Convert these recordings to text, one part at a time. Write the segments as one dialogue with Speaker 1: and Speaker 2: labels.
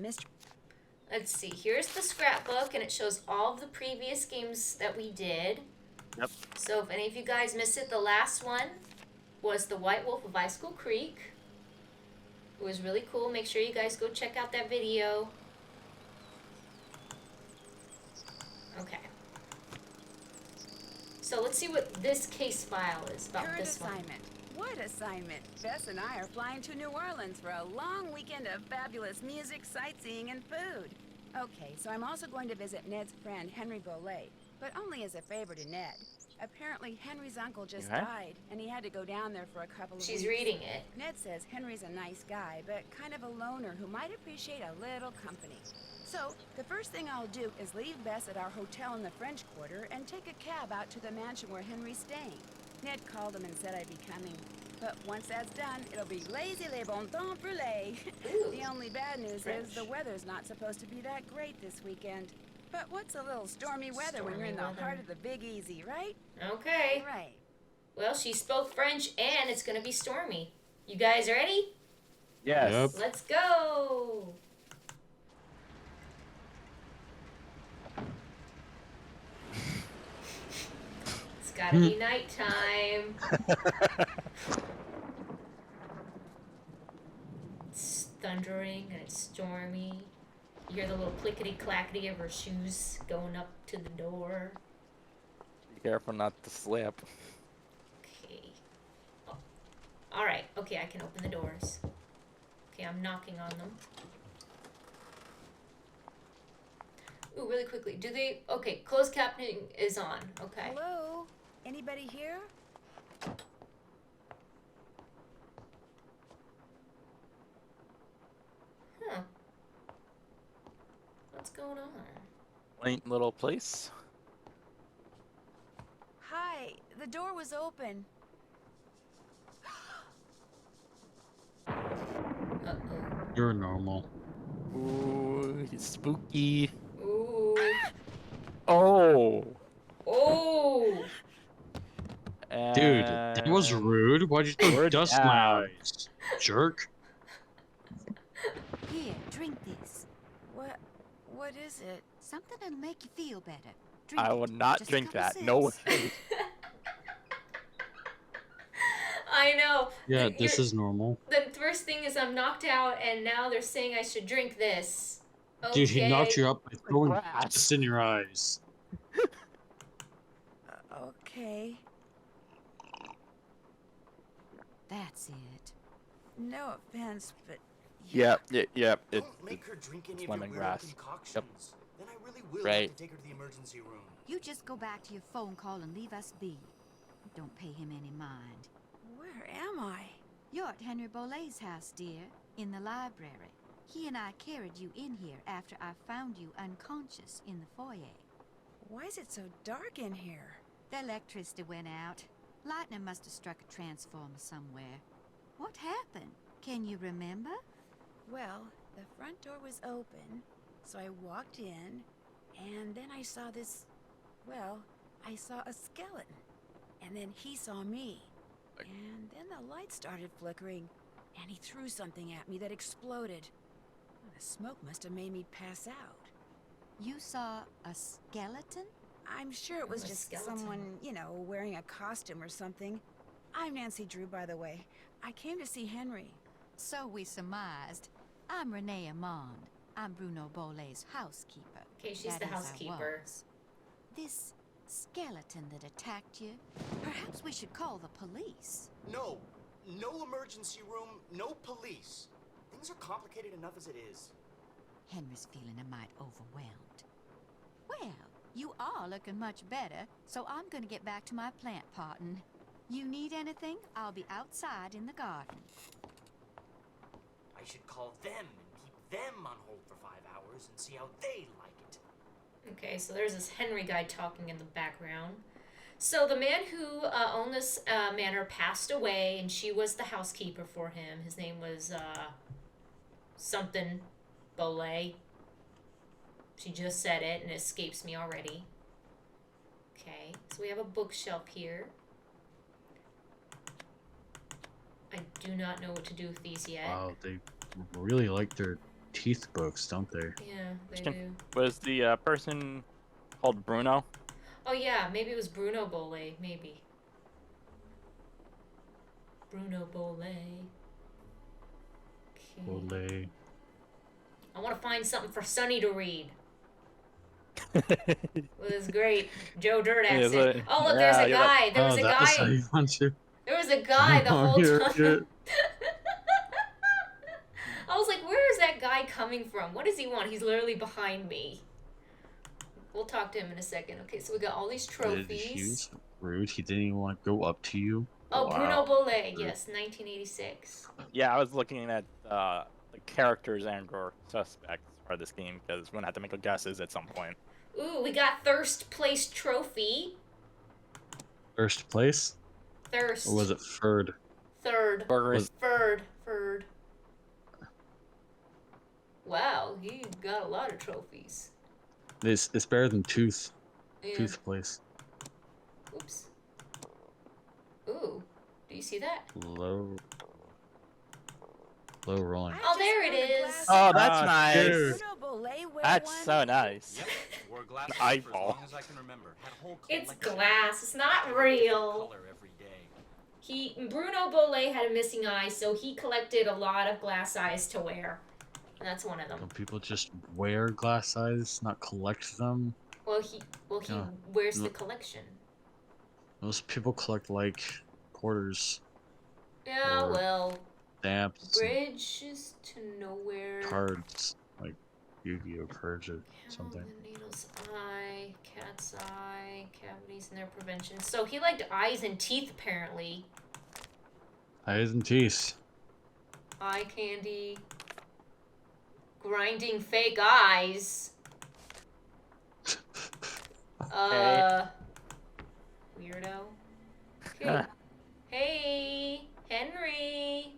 Speaker 1: mystery.
Speaker 2: Let's see. Here's the scrapbook, and it shows all of the previous games that we did.
Speaker 3: Yep.
Speaker 2: So if any of you guys missed it, the last one was the White Wolf of Icicle Creek. It was really cool. Make sure you guys go check out that video. Okay. So let's see what this case file is about.
Speaker 1: Current
Speaker 2: this
Speaker 1: assignment. What assignment? Bess and I are flying to New Orleans for a long weekend of fabulous music, sightseeing, and food. Okay, so I'm also going to visit Ned's friend, Henry Bolet, but only as a favor to Ned. Apparently, Henry's uncle just died, and he had to go down there for a couple of weeks.
Speaker 2: She's reading it.
Speaker 1: Ned says Henry's a nice guy, but kind of a loner who might appreciate a little company. So, the first thing I'll do is leave Bess at our hotel in the French Quarter and take a cab out to the mansion where Henry's staying. Ned called him and said I'd be coming. But once that's done, it'll be lazy les bon temps brûlés. The only bad news is the weather's not supposed to be that great this weekend. But what's a little stormy weather when you're in the heart of the Big Easy, right?
Speaker 2: Okay.
Speaker 1: Right.
Speaker 2: Well, she spoke French, and it's going to be stormy. You guys ready?
Speaker 3: Yes.
Speaker 4: Yep.
Speaker 2: Let's go. It's got to be nighttime. It's thundering, and it's stormy. You hear the little clickety-clackety of her shoes going up to the door.
Speaker 3: Be careful not to slip.
Speaker 2: Okay. Oh. Alright, okay, I can open the doors. Okay, I'm knocking on them. Ooh, really quickly. Do they... Okay, closed captioning is on. Okay.
Speaker 1: Hello? Anybody here?
Speaker 2: Huh. What's going on?
Speaker 3: Quaint little place.
Speaker 1: Hi, the door was open.
Speaker 2: Uh-oh.
Speaker 4: You're normal.
Speaker 3: Ooh, it's spooky.
Speaker 2: Ooh.
Speaker 3: Oh.
Speaker 2: Oh!
Speaker 4: Dude, that was rude. Why'd you throw
Speaker 3: Word
Speaker 4: dust in my
Speaker 3: down.
Speaker 4: eyes? Jerk.
Speaker 5: Here, drink this.
Speaker 1: What is it?
Speaker 5: Something that'll make you feel better. Drink
Speaker 3: I
Speaker 5: it.
Speaker 3: would not
Speaker 5: Just a
Speaker 3: drink
Speaker 5: couple
Speaker 3: that. No
Speaker 5: sips.
Speaker 3: way.
Speaker 2: I know.
Speaker 4: Yeah, this is normal.
Speaker 2: The first thing is I'm knocked out, and now they're saying I should drink this. Okay.
Speaker 4: Dude, he knocked you up by throwing
Speaker 3: Grass.
Speaker 4: dust in your eyes.
Speaker 1: Okay.
Speaker 5: That's it.
Speaker 1: No offense, but
Speaker 3: Yep. It,
Speaker 6: Don't make her drink any of your weird
Speaker 3: lemongrass.
Speaker 6: concoctions. Then I really will
Speaker 3: Right.
Speaker 6: have to take her to the emergency room.
Speaker 5: You just go back to your phone call and leave us be. Don't pay him any mind.
Speaker 1: where am I?
Speaker 5: You're at Henry Bolet's house, dear, in the library. He and I carried you in here after I found you unconscious in the foyer.
Speaker 1: Why is it so dark in here?
Speaker 5: The electricity went out. Lightning must have struck a transformer somewhere. What happened? Can you remember?
Speaker 1: Well, the front door was open, so I walked in, and then I saw this... Well, I saw a skeleton. And then he saw me. And then the light started flickering, and he threw something at me that exploded. The smoke must have made me pass out.
Speaker 5: You saw a skeleton?
Speaker 1: I'm sure it was
Speaker 2: A
Speaker 1: just
Speaker 2: skeleton.
Speaker 1: someone, wearing a costume or something. I'm Nancy Drew, by the way. I came to see Henry.
Speaker 5: So we surmised. I'm Renee Amand. I'm Bruno Bolet's housekeeper.
Speaker 2: Okay, she's
Speaker 5: That
Speaker 2: the
Speaker 5: is, I
Speaker 2: housekeeper.
Speaker 5: was. This skeleton that attacked you, perhaps we should call the police.
Speaker 6: No. No emergency room, no police. Things are complicated enough as it is.
Speaker 5: Henry's feeling a mite overwhelmed. Well, you are looking much better, so I'm going to get back to my plant potting. You need anything? I'll be outside in the garden.
Speaker 6: I should call them and keep them on hold for 5 hours and see how they like it.
Speaker 2: Okay, so there's this Henry guy talking in the background. So the man who owned this manor passed away, and she was the housekeeper for him. His name was something Bolet. She just said it, and it escapes me already. Okay, so we have a bookshelf here. I do not know what to do with these yet.
Speaker 4: Wow, they really like their teeth books, don't they?
Speaker 2: Yeah, they
Speaker 3: Question.
Speaker 2: do.
Speaker 3: Was the person called Bruno?
Speaker 2: Oh yeah, maybe it was Bruno Bolet, maybe. Bruno Bolet. Okay.
Speaker 4: Bolet.
Speaker 2: I want to find something for Sonny to read. With his great Joe Dirt
Speaker 3: Yeah,
Speaker 2: accent.
Speaker 3: so-
Speaker 2: Oh look, there's a
Speaker 3: yeah,
Speaker 2: guy. There was a
Speaker 4: that was how
Speaker 2: guy.
Speaker 4: you want to.
Speaker 2: There was a guy the
Speaker 4: Oh,
Speaker 2: whole
Speaker 4: you're-
Speaker 2: time. I was like, where is that guy coming from? What does he want? He's literally behind me. We'll talk to him in a second. Okay, so we got all these
Speaker 4: He
Speaker 2: trophies.
Speaker 4: was rude. He didn't even want to go up to you.
Speaker 2: Oh,
Speaker 4: Wow.
Speaker 2: Bruno Bolet. Yes, 1986.
Speaker 3: Yeah, I was looking at the characters and/or suspects for this game because we're gonna have to make guesses at some point.
Speaker 2: Ooh, we got Thirst Place Trophy.
Speaker 4: First place?
Speaker 2: Thirst.
Speaker 4: Or was it third?
Speaker 2: Third.
Speaker 3: Burgers.
Speaker 2: Third. Wow, he got a lot of trophies.
Speaker 4: It's better than tooth.
Speaker 2: Yeah.
Speaker 4: Tooth place.
Speaker 2: Oops. Ooh, do you see that?
Speaker 4: Low rolling.
Speaker 1: I
Speaker 2: Oh,
Speaker 1: just
Speaker 2: there it
Speaker 1: found a
Speaker 2: is.
Speaker 1: glass
Speaker 3: Oh,
Speaker 1: of-
Speaker 3: that's
Speaker 4: Ah,
Speaker 3: nice.
Speaker 4: dude.
Speaker 1: Bruno Bolet wear
Speaker 3: That's
Speaker 1: one?
Speaker 3: so nice.
Speaker 6: Yep, wore glasses
Speaker 3: An
Speaker 6: for as
Speaker 3: eyeball.
Speaker 6: long as I can remember. Had a whole
Speaker 2: It's
Speaker 6: collection.
Speaker 2: glass. It's not real.
Speaker 6: Color every day.
Speaker 2: Bruno Bolet had a missing eye, so he collected a lot of glass eyes to wear. And that's one of them.
Speaker 4: Don't people just wear glass eyes, not collect them?
Speaker 2: Well, he
Speaker 4: Yeah.
Speaker 2: wears the
Speaker 4: No.
Speaker 2: collection.
Speaker 4: Most people collect like quarters,
Speaker 2: Yeah,
Speaker 4: Or-
Speaker 2: well,
Speaker 4: stamps,
Speaker 2: bridges to nowhere.
Speaker 4: cards, like Yu-Gi-Oh cards or something.
Speaker 2: The needle's eye, cat's eye, cavities and their prevention. So he liked eyes and teeth apparently.
Speaker 4: Eyes and teeth.
Speaker 2: Eye candy. Grinding fake eyes. Weirdo. Okay. Hey, Henry.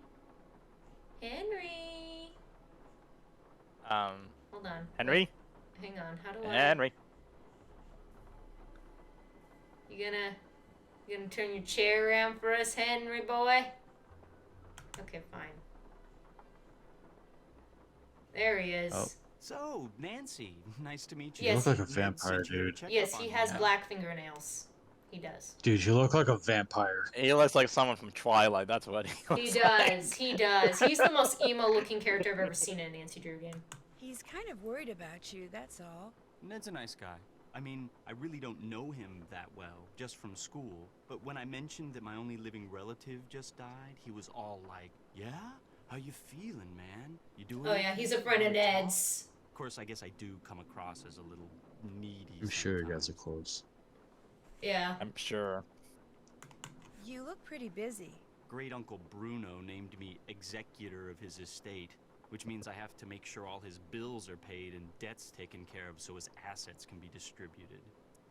Speaker 2: Hold on.
Speaker 3: Henry.
Speaker 2: Hang on. How do I?
Speaker 3: Henry.
Speaker 2: You gonna turn your chair around for us, Henry boy? Okay, fine. There he is.
Speaker 4: Oh.
Speaker 6: So, Nancy, nice to meet you.
Speaker 2: Yes.
Speaker 4: You look like a
Speaker 6: Ned
Speaker 4: vampire,
Speaker 6: sent you to
Speaker 4: dude.
Speaker 6: check
Speaker 2: Yes,
Speaker 6: up
Speaker 2: he
Speaker 6: on
Speaker 2: has
Speaker 6: me.
Speaker 2: black fingernails. He does.
Speaker 4: Dude, you look like a vampire.
Speaker 3: He looks like someone from Twilight. That's what he looks
Speaker 2: He does. He does. He's the most emo-looking character I've ever seen in a Nancy Drew game.
Speaker 1: He's kind of worried about you, that's all.
Speaker 6: Ned's a nice guy. I mean, I really don't know him that well, just from school. But when I mentioned that my only living relative just died, he was all like, "Yeah? How you feeling, man? You doing
Speaker 2: Oh yeah,
Speaker 6: okay?
Speaker 2: he's a friend of
Speaker 6: Wanna talk?"
Speaker 2: Ned's.
Speaker 6: Of course, I guess I do come across as a little needy.
Speaker 4: I'm sure you guys are
Speaker 6: sometimes.
Speaker 4: close.
Speaker 2: Yeah.
Speaker 3: I'm sure.
Speaker 1: You look pretty busy.
Speaker 6: Great Uncle Bruno named me executor of his estate, which means I have to make sure all his bills are paid and debts taken care of so his assets can be distributed.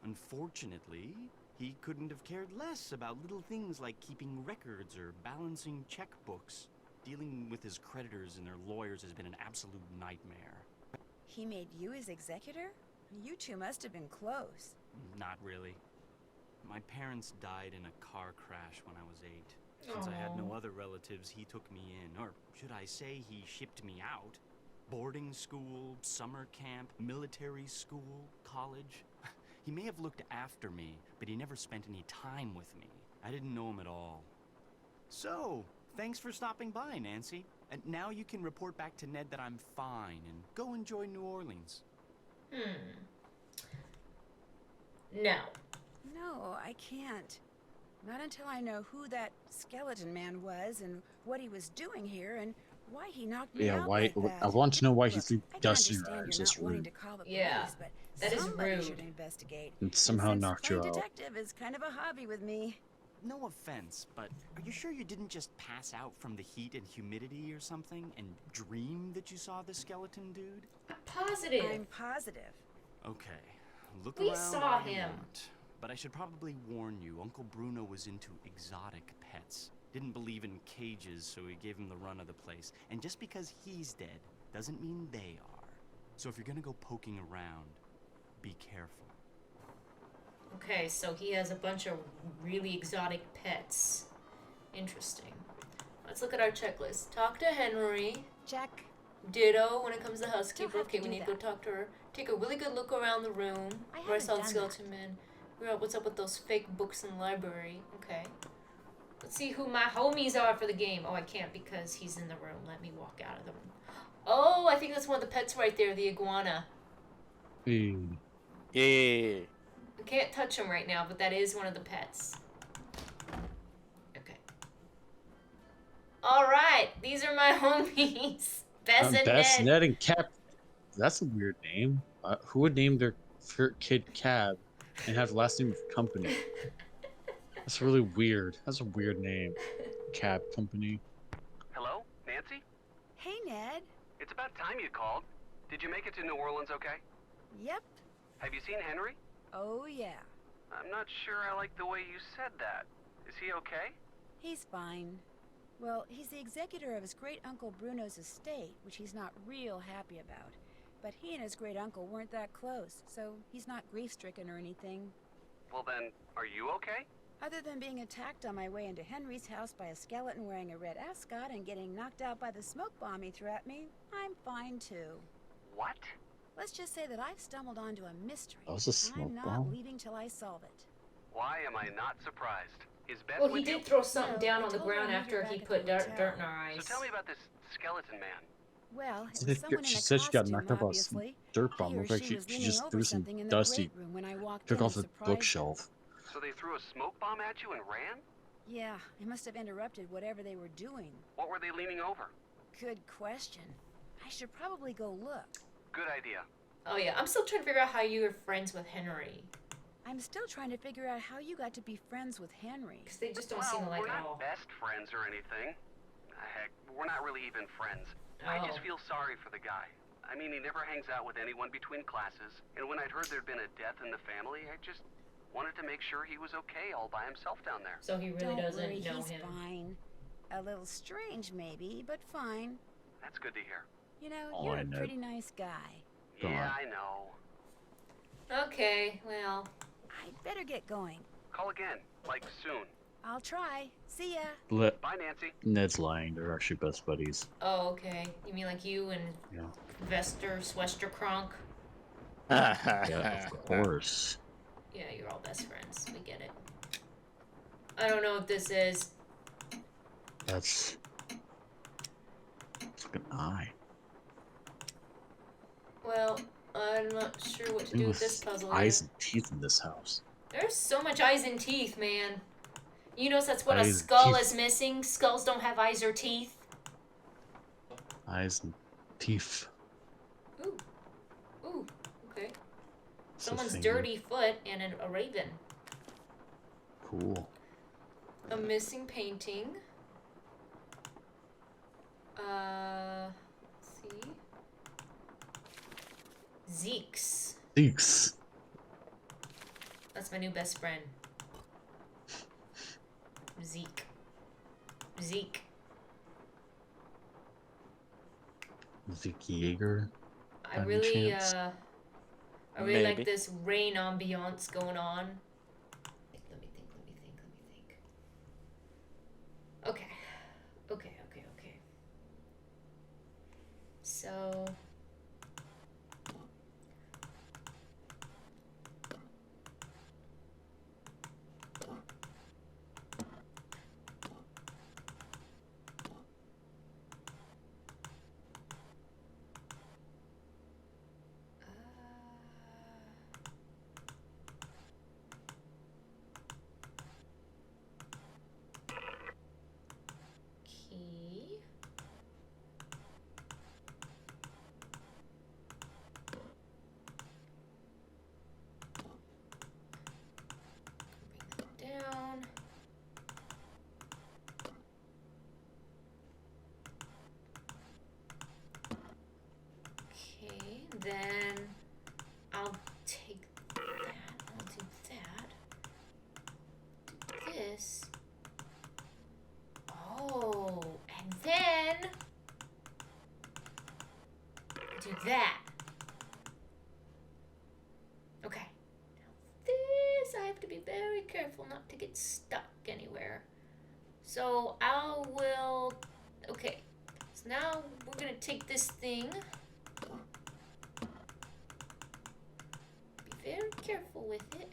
Speaker 6: Unfortunately, he couldn't have cared less about little things like keeping records or balancing checkbooks. Dealing with his creditors and their lawyers has been an absolute nightmare.
Speaker 1: He made you his executor? You two must have been close.
Speaker 6: Not really. My parents died in a car crash when I was 8. Since I had no
Speaker 2: Aw.
Speaker 6: other relatives, he took me in, or should I say he shipped me out. Boarding school, summer camp, military school, college. He may have looked after me, but he never spent any time with me. I didn't know him at all. So, thanks for stopping by, Nancy. And now you can report back to Ned that I'm fine and go enjoy New Orleans.
Speaker 2: No.
Speaker 1: No, I can't. Not until I know who that skeleton man was and what he was doing here and why he knocked me
Speaker 4: Yeah,
Speaker 1: out
Speaker 4: why?
Speaker 1: like that.
Speaker 4: I want to know why he
Speaker 1: Look,
Speaker 4: threw
Speaker 1: I can
Speaker 4: dust in your
Speaker 1: understand
Speaker 4: eyes.
Speaker 1: you're
Speaker 4: That's
Speaker 1: not wanting
Speaker 4: rude.
Speaker 1: to call the
Speaker 2: Yeah,
Speaker 1: police, but
Speaker 2: that is
Speaker 1: somebody
Speaker 2: rude.
Speaker 1: should investigate.
Speaker 4: And somehow
Speaker 1: since
Speaker 4: knocked you
Speaker 1: playing
Speaker 4: out.
Speaker 1: detective is kind of a hobby with me.
Speaker 6: No offense, but are you sure you didn't just pass out from the heat and humidity or something and dream that you saw the skeleton dude?
Speaker 2: Positive.
Speaker 1: I'm positive.
Speaker 6: Okay, look
Speaker 2: We
Speaker 6: around
Speaker 2: saw
Speaker 6: all you
Speaker 2: him.
Speaker 6: want, but I should probably warn you, Uncle Bruno was into exotic pets. Didn't believe in cages, so he gave him the run of the place. And just because he's dead doesn't mean they are. So if you're gonna go poking around, be careful.
Speaker 2: Okay, so he has a bunch of really exotic pets. Interesting. Let's look at our checklist. Talk to Henry.
Speaker 1: Check.
Speaker 2: Ditto when it comes to
Speaker 1: Still
Speaker 2: housekeeper.
Speaker 1: have to
Speaker 2: Okay, we
Speaker 1: do
Speaker 2: need to go
Speaker 1: that.
Speaker 2: talk to her. Take a really good look around the room.
Speaker 1: I
Speaker 2: Where I saw the
Speaker 1: haven't done
Speaker 2: skeleton man. Figure out what's up with those fake books in the library. Okay. Let's see who my homies are for the game. Oh, I can't because he's in the room. Let me walk out of the room. Oh, I think that's one of the pets right there, the iguana.
Speaker 3: Yeah.
Speaker 2: I can't touch him right now, but that is one of the pets. Okay. Alright, these are my homies. Bess and
Speaker 4: Bess,
Speaker 2: Ned.
Speaker 4: Ned, and Cap. That's a weird name. Who would name their kid Cab and have the last name of Company? That's really weird. That's a weird name. Cab Company.
Speaker 7: Hello, Nancy?
Speaker 1: Hey, Ned.
Speaker 7: It's about time you called. Did you make it to New Orleans okay?
Speaker 1: Yep.
Speaker 7: Have you seen Henry?
Speaker 1: Oh, yeah.
Speaker 7: I'm not sure I like the way you said that. Is he okay?
Speaker 1: He's fine. Well, he's the executor of his great-uncle Bruno's estate, which he's not real happy about. But he and his great-uncle weren't that close, so he's not grief-stricken or anything.
Speaker 7: Well then, are you okay?
Speaker 1: Other than being attacked on my way into Henry's house by a skeleton wearing a red ascot and getting knocked out by the smoke bomb he threw at me, I'm fine too.
Speaker 7: What?
Speaker 1: Let's just say that I've stumbled onto a mystery.
Speaker 4: That was a smoke
Speaker 1: I'm not
Speaker 4: bomb?
Speaker 1: leaving till I solve it.
Speaker 7: Why am I not surprised? Is Bess
Speaker 2: Well, he
Speaker 7: with you?
Speaker 2: did throw something
Speaker 1: No,
Speaker 2: down
Speaker 1: I
Speaker 2: on the
Speaker 1: told her
Speaker 2: ground
Speaker 1: I'd meet
Speaker 2: after
Speaker 1: her
Speaker 2: he
Speaker 1: back at
Speaker 2: put
Speaker 1: the
Speaker 2: dirt
Speaker 1: hotel.
Speaker 2: in our eyes.
Speaker 7: So tell me about this skeleton man.
Speaker 1: Well, it
Speaker 4: She
Speaker 1: was someone in a
Speaker 4: said she got
Speaker 1: costume,
Speaker 4: knocked out by a
Speaker 1: obviously.
Speaker 4: dirt bomb.
Speaker 1: He or
Speaker 4: Looked like
Speaker 1: she
Speaker 4: she
Speaker 1: was leaning
Speaker 4: just
Speaker 1: over
Speaker 4: threw some
Speaker 1: something in the
Speaker 4: dusty.
Speaker 1: great room when I walked
Speaker 4: Took
Speaker 1: in
Speaker 4: off
Speaker 1: and
Speaker 4: the
Speaker 1: surprised her.
Speaker 4: bookshelf.
Speaker 7: So they threw a smoke bomb at you and ran?
Speaker 1: Yeah, it must have interrupted whatever they were doing.
Speaker 7: What were they leaning over?
Speaker 1: Good question. I should probably go look.
Speaker 7: Good idea.
Speaker 2: Oh yeah, I'm still trying to figure out how you were friends with Henry.
Speaker 1: I'm still trying to figure out how you got to be friends with Henry.
Speaker 2: Because they just don't
Speaker 7: Well,
Speaker 2: seem alike
Speaker 7: we're
Speaker 2: at
Speaker 7: not
Speaker 2: all.
Speaker 7: best friends or anything. Heck, we're not really even friends. I just
Speaker 2: Oh.
Speaker 7: feel sorry for the guy. I mean, he never hangs out with anyone between classes, and when I'd heard there'd been a death in the family, I just wanted to make sure he was okay all by himself down there.
Speaker 2: So he really
Speaker 1: Don't
Speaker 2: doesn't
Speaker 1: worry,
Speaker 2: know
Speaker 1: he's
Speaker 2: him.
Speaker 1: fine. A little strange, maybe, but fine.
Speaker 7: That's good to hear.
Speaker 1: You know,
Speaker 4: Oh,
Speaker 1: you're
Speaker 4: I
Speaker 1: a
Speaker 4: know.
Speaker 1: pretty nice guy.
Speaker 4: Come
Speaker 7: Yeah,
Speaker 4: on.
Speaker 7: I know.
Speaker 2: Okay, well,
Speaker 1: I'd better get going.
Speaker 7: Call again, like soon.
Speaker 1: I'll try. See ya.
Speaker 7: Bye, Nancy.
Speaker 4: Ned's lying. They're actually best buddies.
Speaker 2: oh okay. You mean like you and
Speaker 4: Yeah.
Speaker 2: Swester Kronk?
Speaker 4: Yeah, of course.
Speaker 2: Yeah, you're all best friends. We get it. I don't know what this is.
Speaker 4: That's it's like an eye.
Speaker 2: Well, I'm not sure what to
Speaker 4: Thing
Speaker 2: do with this
Speaker 4: with
Speaker 2: puzzle
Speaker 4: eyes
Speaker 2: yet.
Speaker 4: and teeth in this house.
Speaker 2: There's so much eyes and teeth, man. You notice that's what a
Speaker 4: Eyes and
Speaker 2: skull
Speaker 4: teeth.
Speaker 2: is missing? Skulls don't have eyes or teeth.
Speaker 4: Eyes and teeth.
Speaker 2: Ooh. Ooh, okay.
Speaker 4: It's a
Speaker 2: Someone's
Speaker 4: thing.
Speaker 2: dirty foot and a raven.
Speaker 4: Cool.
Speaker 2: A missing painting. Let's see. Zeke's.
Speaker 4: Thanks.
Speaker 2: That's my new best friend. Zeke. Zeke.
Speaker 4: Zeke Yeager.
Speaker 2: I
Speaker 4: By any
Speaker 2: really,
Speaker 4: chance?
Speaker 2: I really like
Speaker 3: Maybe.
Speaker 2: this rain ambiance going on. Let me think. Okay. So... key. Bring that down. Okay, then I'll take that. I'll do that. Do this. Oh, and then do that. Okay. Now this, I have to be very careful not to get stuck anywhere. So I will, okay. So now we're gonna take this thing. Be very careful with it.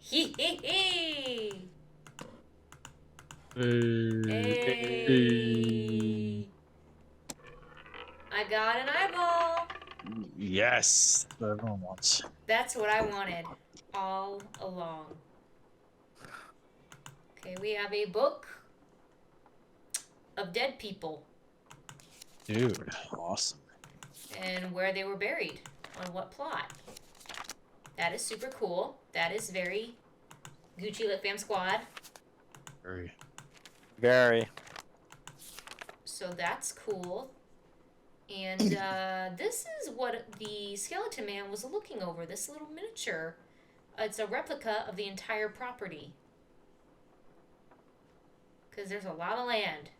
Speaker 2: Hee hee hee! Hey! I got an eyeball!
Speaker 4: Yes, that's what everyone wants.
Speaker 2: That's what I wanted all along. Okay, we have a book of dead people.
Speaker 4: Dude, awesome.
Speaker 2: And where they were buried. On what plot. That is super cool. That is very Gucci Lit Fam Squad.
Speaker 3: Very.
Speaker 2: So that's cool. And this is what the skeleton man was looking over. This little miniature. It's a replica of the entire property. Because there's a lot of land.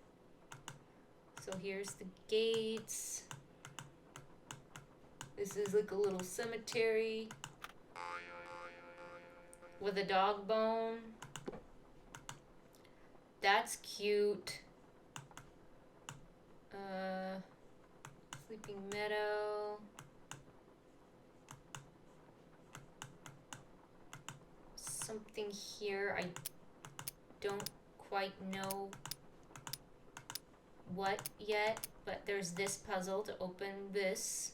Speaker 2: So here's the gates. This is like a little cemetery. With a dog bone. That's cute. Sleeping meadow. Something here. I don't quite know what yet, but there's this puzzle to open this.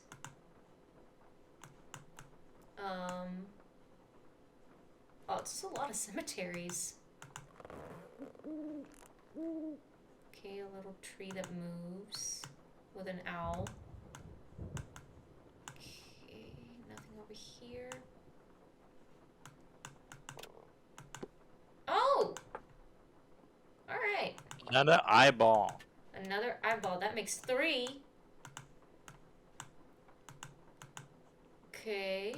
Speaker 2: Oh, it's just a lot of cemeteries. Okay, a little tree that moves with an owl. Okay, nothing over here. Oh! Alright.
Speaker 3: Another eyeball.
Speaker 2: Another eyeball. That makes 3. Okay.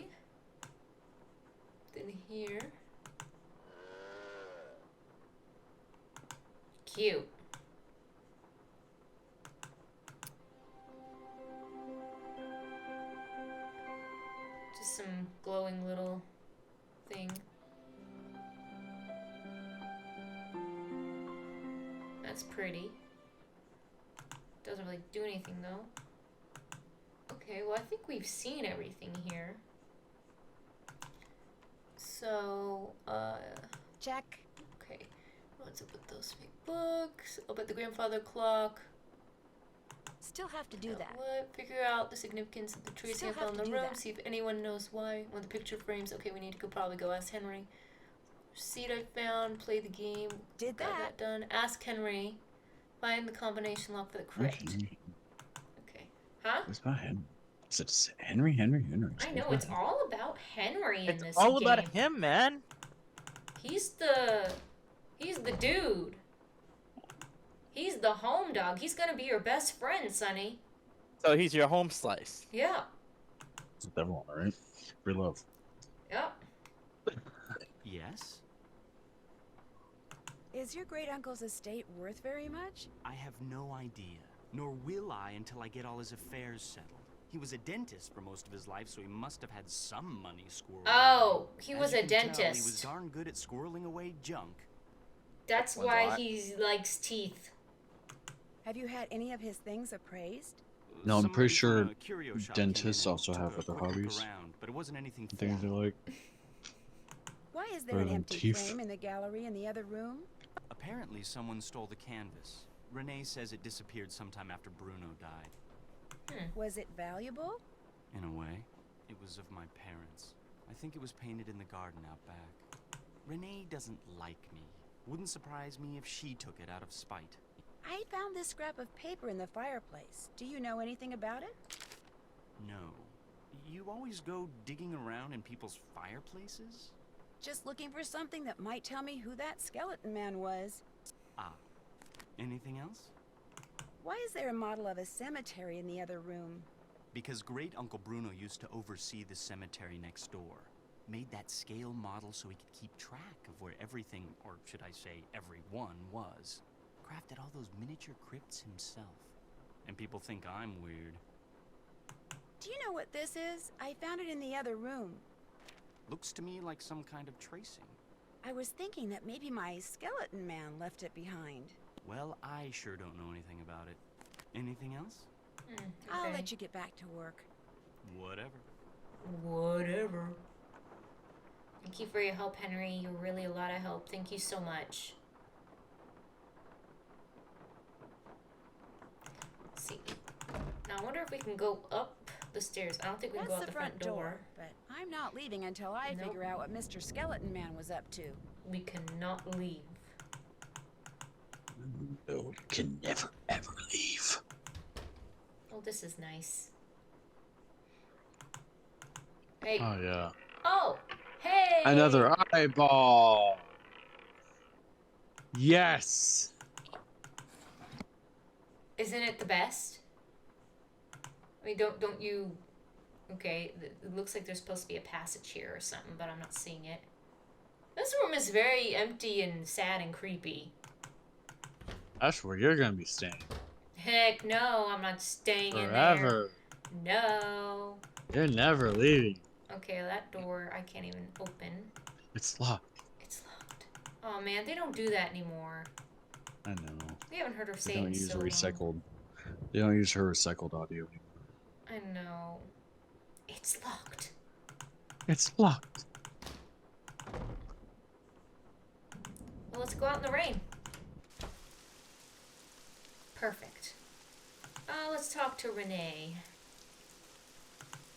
Speaker 2: Then here. Cute. Just some glowing little thing. That's pretty. Doesn't really do anything though. Okay, well I think we've seen everything here. So,
Speaker 1: Check.
Speaker 2: okay. What's up with those fake books? Up at the grandfather clock.
Speaker 1: Still have to do that.
Speaker 2: What? Figure out the significance of the tree
Speaker 1: Still
Speaker 2: sample
Speaker 1: have
Speaker 2: in
Speaker 1: to
Speaker 2: the
Speaker 1: do
Speaker 2: room.
Speaker 1: that.
Speaker 2: See if anyone knows why. When the picture frames. Okay, we need to probably go ask Henry. Seed I found. Play the game.
Speaker 1: Did
Speaker 2: Got
Speaker 1: that.
Speaker 2: that done. Ask Henry. Find the combination lock for the crypt. Okay. Huh?
Speaker 4: It's not Henry. It's Henry.
Speaker 2: I know, it's all about Henry in
Speaker 3: It's
Speaker 2: this
Speaker 3: all
Speaker 2: game.
Speaker 3: about him, man.
Speaker 2: He's the dude. He's the home dog. He's gonna be your best friend, Sonny.
Speaker 3: So he's your home slice.
Speaker 2: Yeah.
Speaker 4: It's everyone, right? Free love.
Speaker 2: Yep.
Speaker 6: Yes?
Speaker 1: Is your great uncle's estate worth very much?
Speaker 6: I have no idea. Nor will I until I get all his affairs settled. He was a dentist for most of his life, so he must have had some money squirreled
Speaker 2: Oh, he
Speaker 6: away.
Speaker 2: was
Speaker 6: As
Speaker 2: a
Speaker 6: you can tell,
Speaker 2: dentist.
Speaker 6: he was darn good at squirreling away junk.
Speaker 2: That's
Speaker 3: Wonder
Speaker 2: why
Speaker 3: why.
Speaker 2: he likes teeth.
Speaker 1: Have you had any of his things appraised?
Speaker 4: No, I'm pretty
Speaker 6: Someone from
Speaker 4: sure
Speaker 6: a curio shop came
Speaker 4: dentists
Speaker 6: in and
Speaker 4: also
Speaker 6: took
Speaker 4: have
Speaker 6: a
Speaker 4: other
Speaker 6: quick look
Speaker 4: hobbies.
Speaker 6: around, but it wasn't anything
Speaker 4: Things they
Speaker 6: formal.
Speaker 4: like.
Speaker 1: Why is there
Speaker 4: Other
Speaker 1: an
Speaker 4: than
Speaker 1: empty
Speaker 4: teeth.
Speaker 1: frame in the gallery in the other room?
Speaker 6: Apparently, someone stole the canvas. Renee says it disappeared sometime after Bruno died.
Speaker 1: Was it valuable?
Speaker 6: In a way, it was of my parents. I think it was painted in the garden out back. Renee doesn't like me. Wouldn't surprise me if she took it out of spite.
Speaker 1: I found this scrap of paper in the fireplace. Do you know anything about it?
Speaker 6: No. You always go digging around in people's fireplaces?
Speaker 1: Just looking for something that might tell me who that skeleton man was.
Speaker 6: Ah. Anything else?
Speaker 1: Why is there a model of a cemetery in the other room?
Speaker 6: Because great Uncle Bruno used to oversee the cemetery next door. Made that scale model so he could keep track of where everything, or should I say everyone, was. Crafted all those miniature crypts himself. And people think I'm weird.
Speaker 1: Do you know what this is? I found it in the other room.
Speaker 6: Looks to me like some kind of tracing.
Speaker 1: I was thinking that maybe my skeleton man left it behind.
Speaker 6: Well, I sure don't know anything about it. Anything else?
Speaker 1: I'll
Speaker 2: Okay.
Speaker 1: let you get back to work.
Speaker 6: Whatever.
Speaker 2: Whatever. Thank you for your help, Henry. You're really a lot of help. Thank you so much. Let's see. Now, I wonder if we can go up the stairs. I don't think we can
Speaker 1: That's
Speaker 2: go out
Speaker 1: the
Speaker 2: the front door.
Speaker 1: but I'm not leaving until I
Speaker 2: Nope.
Speaker 1: figure out what Mr. Skeleton Man was up to.
Speaker 2: We cannot leave.
Speaker 4: No, you can never, ever leave.
Speaker 2: Oh, this is nice. Hey.
Speaker 4: Oh, yeah.
Speaker 2: Oh! Hey!
Speaker 4: Another eyeball. Yes.
Speaker 2: Isn't it the best? I mean, don't you... Okay, it looks like there's supposed to be a passage here or something, but I'm not seeing it. This room is very empty and sad and creepy.
Speaker 4: That's where you're gonna be staying
Speaker 2: Heck no, I'm not staying in
Speaker 4: forever.
Speaker 2: there. No.
Speaker 4: You're never leaving.
Speaker 2: Okay, that door I can't even open.
Speaker 4: It's locked.
Speaker 2: It's locked. Oh man, they don't do that anymore.
Speaker 4: I know.
Speaker 2: We haven't heard her say
Speaker 4: They
Speaker 2: it
Speaker 4: don't
Speaker 2: in
Speaker 4: use
Speaker 2: so long.
Speaker 4: recycled. They don't use her recycled audio anymore.
Speaker 2: I know. It's locked.
Speaker 4: It's locked.
Speaker 2: Well, let's go out in the rain. Perfect. Let's talk to Renee.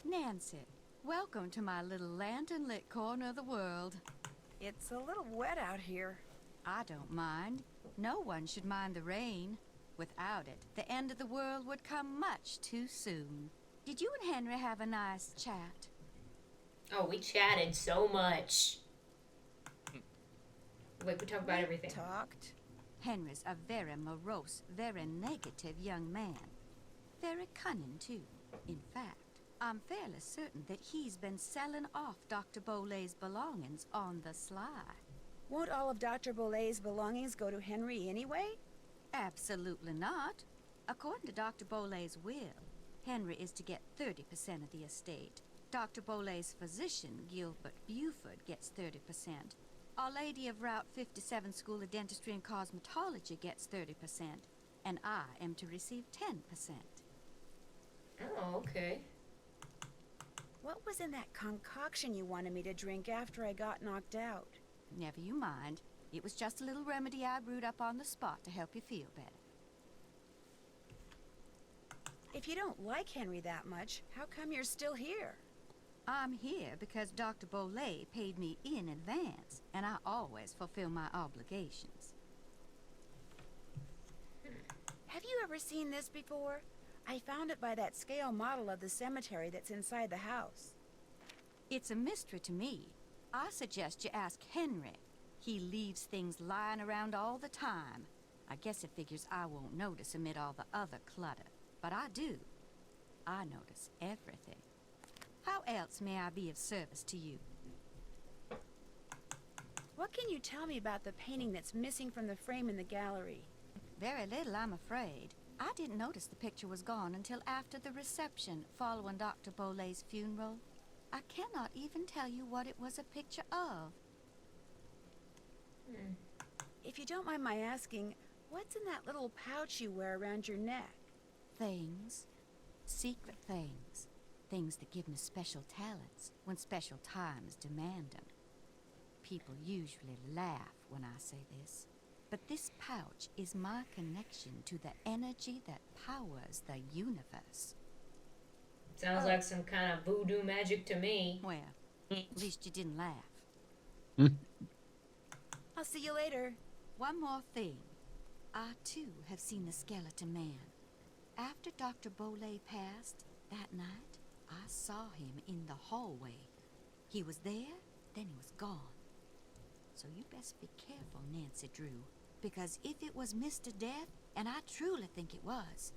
Speaker 5: Nancy, welcome to my little lantern-lit corner of the world.
Speaker 1: It's a little wet out here.
Speaker 5: I don't mind. No one should mind the rain. Without it, the end of the world would come much too soon. Did you and Henry have a nice chat?
Speaker 2: Oh, we chatted so much. Wait, we talked about everything.
Speaker 1: Talked.
Speaker 5: Henry's a very morose, very negative young man. Very cunning, too. In fact, I'm fairly certain that he's been selling off Dr. Bolet's belongings on the sly.
Speaker 1: Won't all of Dr. Bolet's belongings go to Henry anyway?
Speaker 5: Absolutely not. According to Dr. Bolet's will, Henry is to get 30% of the estate. Dr. Bolet's physician, Gilbert Buford, gets 30%. Our Lady of Route 57 School of Dentistry and Cosmetology gets 30%. And I am to receive 10%.
Speaker 2: Oh, okay.
Speaker 1: What was in that concoction you wanted me to drink after I got knocked out?
Speaker 5: Never you mind. It was just a little remedy I brewed up on the spot to help you feel better.
Speaker 1: If you don't like Henry that much, how come you're still here?
Speaker 5: I'm here because Dr. Bolet paid me in advance, and I always fulfill my obligations.
Speaker 1: Have you ever seen this before? I found it by that scale model of the cemetery that's inside the house.
Speaker 5: It's a mystery to me. I suggest you ask Henry. He leaves things lying around all the time. I guess it figures I won't notice amid all the other clutter. But I do. I notice everything. How else may I be of service to you?
Speaker 1: What can you tell me about the painting that's missing from the frame in the gallery?
Speaker 5: Very little, I'm afraid. I didn't notice the picture was gone until after the reception following Dr. Bolet's funeral. I cannot even tell you what it was a picture of.
Speaker 1: If you don't mind my asking, what's in that little pouch you wear around your neck?
Speaker 5: Things. Secret things. Things that give me special talents when special times demand them. People usually laugh when I say this, but this pouch is my connection to the energy that powers the universe.
Speaker 2: Sounds like some kind of voodoo magic to me.
Speaker 5: Well, at least you didn't laugh.
Speaker 1: I'll see you later.
Speaker 5: One more thing. I, too, have seen the skeleton man. After Dr. Bolet passed, that night, I saw him in the hallway. He was there, then he was gone. So you best be careful, Nancy Drew, because if it was Mr. Death, and I truly think it was,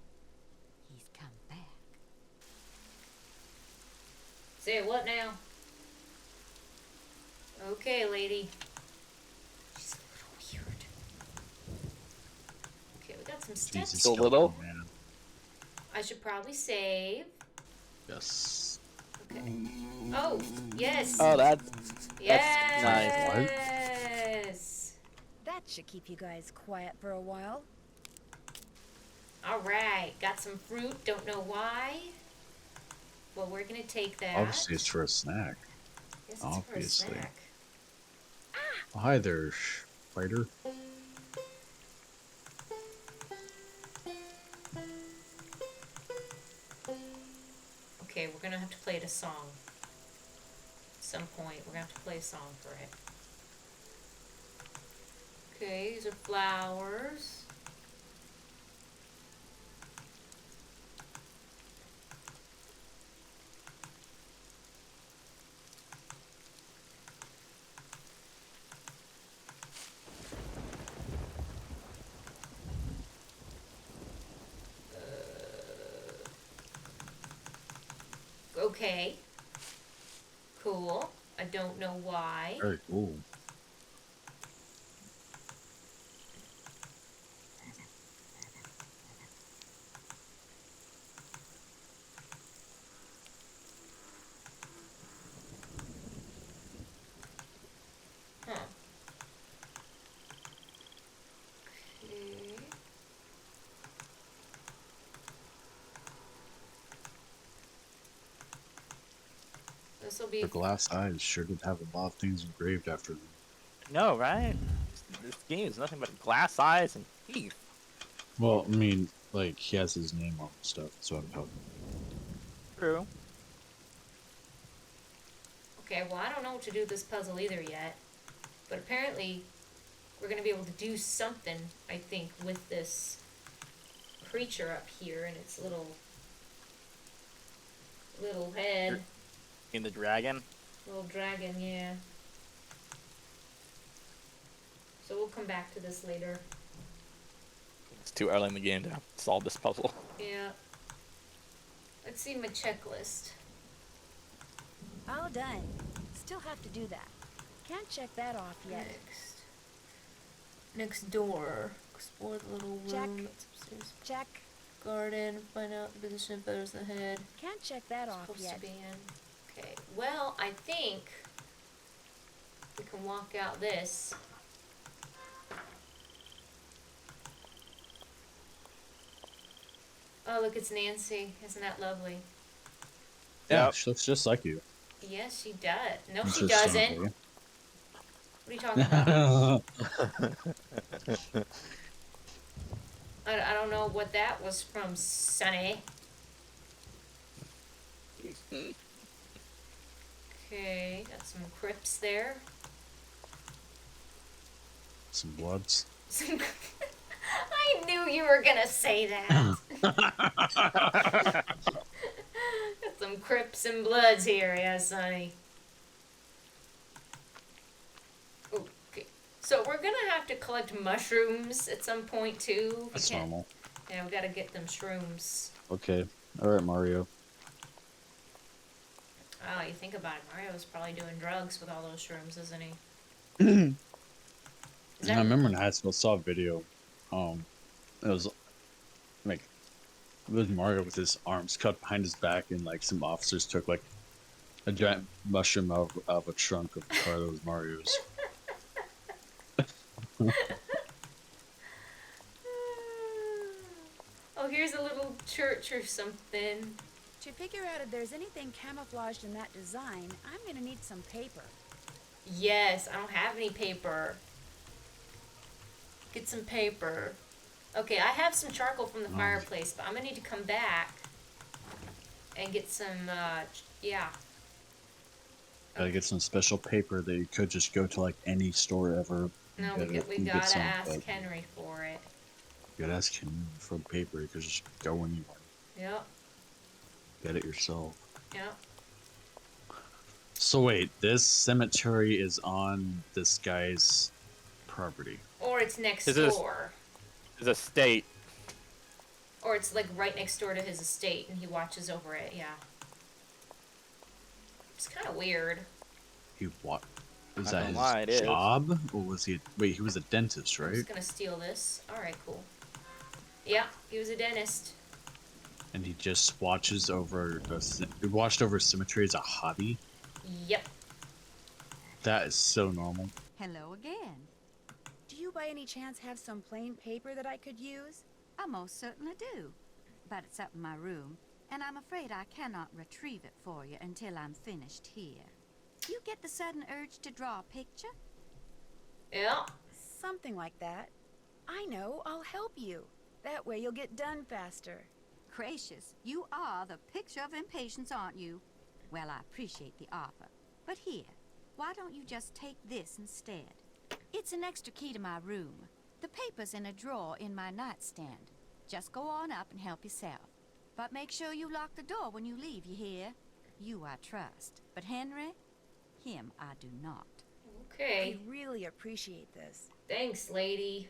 Speaker 5: he's come back.
Speaker 2: Say what now? Okay, lady. She's a little weird. Okay, we got some steps.
Speaker 4: Jesus,
Speaker 3: So little?
Speaker 4: man.
Speaker 2: I should probably save.
Speaker 4: Yes.
Speaker 2: Okay. Oh, yes.
Speaker 3: Oh, that's
Speaker 2: Yes.
Speaker 1: That should keep you guys quiet for a while.
Speaker 2: All right, got some fruit. Don't know why. Well, we're gonna take that.
Speaker 4: Obviously, it's for a snack.
Speaker 2: Yes, it's
Speaker 4: obviously.
Speaker 2: for a snack.
Speaker 4: Oh, hi there, spider.
Speaker 2: Okay, we're gonna have to play it a song. At some point, we're gonna have to play a song for it. Okay, these are flowers. Okay. Cool. I don't know why.
Speaker 4: Very cool.
Speaker 2: Huh. Okay. This will be.
Speaker 4: The glass eyes sure did have a lot of things engraved after them.
Speaker 3: No, right? This game is nothing but glass eyes and teeth.
Speaker 4: Well, I mean, like, he has his name on stuff, so I'm talking.
Speaker 3: True.
Speaker 2: Okay, well, I don't know what to do with this puzzle either yet. But apparently, we're going to be able to do something, I think, with this creature up here and its little head.
Speaker 3: In the dragon.
Speaker 2: Little dragon, yeah. So we'll come back to this later.
Speaker 3: It's too early in the game to solve this puzzle.
Speaker 2: Yeah. Let's see my checklist.
Speaker 1: All done. Still have to do that. Can't check that off yet.
Speaker 2: Next door. Explore the little room
Speaker 1: Check.
Speaker 2: that's upstairs.
Speaker 1: Check.
Speaker 2: Garden. Find out the position of feathers in the head.
Speaker 1: Can't check that off
Speaker 2: Supposed
Speaker 1: yet.
Speaker 2: to be in. Okay. Well, I think we can walk out this. Oh, look, it's Nancy. Isn't that lovely?
Speaker 4: Yeah,
Speaker 3: Yep.
Speaker 4: she looks just like you.
Speaker 2: Yes, she does. No,
Speaker 4: It's
Speaker 2: she
Speaker 4: just
Speaker 2: doesn't.
Speaker 4: Sunday.
Speaker 2: What are you talking about? I don't know what that was from, Sonny. Okay, got some crypts there.
Speaker 4: Some bloods.
Speaker 2: I knew you were gonna say that. Got some crypts and bloods here, yes, Sonny. Okay, so we're gonna have to collect mushrooms at some point too. We
Speaker 4: That's
Speaker 2: can't-
Speaker 4: normal.
Speaker 2: Yeah, we gotta get them shrooms.
Speaker 4: Okay. Alright, Mario.
Speaker 2: Oh, you think about it, Mario's probably doing drugs with all those shrooms, isn't he? Is
Speaker 4: I
Speaker 2: that-
Speaker 4: remember in high school, I saw a video. It was like, it was Mario with his arms cut behind his back, and like some officers took like a giant mushroom out of a trunk of the car that was Mario's.
Speaker 2: Oh, here's a little church or something.
Speaker 1: To figure out if there's anything camouflaged in that design, I'm gonna need some paper.
Speaker 2: Yes, I don't have any paper. Get some paper. Okay, I have some charcoal from the fireplace, but I'm gonna need to come back and get some, yeah.
Speaker 4: Gotta get some special paper that you could just go to like any store ever.
Speaker 2: No,
Speaker 4: and
Speaker 2: we
Speaker 4: get
Speaker 2: gotta
Speaker 4: some,
Speaker 2: ask
Speaker 4: but
Speaker 2: Henry for it.
Speaker 4: You gotta ask him for paper. You could just go anywhere.
Speaker 2: Yep,
Speaker 4: Get it yourself.
Speaker 2: yep.
Speaker 4: So wait, this cemetery is on this guy's property.
Speaker 2: Or it's next
Speaker 3: Is this-
Speaker 2: door.
Speaker 3: It's a state.
Speaker 2: Or it's like right next door to his estate and he watches over it, yeah. It's kind of weird.
Speaker 4: He what? Was
Speaker 3: Not
Speaker 4: that
Speaker 3: gonna
Speaker 4: his
Speaker 3: lie, it is.
Speaker 4: job? Or was he... Wait, he was a dentist,
Speaker 2: I'm
Speaker 4: right?
Speaker 2: just gonna steal this. Alright, cool. Yeah, he was a dentist.
Speaker 4: And he just watches over he watched over symmetry as a hobby?
Speaker 2: Yep.
Speaker 4: That is so normal.
Speaker 5: Hello again.
Speaker 1: Do you by any chance have some plain paper that I could use?
Speaker 5: I most certainly do. But it's up in my room, and I'm afraid I cannot retrieve it for you until I'm finished here. You get the sudden urge to draw a picture?
Speaker 2: Yeah.
Speaker 1: Something like that. I know, I'll help you. That way you'll get done faster.
Speaker 5: Gracious, you are the picture of impatience, aren't you? Well, I appreciate the offer. But here, why don't you just take this instead? It's an extra key to my room. The paper's in a drawer in my nightstand. Just go on up and help yourself. But make sure you lock the door when you leave, you hear? You I trust. But Henry, him I do not.
Speaker 2: Okay.
Speaker 1: I really appreciate this.
Speaker 2: Thanks, lady.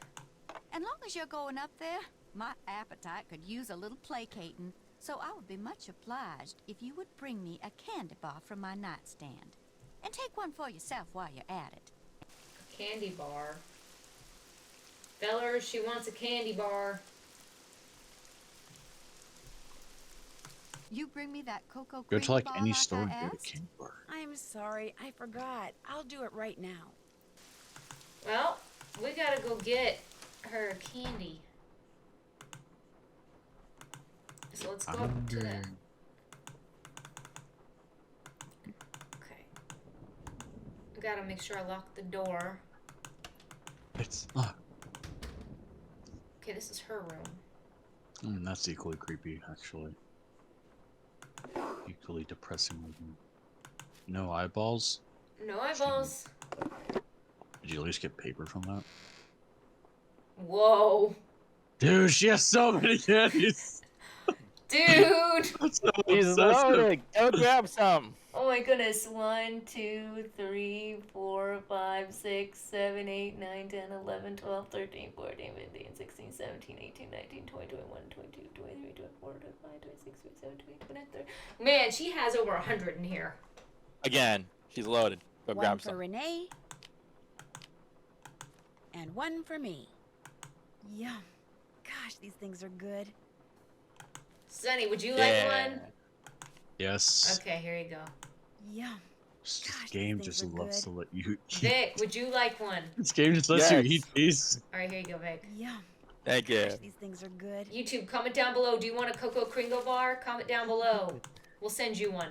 Speaker 5: And long as you're going up there, my appetite could use a little placating. So I would be much obliged if you would bring me a candy bar from my nightstand. And take one for yourself while you're at it.
Speaker 2: Candy bar. Fellers, she wants a candy bar.
Speaker 5: You bring me that Coco
Speaker 4: Go
Speaker 5: Kringle
Speaker 4: to like
Speaker 5: bar
Speaker 4: any
Speaker 5: like
Speaker 4: store
Speaker 5: I
Speaker 4: and get a
Speaker 5: asked?
Speaker 4: candy bar.
Speaker 1: I'm sorry, I forgot. I'll do it right now.
Speaker 2: Well, we gotta go get her candy. So let's go up to the...
Speaker 4: Hungry.
Speaker 2: Okay. I gotta make sure I lock the door.
Speaker 4: It's
Speaker 2: Okay, this is her room.
Speaker 4: that's equally creepy, actually. Equally depressing looking. No eyeballs?
Speaker 2: No eyeballs.
Speaker 4: Did you at least get paper from that?
Speaker 2: Whoa.
Speaker 4: Dude, she has so many candies!
Speaker 2: Dude!
Speaker 4: So
Speaker 3: He's
Speaker 4: obsessive.
Speaker 3: loaded. Go grab some.
Speaker 2: Oh my goodness. 1, 2, 3, 4, 5, 6, 7, 8, 9, 10, 11, 12, 13, 14, 15, 16, 17, 18, 19, 20, 21, 22, 23, 24, 25, 26, 27, 28, 29, 30. Man, she has over 100 in here.
Speaker 3: Again, she's loaded. Go
Speaker 1: One
Speaker 3: grab
Speaker 1: for
Speaker 3: some.
Speaker 1: Renee. And one for me. Yum. Gosh, these things are good.
Speaker 2: Sonny, would you like one?
Speaker 4: Yes.
Speaker 2: Okay, here you go.
Speaker 1: Yum.
Speaker 4: This
Speaker 1: Gosh,
Speaker 4: game
Speaker 1: these
Speaker 4: just
Speaker 1: things are
Speaker 4: loves to
Speaker 1: good.
Speaker 4: let you eat.
Speaker 2: Vic, would you like one?
Speaker 4: This game just lets you
Speaker 3: Yes.
Speaker 4: eat these.
Speaker 2: Alright, here you go, Vic.
Speaker 1: Yum.
Speaker 3: Thank you.
Speaker 1: Gosh, these things are good.
Speaker 2: YouTube, comment down below. Do you want a Coco Kringle bar? Comment down below. We'll send you one.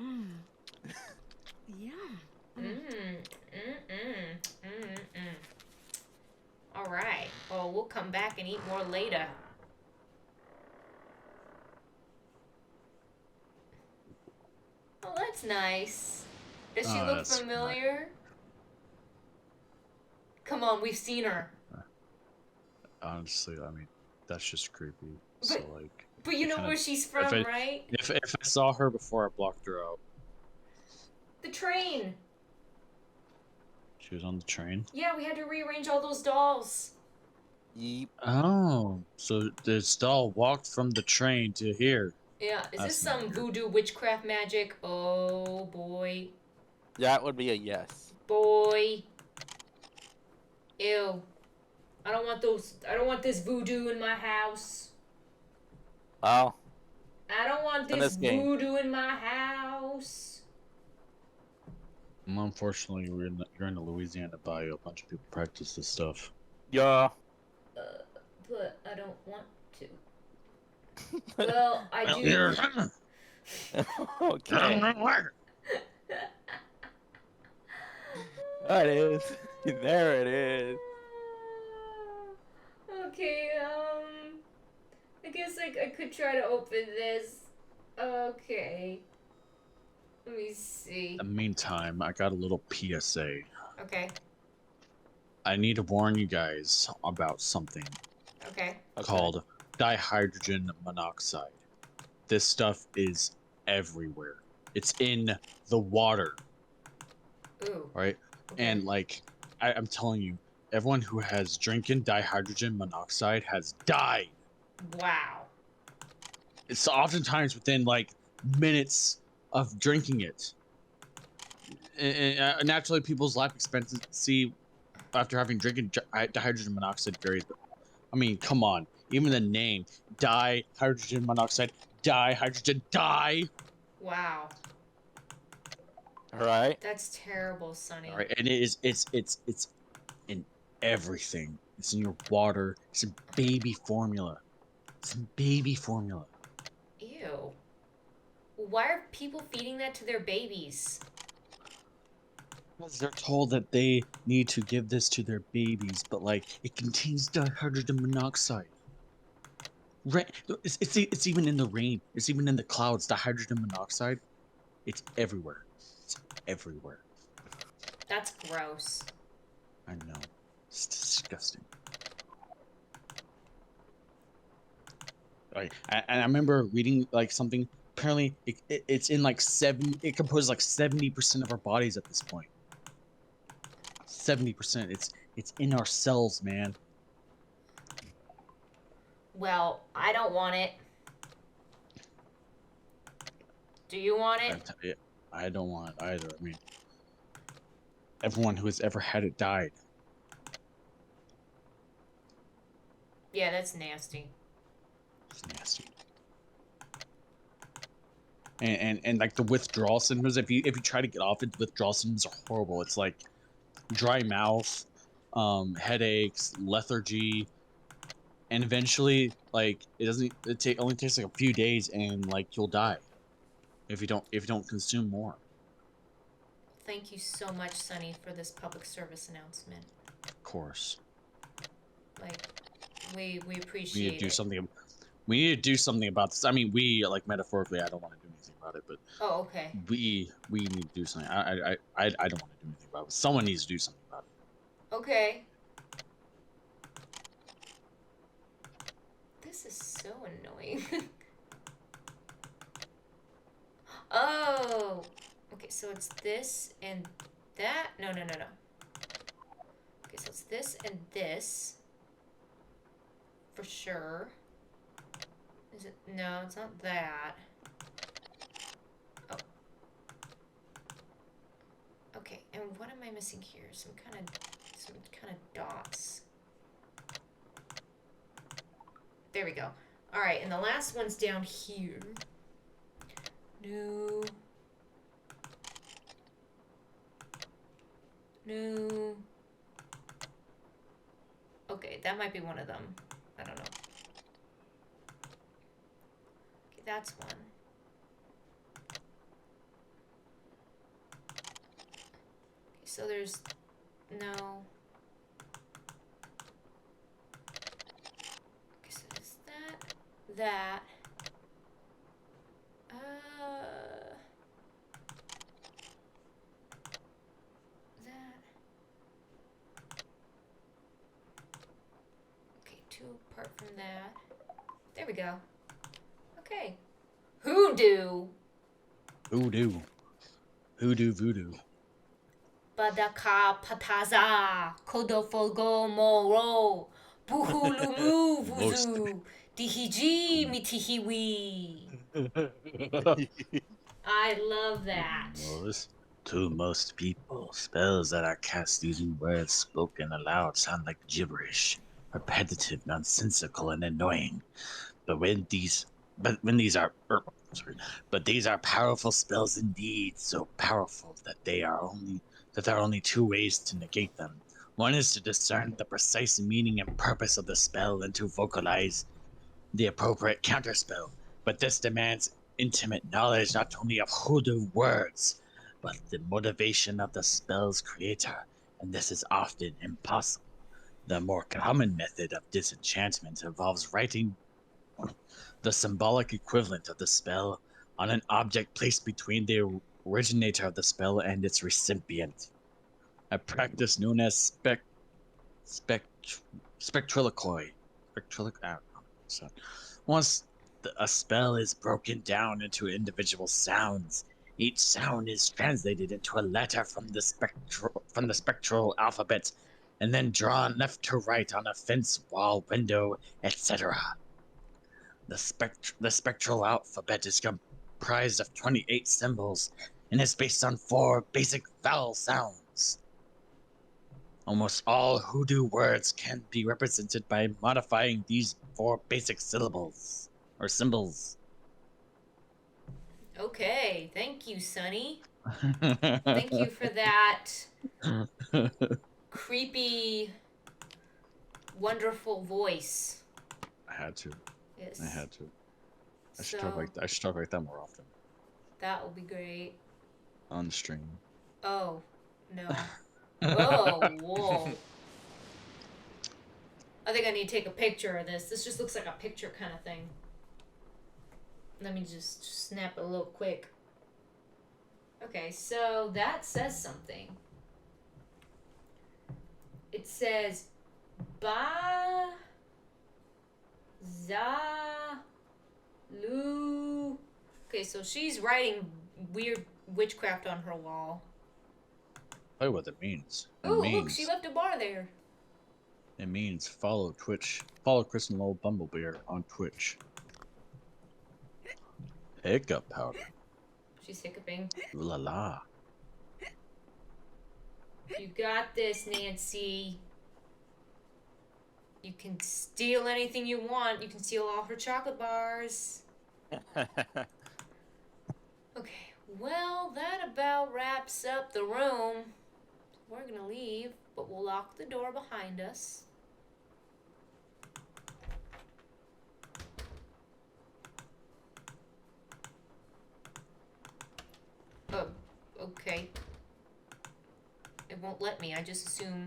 Speaker 1: Mmm. Yum.
Speaker 2: Alright. Well, we'll come back and eat more later. Oh, that's nice. Does she
Speaker 4: Oh,
Speaker 2: look
Speaker 4: that's
Speaker 2: familiar? Come on, we've seen her.
Speaker 4: Honestly, I mean, that's just creepy. So, like,
Speaker 2: But you know
Speaker 4: kinda-
Speaker 2: where she's from,
Speaker 4: I-
Speaker 2: right?
Speaker 4: if I saw her before I blocked her out,
Speaker 2: The train.
Speaker 4: she was on the train.
Speaker 2: Yeah, we had to rearrange all those dolls.
Speaker 3: Yeep.
Speaker 4: Oh, so this doll walked from the train to here.
Speaker 2: Yeah, is
Speaker 4: That's
Speaker 2: this some
Speaker 4: weird.
Speaker 2: voodoo witchcraft magic? Oh, boy.
Speaker 3: That would be a yes.
Speaker 2: Boy. Ew. I don't want this voodoo in my house.
Speaker 3: Well,
Speaker 2: I don't want
Speaker 3: In
Speaker 2: this
Speaker 3: this game.
Speaker 2: voodoo in my house.
Speaker 4: Well, unfortunately, you're in the Louisiana bayou. A bunch of people practice this stuff.
Speaker 3: yeah.
Speaker 2: But I don't want to. Well, I do.
Speaker 3: Okay. That is. There it is.
Speaker 2: Okay, I guess I could try to open this. Okay. Let me see.
Speaker 4: In the meantime, I got a little PSA.
Speaker 2: Okay,
Speaker 4: I need to warn you guys about something
Speaker 2: okay.
Speaker 4: called dihydrogen monoxide. This stuff is everywhere. It's in the water,
Speaker 2: Ooh.
Speaker 4: right?
Speaker 2: Okay.
Speaker 4: And like, I'm telling you, everyone who has drinking dihydrogen monoxide has died.
Speaker 2: Wow.
Speaker 4: It's oftentimes within like minutes of drinking it. naturally, people's life expectancy after having drinking dihydrogen monoxide varies. I mean, come on. Even the name, dihydrogen monoxide, dihydrogen, die.
Speaker 2: Wow.
Speaker 3: All right.
Speaker 2: That's terrible, Sonny.
Speaker 4: All right, and it's in everything. It's in your water. It's in baby formula. It's in baby formula.
Speaker 2: Ew. Why are people feeding that to their babies?
Speaker 4: Because they're told that they need to give this to their babies, but like it contains dihydrogen monoxide. It's even in the rain. It's even in the clouds. Dihydrogen monoxide. It's everywhere. It's everywhere.
Speaker 2: That's gross.
Speaker 4: I know. It's disgusting. Like, and I remember reading like something. Apparently, it's in like it composes like 70% of our bodies at this point. 70%. It's in our cells, man.
Speaker 2: Well, I don't want it. Do you want it?
Speaker 4: I don't want it either. I mean, everyone who has ever had it died.
Speaker 2: Yeah, that's nasty.
Speaker 4: It's nasty. And like the withdrawal symptoms, if you try to get off it, withdrawal symptoms are horrible. It's like dry mouth, headaches, lethargy, and eventually like it only takes like a few days and like you'll die if you don't consume more.
Speaker 2: Thank you so much, Sonny, for this public service announcement.
Speaker 4: Of course.
Speaker 2: Like, we appreciate
Speaker 4: We need to do
Speaker 2: it.
Speaker 4: something. We need to do something about this. I mean, we like metaphorically. I don't want to do anything about it, but
Speaker 2: Oh, okay.
Speaker 4: we need to do something. I don't want to do anything about it. Someone needs to do something about it.
Speaker 2: Okay. This is so annoying. Oh! Okay, so it's this and that. No. Okay, so it's this and this. For sure. Is it? No, it's not that. Oh. Okay, and what am I missing here? Some kind of dots. There we go. All right, and the last one's down here. No. Okay, that might be one of them. I don't know. Okay, that's one. Okay, so there's no. Okay, so there's that. Okay, two apart from that. There we go. Okay. Hoodoo.
Speaker 4: Voodoo. Voodoo.
Speaker 2: Badaka pataza. Kodofogo moro. Buhulumu vuzu. Dihiji mitihiwi. I love that.
Speaker 4: To most people, spells that are cast using words spoken aloud sound like gibberish, repetitive, nonsensical, and annoying. But these are powerful spells indeed, so powerful that there are only two ways to negate them. One is to discern the precise meaning and purpose of the spell and to vocalize the appropriate counterspell. But this demands intimate knowledge not only of hoodoo words, but the motivation of the spell's creator, and this is often impossible. The more common method of disenchantment involves writing the symbolic equivalent of the spell on an object placed between the originator of the spell and its recipient. A practice known as spectralicoy. So once a spell is broken down into individual sounds, each sound is translated into a letter from the spectral alphabet, and then drawn left to right on a fence, wall, window, etc. The spectral alphabet is comprised of 28 symbols, and is based on 4 basic vowel sounds. Almost all hoodoo words can be represented by modifying these 4 basic syllables or symbols.
Speaker 2: Okay, thank you, Sonny. Thank you for that creepy, wonderful voice.
Speaker 4: I had to.
Speaker 2: Yes.
Speaker 4: I had to. I should
Speaker 2: So,
Speaker 4: talk like that more often
Speaker 2: that will be great.
Speaker 4: on stream.
Speaker 2: Oh, no. Oh, whoa. I think I need to take a picture of this. This just looks like a picture kind of thing. Let me just snap it a little quick. Okay, so that says something. It says Ba Za Lu. Okay, so she's writing weird witchcraft on her wall.
Speaker 4: Tell you what that means. It
Speaker 2: Ooh,
Speaker 4: means,
Speaker 2: look, she left a bar there.
Speaker 4: It means follow Twitch. Follow Chris and Lilbumblebear on Twitch. Hiccup powder.
Speaker 2: She's hiccuping.
Speaker 4: Ooh la la.
Speaker 2: You got this, Nancy. You can steal anything you want. You can steal all her chocolate bars. Okay, well, that about wraps up the room. We're gonna leave, but we'll lock the door behind us. Okay. It won't let me. I just assume...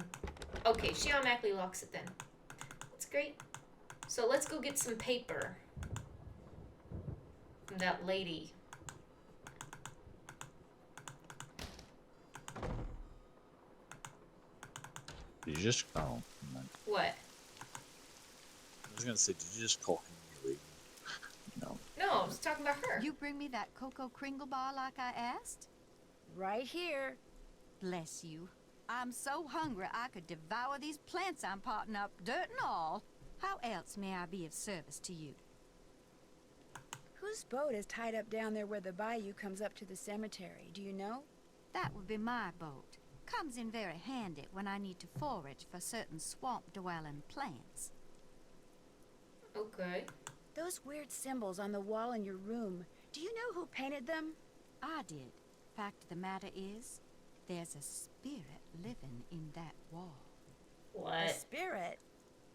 Speaker 2: Okay, she automatically locks it then. That's great. So let's go get some paper from that lady.
Speaker 4: Did you just call?
Speaker 2: What?
Speaker 4: I was gonna say, did you just call him? No.
Speaker 2: No, I was talking about her.
Speaker 5: You bring me that Coco Kringle bar like I asked?
Speaker 1: Right here.
Speaker 5: Bless you. I'm so hungry I could devour these plants I'm potting up, dirt and all. How else may I be of service to you?
Speaker 1: Whose boat is tied up down there where the bayou comes up to the cemetery? Do you know?
Speaker 5: That would be my boat. Comes in very handy when I need to forage for certain swamp-dwelling plants.
Speaker 2: Okay.
Speaker 1: Those weird symbols on the wall in your room, do you know who painted them?
Speaker 5: I did. Fact of the matter is, there's a spirit living in that wall.
Speaker 1: A
Speaker 2: What?
Speaker 1: spirit?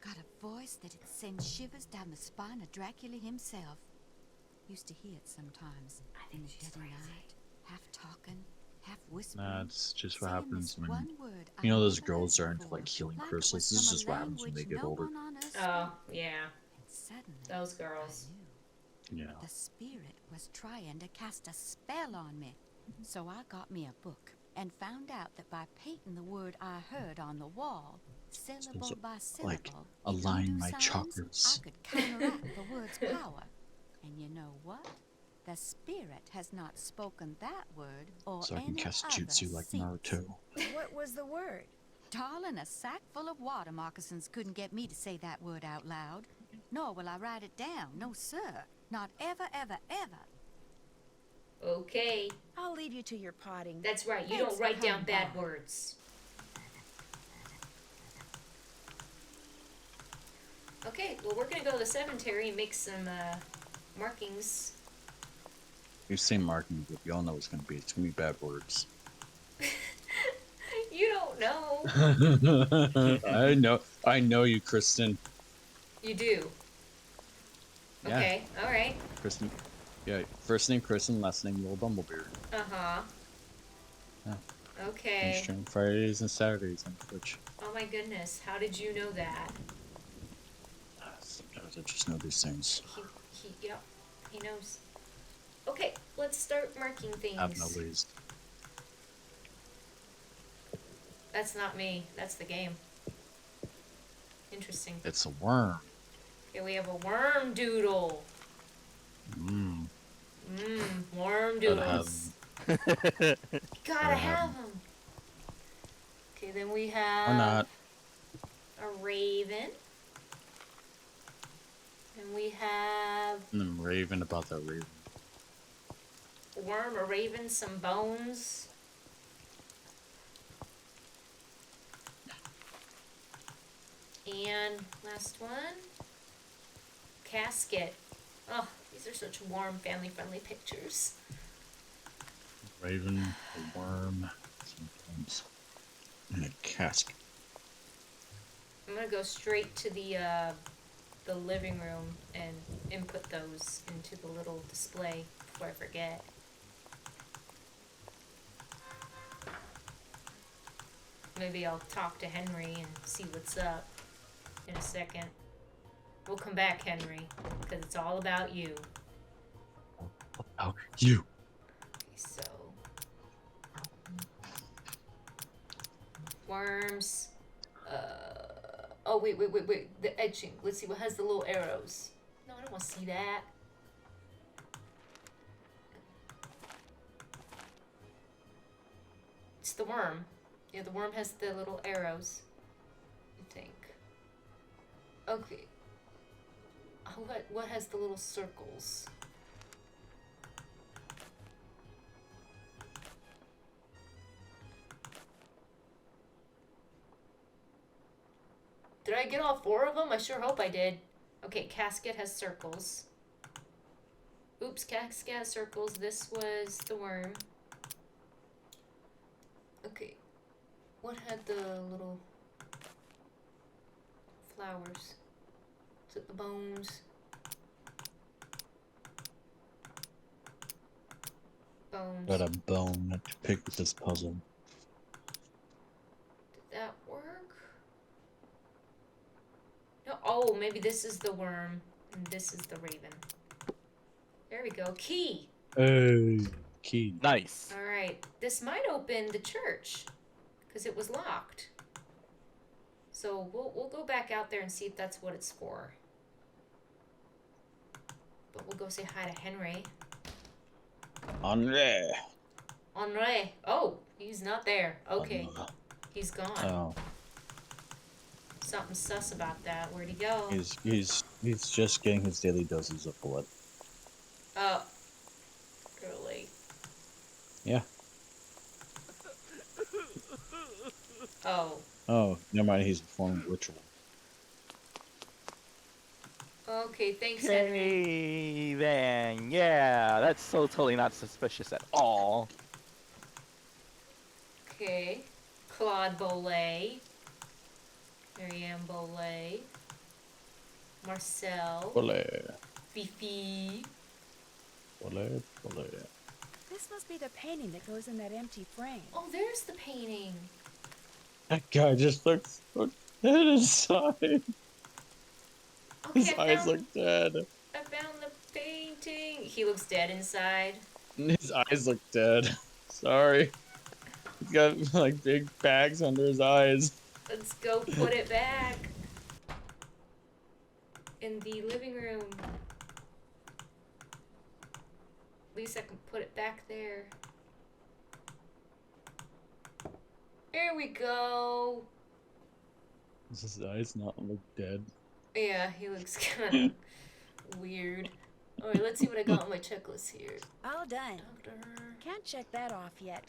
Speaker 5: Got a voice that'd send shivers down the spine of Dracula himself. Used to hear it sometimes.
Speaker 2: I think
Speaker 5: in the
Speaker 2: she's
Speaker 5: dead of
Speaker 2: crazy.
Speaker 5: night, half talking, half whispering.
Speaker 4: Nah, it's just what
Speaker 5: saying
Speaker 4: happens
Speaker 5: this
Speaker 4: when
Speaker 5: one word
Speaker 4: you know
Speaker 5: I
Speaker 4: those
Speaker 5: never
Speaker 4: girls
Speaker 5: heard
Speaker 4: are into
Speaker 5: before,
Speaker 4: like healing
Speaker 5: like it
Speaker 4: crystals.
Speaker 5: was
Speaker 4: This is
Speaker 5: from a
Speaker 4: just what happens when they
Speaker 5: language
Speaker 4: get
Speaker 5: no
Speaker 4: older.
Speaker 5: one on earth
Speaker 2: Oh,
Speaker 5: spoke.
Speaker 2: yeah.
Speaker 5: And suddenly,
Speaker 2: Those girls.
Speaker 5: I knew.
Speaker 4: Yeah.
Speaker 5: The spirit was trying to cast a spell on me. So I got me a book and found out that by painting the word I heard on the wall, syllable
Speaker 4: to,
Speaker 5: by
Speaker 4: like,
Speaker 5: syllable,
Speaker 4: align
Speaker 5: in
Speaker 4: my
Speaker 5: voodoo signs,
Speaker 4: chakras.
Speaker 5: I could counteract the word's power. And you know what? The spirit has not spoken that word or
Speaker 4: So I can
Speaker 5: any
Speaker 4: cast
Speaker 5: other
Speaker 4: jutsu like
Speaker 5: since.
Speaker 4: Naruto.
Speaker 1: What was the word?
Speaker 5: Darling, a sack full of water moccasins couldn't get me to say that word out loud. Nor will I write it down. No, sir. Not ever, ever, ever.
Speaker 2: Okay.
Speaker 1: I'll leave you to your potting.
Speaker 2: That's right. You
Speaker 5: Thanks
Speaker 2: don't
Speaker 5: for
Speaker 2: write down
Speaker 5: coming
Speaker 2: bad
Speaker 5: by.
Speaker 2: words. Okay, well, we're gonna go to the cemetery and make some markings.
Speaker 4: You say marking, but we all know it's gonna be. It's gonna be bad words.
Speaker 2: You don't know.
Speaker 4: I know you, Kristen.
Speaker 2: You do.
Speaker 4: Yeah.
Speaker 2: Okay, alright.
Speaker 4: Kristen. Yeah, first name Kristen, last name Lilbumblebear.
Speaker 2: Uh-huh.
Speaker 4: Yeah. I
Speaker 2: Okay.
Speaker 4: stream Fridays and Saturdays on Twitch.
Speaker 2: Oh my goodness, how did you know that?
Speaker 4: Sometimes I just know these things.
Speaker 2: Yep, he knows. Okay, let's start marking things.
Speaker 4: Have no ways.
Speaker 2: That's not me, that's the game. Interesting.
Speaker 4: It's a worm.
Speaker 2: Okay, we have a worm doodle.
Speaker 4: Mmm.
Speaker 2: Worm
Speaker 4: Gotta have
Speaker 2: doodles.
Speaker 4: them.
Speaker 2: Gotta have them. Okay, then we have
Speaker 4: Or not.
Speaker 2: a raven. And we have
Speaker 4: And I'm raving about that raven.
Speaker 2: worm, a raven, some bones. And last one. Casket. Oh, these are such warm, family-friendly pictures.
Speaker 4: Raven, a worm, some bones, and a casket.
Speaker 2: I'm gonna go straight to the living room and input those into the little display before I forget. Maybe I'll talk to Henry and see what's up in a second. We'll come back, Henry, because it's all about you.
Speaker 4: Oh, you.
Speaker 2: Okay, so worms. Oh wait. The etching. Let's see what has the little arrows. No, I don't want to see that. It's the worm. Yeah, the worm has the little arrows. I think. Okay. What has the little circles? Did I get all 4 of them? I sure hope I did. Okay, casket has circles. Oops, casket has circles. This was the worm. Okay. What had the little flowers? Is it the bones? Bones.
Speaker 4: Got a bone to pick with this puzzle.
Speaker 2: Did that work? No. Oh, maybe this is the worm and this is the raven. There we go. Key.
Speaker 4: Hey, key.
Speaker 3: Nice.
Speaker 2: All right. This might open the church because it was locked. So we'll go back out there and see if that's what it's for. But we'll go say hi to Henry.
Speaker 4: Henry.
Speaker 2: Henry. Oh, he's not there. Okay. He's gone.
Speaker 4: Oh,
Speaker 2: Something sus about that. Where'd he go?
Speaker 4: he's just getting his daily doses of blood.
Speaker 2: Oh. Really?
Speaker 4: Yeah.
Speaker 2: Oh.
Speaker 4: Oh, never mind. He's performing a ritual.
Speaker 2: Okay, thanks, Henry.
Speaker 3: Hey, then. Yeah, that's so totally not suspicious at all.
Speaker 2: Okay. Claude Bolet. Marianne Bolet. Marcel.
Speaker 4: Bolet.
Speaker 2: Fifi.
Speaker 4: Bolet. Bolet.
Speaker 1: This must be the painting that goes in that empty frame.
Speaker 2: Oh, there's the painting.
Speaker 4: That guy just looks so dead inside.
Speaker 2: Okay,
Speaker 4: His eyes look dead.
Speaker 2: I found the painting. He looks dead inside.
Speaker 4: His eyes look dead. Sorry. He's got like big bags under his eyes.
Speaker 2: Let's go put it back in the living room. At least I can put it back there. There we go.
Speaker 4: Does his eyes not look dead?
Speaker 2: Yeah, he looks kind of weird. Alright, let's see what I got on my checklist here.
Speaker 1: All done.
Speaker 2: Doctor.
Speaker 1: Can't check that off yet.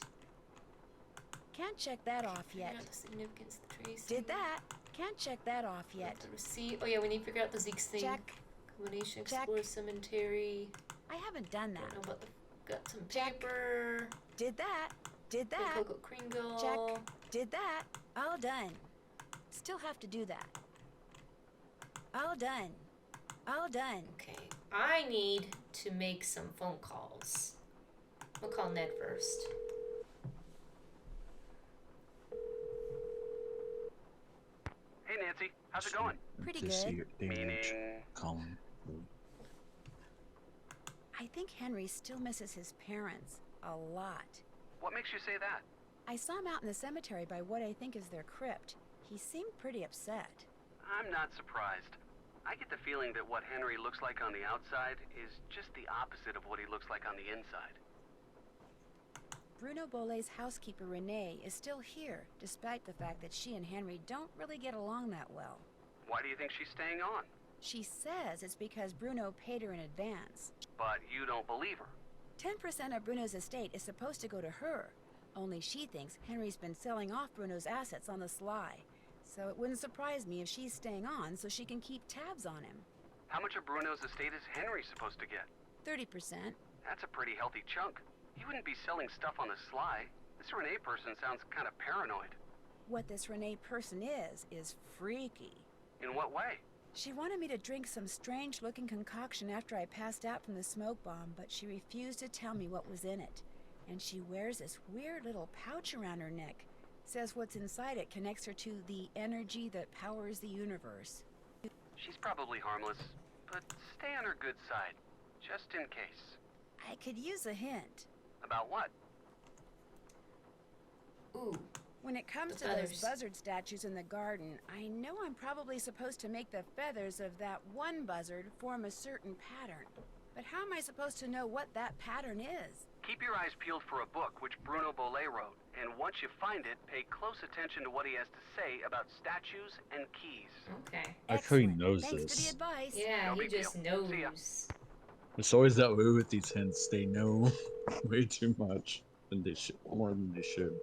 Speaker 1: Can't check that off yet.
Speaker 2: Figure out the significance of the trace.
Speaker 1: Did that. Can't check that off yet.
Speaker 2: The receipt. Oh yeah, we need to figure out the Zeke's thing.
Speaker 1: Check.
Speaker 2: Combination,
Speaker 1: Check.
Speaker 2: explore cemetery.
Speaker 1: I haven't done
Speaker 2: Don't know
Speaker 1: that.
Speaker 2: about the. Got some
Speaker 1: Check.
Speaker 2: paper.
Speaker 1: Did that. Did
Speaker 2: The
Speaker 1: that.
Speaker 2: Coco Kringle.
Speaker 1: Check. Did that. All done. Still have to do that. All done. All done.
Speaker 2: Okay, I need to make some phone calls. I'll call Ned first.
Speaker 7: Hey, Nancy. How's it going?
Speaker 1: Pretty
Speaker 4: To see
Speaker 1: good.
Speaker 4: your damage.
Speaker 7: Meaning...
Speaker 4: Column.
Speaker 1: I think Henry still misses his parents a lot.
Speaker 7: What makes you say that?
Speaker 1: I saw him out in the cemetery by what I think is their crypt. He seemed pretty upset.
Speaker 7: I'm not surprised. I get the feeling that what Henry looks like on the outside is just the opposite of what he looks like on the inside.
Speaker 1: Bruno Bolet's housekeeper Renee is still here, despite the fact that she and Henry don't really get along that well.
Speaker 7: Why do you think she's staying on?
Speaker 1: She says it's because Bruno paid her in advance.
Speaker 7: But you don't believe her.
Speaker 1: 10% of Bruno's estate is supposed to go to her. Only she thinks Henry's been selling off Bruno's assets on the sly. So it wouldn't surprise me if she's staying on so she can keep tabs on him.
Speaker 7: How much of Bruno's estate is Henry supposed to get?
Speaker 1: 30%.
Speaker 7: That's a pretty healthy chunk. He wouldn't be selling stuff on the sly. This Renee person sounds kind of paranoid.
Speaker 1: What this Renee person is freaky.
Speaker 7: In what way?
Speaker 1: She wanted me to drink some strange-looking concoction after I passed out from the smoke bomb, but she refused to tell me what was in it. And she wears this weird little pouch around her neck. Says what's inside it connects her to the energy that powers the universe.
Speaker 7: She's probably harmless, but stay on her good side, just in case.
Speaker 1: I could use a hint.
Speaker 7: About what?
Speaker 2: Ooh.
Speaker 1: When it comes
Speaker 2: The
Speaker 1: to those
Speaker 2: feathers.
Speaker 1: buzzard statues in the garden, I know I'm probably supposed to make the feathers of that one buzzard form a certain pattern. But how am I supposed to know what that pattern is?
Speaker 7: Keep your eyes peeled for a book which Bruno Bolet wrote, and once you find it, pay close attention to what he has to say about statues and keys.
Speaker 2: Okay.
Speaker 4: I like how he
Speaker 1: Excellent.
Speaker 4: knows
Speaker 1: Thanks
Speaker 4: this.
Speaker 1: for the advice.
Speaker 2: Yeah,
Speaker 7: No
Speaker 2: he
Speaker 7: big
Speaker 2: just
Speaker 7: deal. See ya.
Speaker 2: knows.
Speaker 4: It's always that way with these hints. They know way too much than they should, more than they should.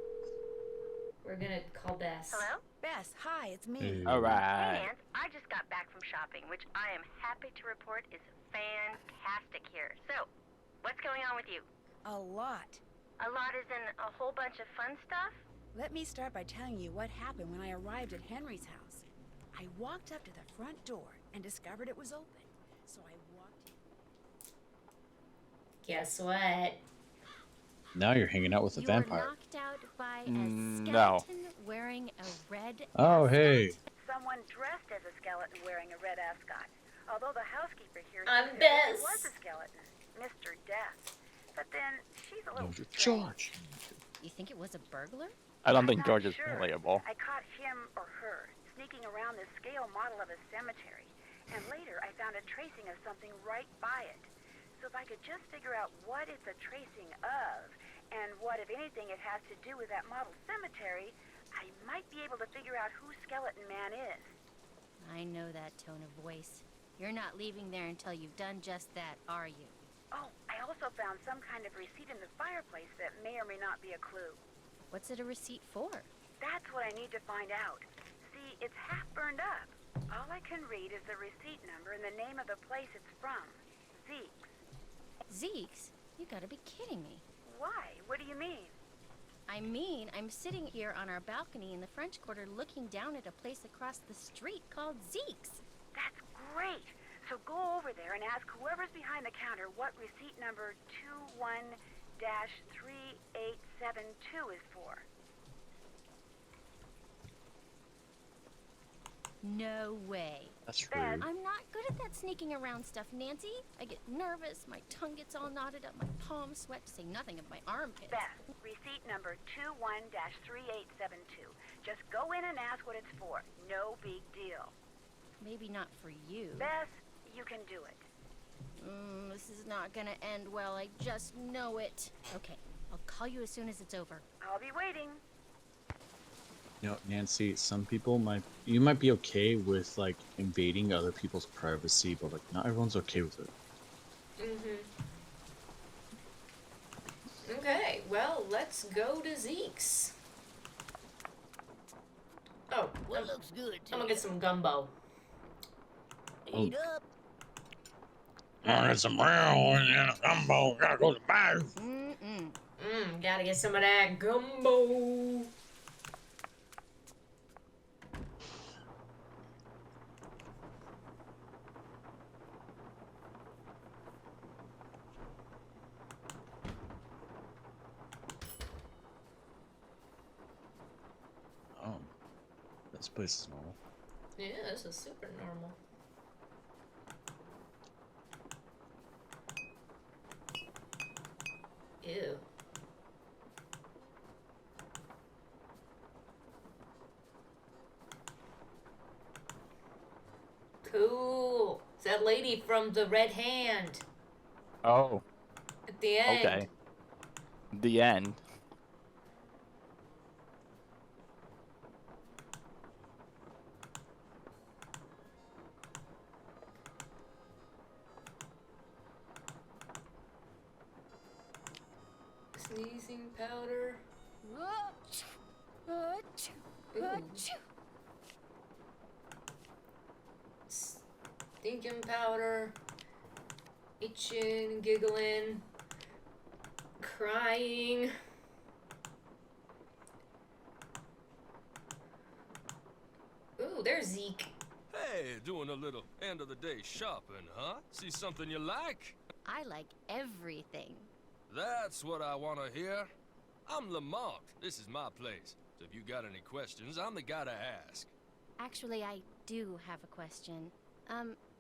Speaker 2: We're gonna call Bess.
Speaker 8: Hello?
Speaker 1: Bess, hi, it's me.
Speaker 4: Hey.
Speaker 3: All
Speaker 8: Hey,
Speaker 3: right.
Speaker 8: Nance. I just got back from shopping, which I am happy to report is fantastic here. So, what's going on with you?
Speaker 1: A lot.
Speaker 8: A lot is in a whole bunch of fun stuff?
Speaker 1: Let me start by telling you what happened when I arrived at Henry's house. I walked up to the front door and discovered it was open. So I walked in.
Speaker 2: Guess what?
Speaker 4: Now you're hanging out with a
Speaker 9: You
Speaker 4: vampire.
Speaker 9: were knocked out by a
Speaker 3: No.
Speaker 9: skeleton wearing a red
Speaker 4: Oh,
Speaker 9: ascot.
Speaker 4: hey.
Speaker 8: Someone dressed as a skeleton wearing a red ascot. Although the housekeeper here
Speaker 2: I'm
Speaker 8: said
Speaker 2: Bess.
Speaker 8: it was a skeleton, Mr. Death. But then she's a
Speaker 4: No,
Speaker 8: little
Speaker 4: you're
Speaker 8: strange.
Speaker 4: George.
Speaker 9: You think it was a burglar?
Speaker 3: I don't
Speaker 8: I'm
Speaker 3: think
Speaker 8: not
Speaker 3: George is
Speaker 8: sure.
Speaker 3: relatable.
Speaker 8: I caught him or her sneaking around this scale model of a cemetery, and later I found a tracing of something right by it. So if I could just figure out what it's a tracing of, and what, if anything, it has to do with that model cemetery, I might be able to figure out who Skeleton Man is.
Speaker 9: I know that tone of voice. You're not leaving there until you've done just that, are you?
Speaker 8: Oh, I also found some kind of receipt in the fireplace that may or may not be a clue.
Speaker 9: What's it a receipt for?
Speaker 8: That's what I need to find out. See, it's half burned up. All I can read is the receipt number and the name of the place it's from. Zeke's.
Speaker 9: Zeke's? You gotta be kidding me.
Speaker 8: Why? What do you mean?
Speaker 9: I mean, I'm sitting here on our balcony in the French Quarter looking down at a place across the street called Zeke's.
Speaker 8: That's great. So go over there and ask whoever's behind the counter what receipt number 21-3872 is for.
Speaker 9: No way.
Speaker 4: That's
Speaker 8: Beth.
Speaker 4: rude.
Speaker 9: I'm not good at that sneaking around stuff, Nancy. I get nervous, my tongue gets all knotted up, my palms sweat, to say nothing of my armpits.
Speaker 8: Beth, receipt number 21-3872. Just go in and ask what it's for. No big deal.
Speaker 9: Maybe not for you.
Speaker 8: Beth, you can do it.
Speaker 9: This is not gonna end well, I just know it. Okay, I'll call you as soon as it's over.
Speaker 8: I'll be waiting.
Speaker 4: You know, Nancy, some people you might be okay with like invading other people's privacy, but like not everyone's okay with it.
Speaker 2: Okay, well, let's go to Zeke's. Oh,
Speaker 10: What looks good to
Speaker 2: I'm gonna get some gumbo.
Speaker 4: Oh.
Speaker 10: Eat up.
Speaker 4: Oh, it's some brown and a gumbo. Gotta go to the bathroom.
Speaker 2: Gotta get some of that gumbo.
Speaker 4: Oh, this place is normal.
Speaker 2: Yeah, this is super normal. Ew. Cool. It's that lady from the Red Hand
Speaker 3: Oh,
Speaker 2: at the end.
Speaker 3: okay. The end.
Speaker 2: Stinking powder. Ooh. Stinking powder. Itching, giggling, crying. Ooh, there's Zeke.
Speaker 10: Hey, doing a little end of the day shopping, huh? See something you like?
Speaker 9: I like everything.
Speaker 10: That's what I want to hear. I'm Lamont. This is my place. So if you got any questions, I'm the guy to ask.
Speaker 9: Actually, I do have a question.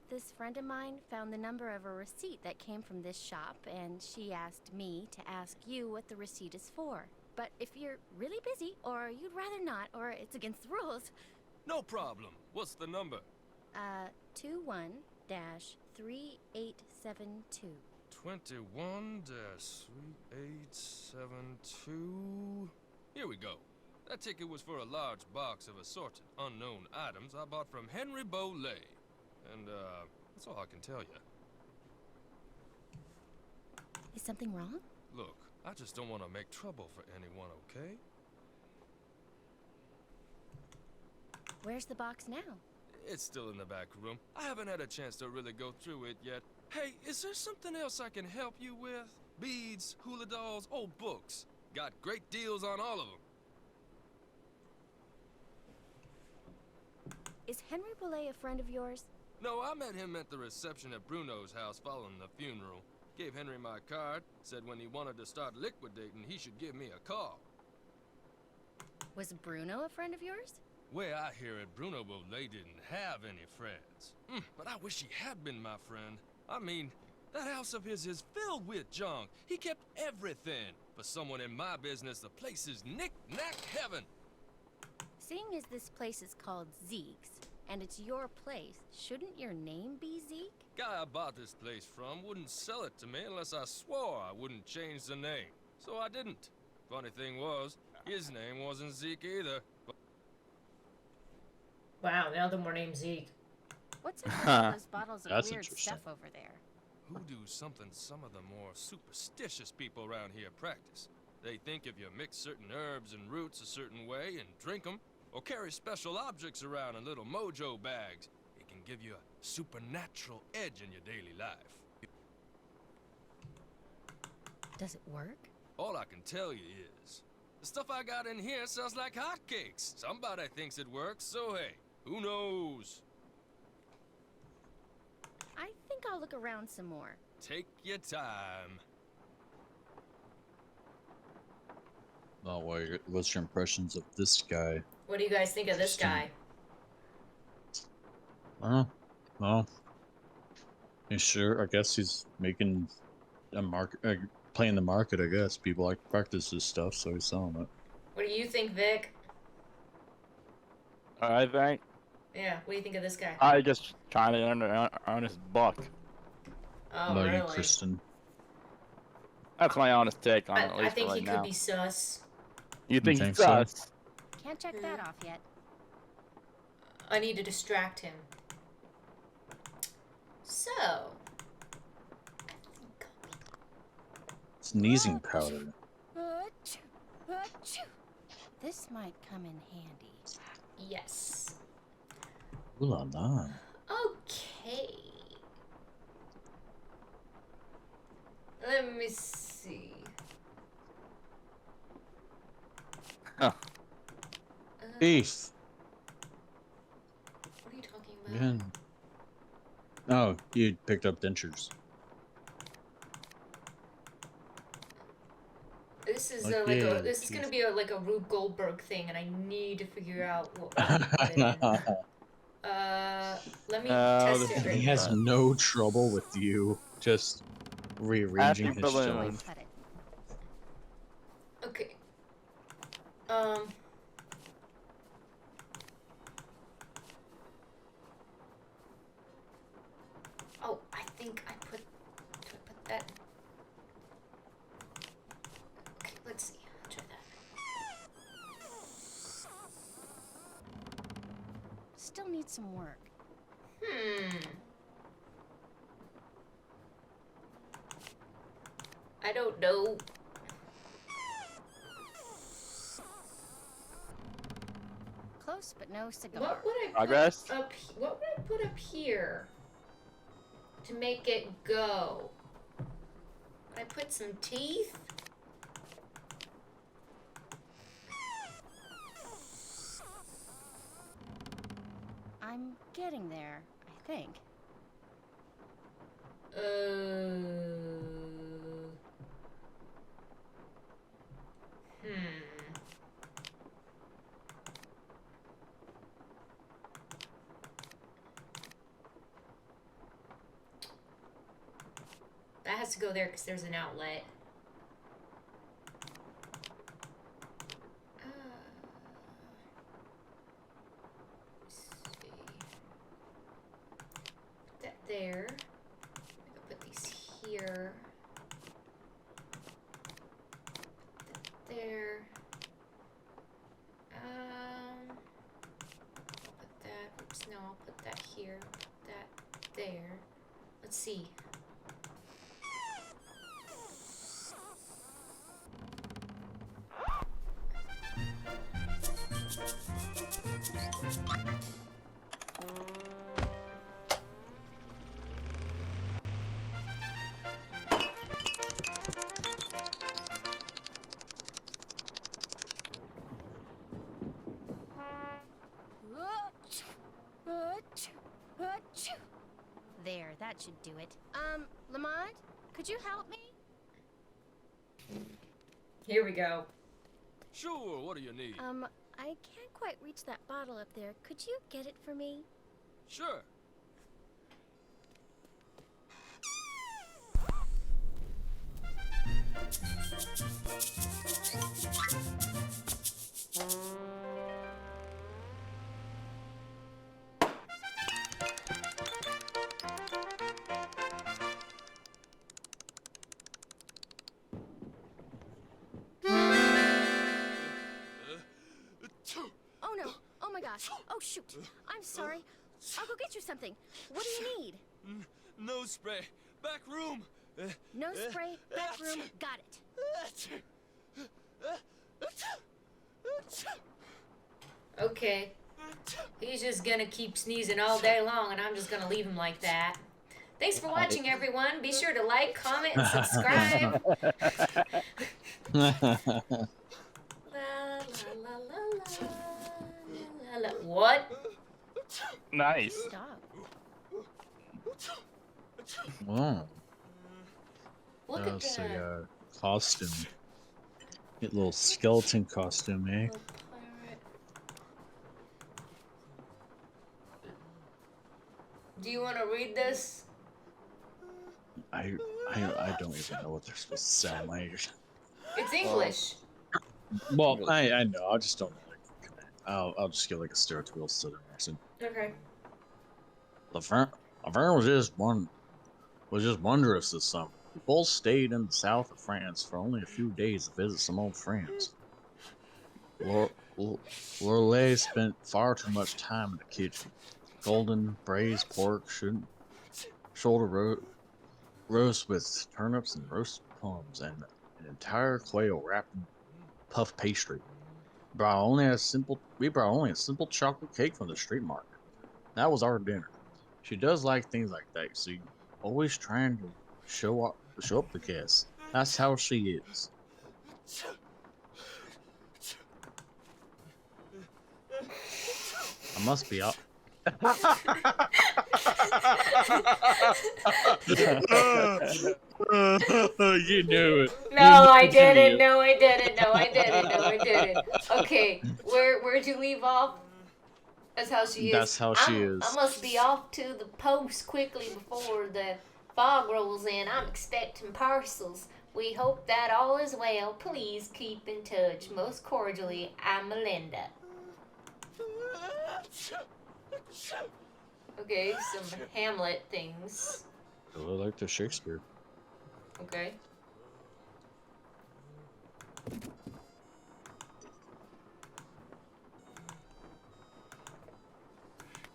Speaker 9: This friend of mine found the number of a receipt that came from this shop, and she asked me to ask you what the receipt is for. But if you're really busy, or you'd rather not, or it's against the rules...
Speaker 10: No problem. What's the number?
Speaker 9: 21-3872.
Speaker 10: 21-3872. Here we go. That ticket was for a large box of assorted unknown items I bought from Henry Bolet. And, that's all I can tell you.
Speaker 9: Is something wrong?
Speaker 10: Look, I just don't want to make trouble for anyone, okay?
Speaker 9: Where's the box now?
Speaker 10: It's still in the back room. I haven't had a chance to really go through it yet. Hey, is there something else I can help you with? Beads, hula dolls, old books. Got great deals on all of them.
Speaker 9: Is Henry Bolet a friend of yours?
Speaker 10: No, I met him at the reception at Bruno's house following the funeral. Gave Henry my card, said when he wanted to start liquidating, he should give me a call.
Speaker 9: Was Bruno a friend of yours?
Speaker 10: Way I hear it, Bruno Bolet didn't have any friends. But I wish he had been my friend. I mean, that house of his is filled with junk. He kept everything. For someone in my business, the place is knick-knack heaven.
Speaker 9: Seeing as this place is called Zeke's, and it's your place, shouldn't your name be Zeke?
Speaker 10: Guy I bought this place from wouldn't sell it to me unless I swore I wouldn't change the name. So I didn't. Funny thing was, his name wasn't Zeke either.
Speaker 2: Wow, now that we're named Zeke.
Speaker 9: What's in those bottles of
Speaker 4: That's
Speaker 9: weird
Speaker 4: interesting.
Speaker 9: stuff over there?
Speaker 10: Hoodoo's something some of the more superstitious people around here practice. They think if you mix certain herbs and roots a certain way and drink them, or carry special objects around in little mojo bags, it can give you a supernatural edge in your daily life.
Speaker 9: Does it work?
Speaker 10: All I can tell you is, the stuff I got in here sells like hotcakes. Somebody thinks it works, so hey, who knows?
Speaker 9: I think I'll look around some more.
Speaker 10: Take your time.
Speaker 4: Oh, what's your impressions of this guy?
Speaker 2: What do you guys think of this guy?
Speaker 4: Oh, well, yeah, sure. I guess he's making a market, playing the market. I guess people like to practice this stuff, so he's selling it.
Speaker 2: What do you think, Vic?
Speaker 3: I think
Speaker 2: Yeah, what do you think of this guy?
Speaker 3: I just trying to earn his buck.
Speaker 2: Oh,
Speaker 4: Love you,
Speaker 2: really?
Speaker 4: Kristen.
Speaker 3: That's my honest take on it. At
Speaker 2: I
Speaker 3: least
Speaker 2: think
Speaker 3: for
Speaker 2: he
Speaker 3: right
Speaker 2: could
Speaker 3: now.
Speaker 2: be sus.
Speaker 3: You think
Speaker 4: think
Speaker 3: he's
Speaker 4: so?
Speaker 3: sus?
Speaker 9: Can't check that off yet.
Speaker 2: I need to distract him. So.
Speaker 4: Sneezing powder.
Speaker 9: This might come in handy.
Speaker 2: Yes.
Speaker 4: Ooh la la.
Speaker 2: Okay. Let me see.
Speaker 3: Huh.
Speaker 4: Beef.
Speaker 2: What are you talking about?
Speaker 4: Yeah. Oh, you picked up dentures.
Speaker 2: This is
Speaker 4: Like,
Speaker 2: like
Speaker 4: yeah,
Speaker 2: this is gonna
Speaker 4: jeez.
Speaker 2: be like a Rube Goldberg thing, and I need to figure out what we're gonna put in. Let me test it.
Speaker 4: He has no trouble with you just rearranging
Speaker 3: Happy
Speaker 4: his
Speaker 3: balloon.
Speaker 4: shelf.
Speaker 9: Cut it.
Speaker 2: Okay. Oh, I think I put. Did I put that? Okay, let's see. I'll try that.
Speaker 9: Still needs some work.
Speaker 2: I don't know.
Speaker 9: close but no cigar.
Speaker 2: What would I
Speaker 3: Progress?
Speaker 2: put up? What would I put up here to make it go? Would I put some teeth?
Speaker 9: I'm getting there, I think.
Speaker 2: That has to go there because there's an outlet. Let's see. Put that there. I can put these here. Put that there. Put that. Oops, no, I'll put that here. Put that there. Let's see.
Speaker 9: There, that should do it. Lamont, could you help me?
Speaker 2: Here we go.
Speaker 10: Sure, what do you need?
Speaker 9: I can't quite reach that bottle up there. Could you get it for me?
Speaker 10: Sure.
Speaker 9: Oh no! Oh my gosh! Oh shoot! I'm sorry. I'll go get you something. What do you need?
Speaker 10: Nose spray. Back room.
Speaker 9: No spray, back room, got it.
Speaker 2: Okay. He's just gonna keep sneezing all day long, and I'm just gonna leave him like that. Thanks for watching, everyone. Be sure to like, comment, and subscribe. La, la, la, what?
Speaker 3: Nice.
Speaker 9: Stop.
Speaker 4: Wow.
Speaker 2: Look at
Speaker 4: That's
Speaker 2: that.
Speaker 4: a costume. Get a little skeleton costume, eh?
Speaker 2: Little pirate. Do you want to read this?
Speaker 4: I don't even know what they're supposed to sound like.
Speaker 2: It's English.
Speaker 4: Well, I know. I just don't know. I'll just get like a stereotypical southern accent.
Speaker 2: Okay.
Speaker 4: Laverne was just wondrous this summer. We both stayed in the south of France for only a few days to visit some old friends. Lorelei spent far too much time in the kitchen. Golden braised pork, shoulder roast with turnips and roasted plums, and an entire quail wrapped in puff pastry. We brought only a simple chocolate cake from the street market. That was our dinner. She does like things like that, see. Always trying to show up the guests. That's how she is. I must be up. You knew it.
Speaker 2: No, I didn't. No, I didn't. No, I didn't. No, I didn't. Okay, where'd you leave off? That's how she is.
Speaker 4: That's how she is.
Speaker 2: I must be off to the post quickly before the fog rolls in. I'm expecting parcels. We hope that all is well. Please keep in touch. Most cordially, I'm Melinda. Okay, some Hamlet things.
Speaker 4: I really like the Shakespeare.
Speaker 2: Okay.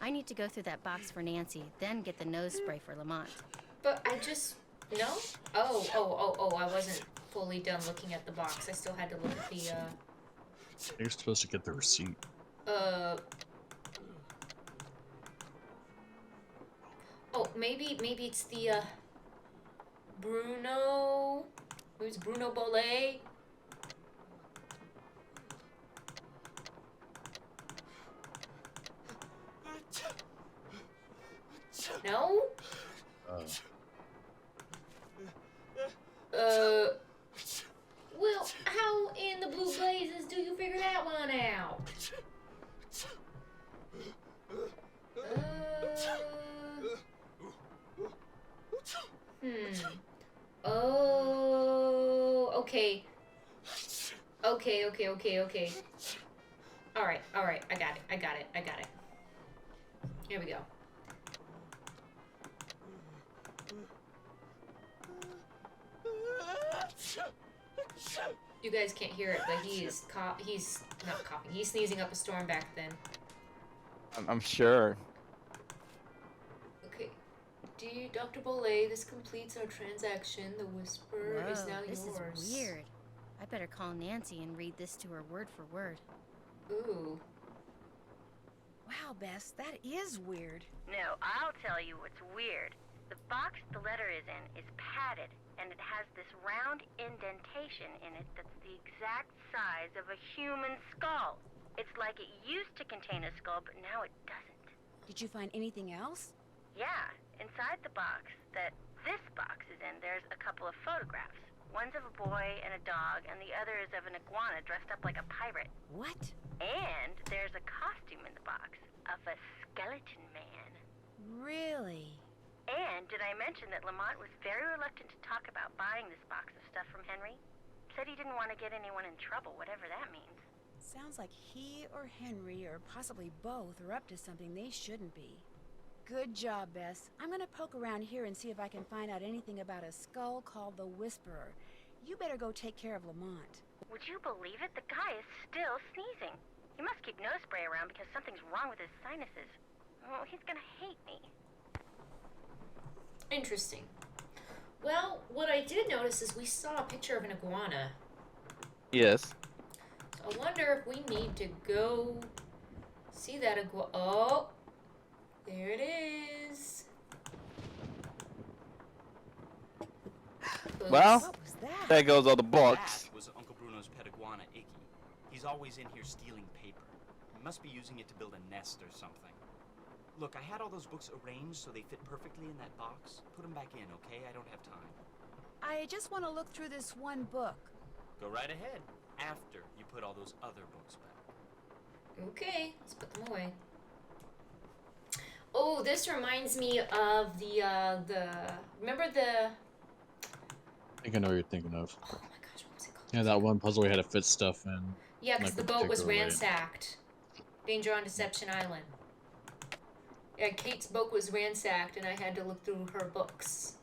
Speaker 9: I need to go through that box for Nancy, then get the nose spray for Lamont.
Speaker 2: But I just... No? Oh, I wasn't fully done looking at the box. I still had to look at the,
Speaker 4: You're supposed to get the receipt.
Speaker 2: Oh, maybe it's the, Bruno... Who's Bruno Bolet? No? Well, how in the blue blazes do you figure that one out? Oh, okay. Okay. Alright, I got it. Here we go. You guys can't hear it, but he's not coughing. He's sneezing up a storm back then.
Speaker 3: I'm sure.
Speaker 2: Okay. Dear Dr. Bolet, this completes our transaction. The whisper is now
Speaker 9: this
Speaker 2: yours.
Speaker 9: This is weird. I better call Nancy and read this to her word for word.
Speaker 2: Ooh.
Speaker 1: Wow, Bess, that is weird.
Speaker 8: No, I'll tell you what's weird. The box the letter is in is padded, and it has this round indentation in it that's the exact size of a human skull. It's like it used to contain a skull, but now it doesn't.
Speaker 1: Did you find anything else?
Speaker 8: Yeah, inside the box that this box is in, there's a couple of photographs. One's of a boy and a dog, and the other is of an iguana dressed up like a pirate.
Speaker 1: What?
Speaker 8: And there's a costume in the box of a skeleton man.
Speaker 1: Really?
Speaker 8: And did I mention that Lamont was very reluctant to talk about buying this box of stuff from Henry? Said he didn't want to get anyone in trouble, whatever that means.
Speaker 1: Sounds like he or Henry, or possibly both, are up to something they shouldn't be. Good job, Bess. I'm gonna poke around here and see if I can find out anything about a skull called the Whisperer. You better go take care of Lamont.
Speaker 8: Would you believe it? The guy is still sneezing. He must keep nose spray around because something's wrong with his sinuses. Oh, he's gonna hate me.
Speaker 2: Interesting. Well, what I did notice is we saw a picture of an iguana.
Speaker 3: Yes.
Speaker 2: So I wonder if we need to go see that iguana. Oh, there it is.
Speaker 3: Well,
Speaker 1: What was that?
Speaker 3: there goes all the books.
Speaker 6: That was Uncle Bruno's pet iguana, Icky. He's always in here stealing paper. He must be using it to build a nest or something. Look, I had all those books arranged so they fit perfectly in that box. Put them back in, okay? I don't have time.
Speaker 1: I just want to look through this one book.
Speaker 6: Go right ahead, after you put all those other books back.
Speaker 2: Okay, let's put them away. Oh, this reminds me of the remember the...
Speaker 4: I think I know what you're thinking of.
Speaker 2: Oh my gosh, what was it called?
Speaker 4: Yeah, that one puzzle we had to fit stuff in.
Speaker 2: Yeah, because
Speaker 4: like
Speaker 2: the
Speaker 4: a
Speaker 2: boat was
Speaker 4: particular way.
Speaker 2: ransacked. Danger on Deception Island. Yeah, Kate's boat was ransacked, and I had to look through her books.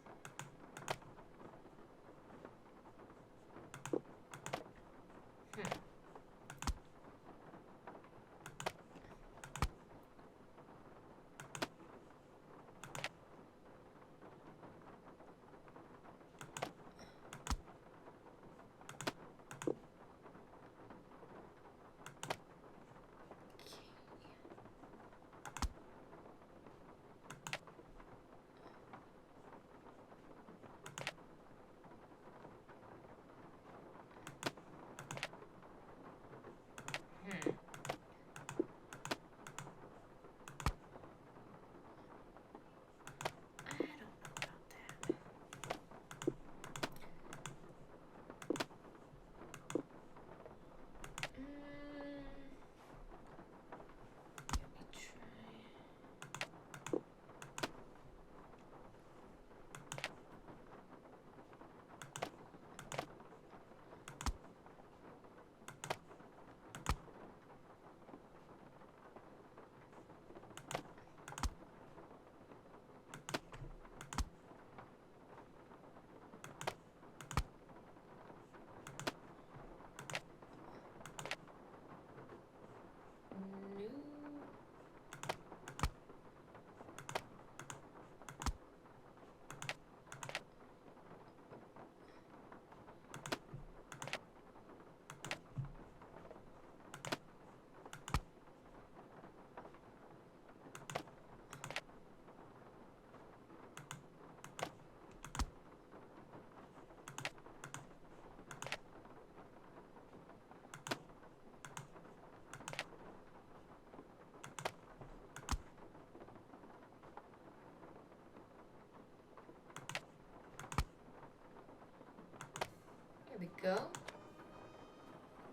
Speaker 2: go.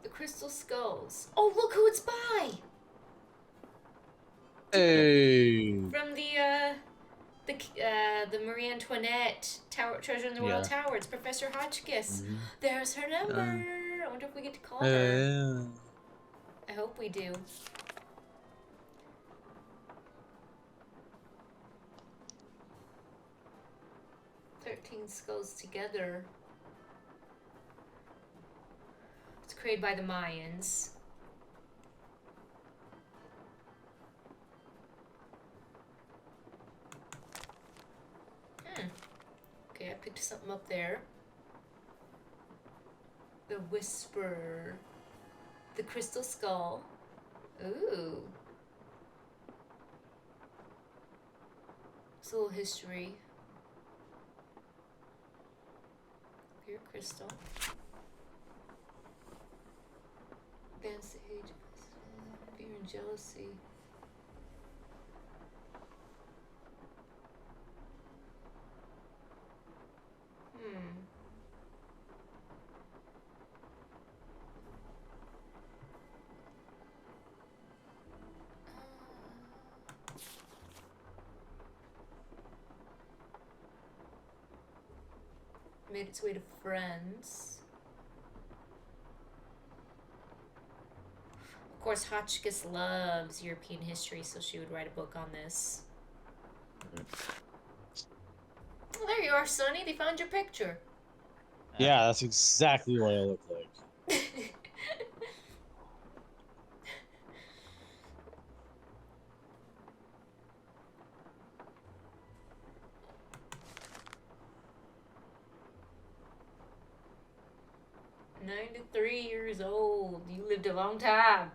Speaker 2: The crystal skulls. Oh, look who it's by!
Speaker 4: Hey.
Speaker 2: From the Marie Antoinette Tower, Treasure in the Royal
Speaker 4: Yeah.
Speaker 2: Tower. It's Professor Hotchkiss.
Speaker 4: Mhm.
Speaker 2: There's her number. I wonder if we get to call her. I hope we do. "13 skulls together." It's created by the Mayans. Okay, I picked something up there. The Whisperer. The Crystal Skull. Ooh. It's a little history. Pure crystal. Advanced age. Fear and jealousy. Made its way to France. Of course, Hotchkiss loves European history, so she would write a book on this. Well, there you are, Sonny. They found your picture.
Speaker 4: Yeah, that's exactly what I look like.
Speaker 2: 93 years old. You lived a long time.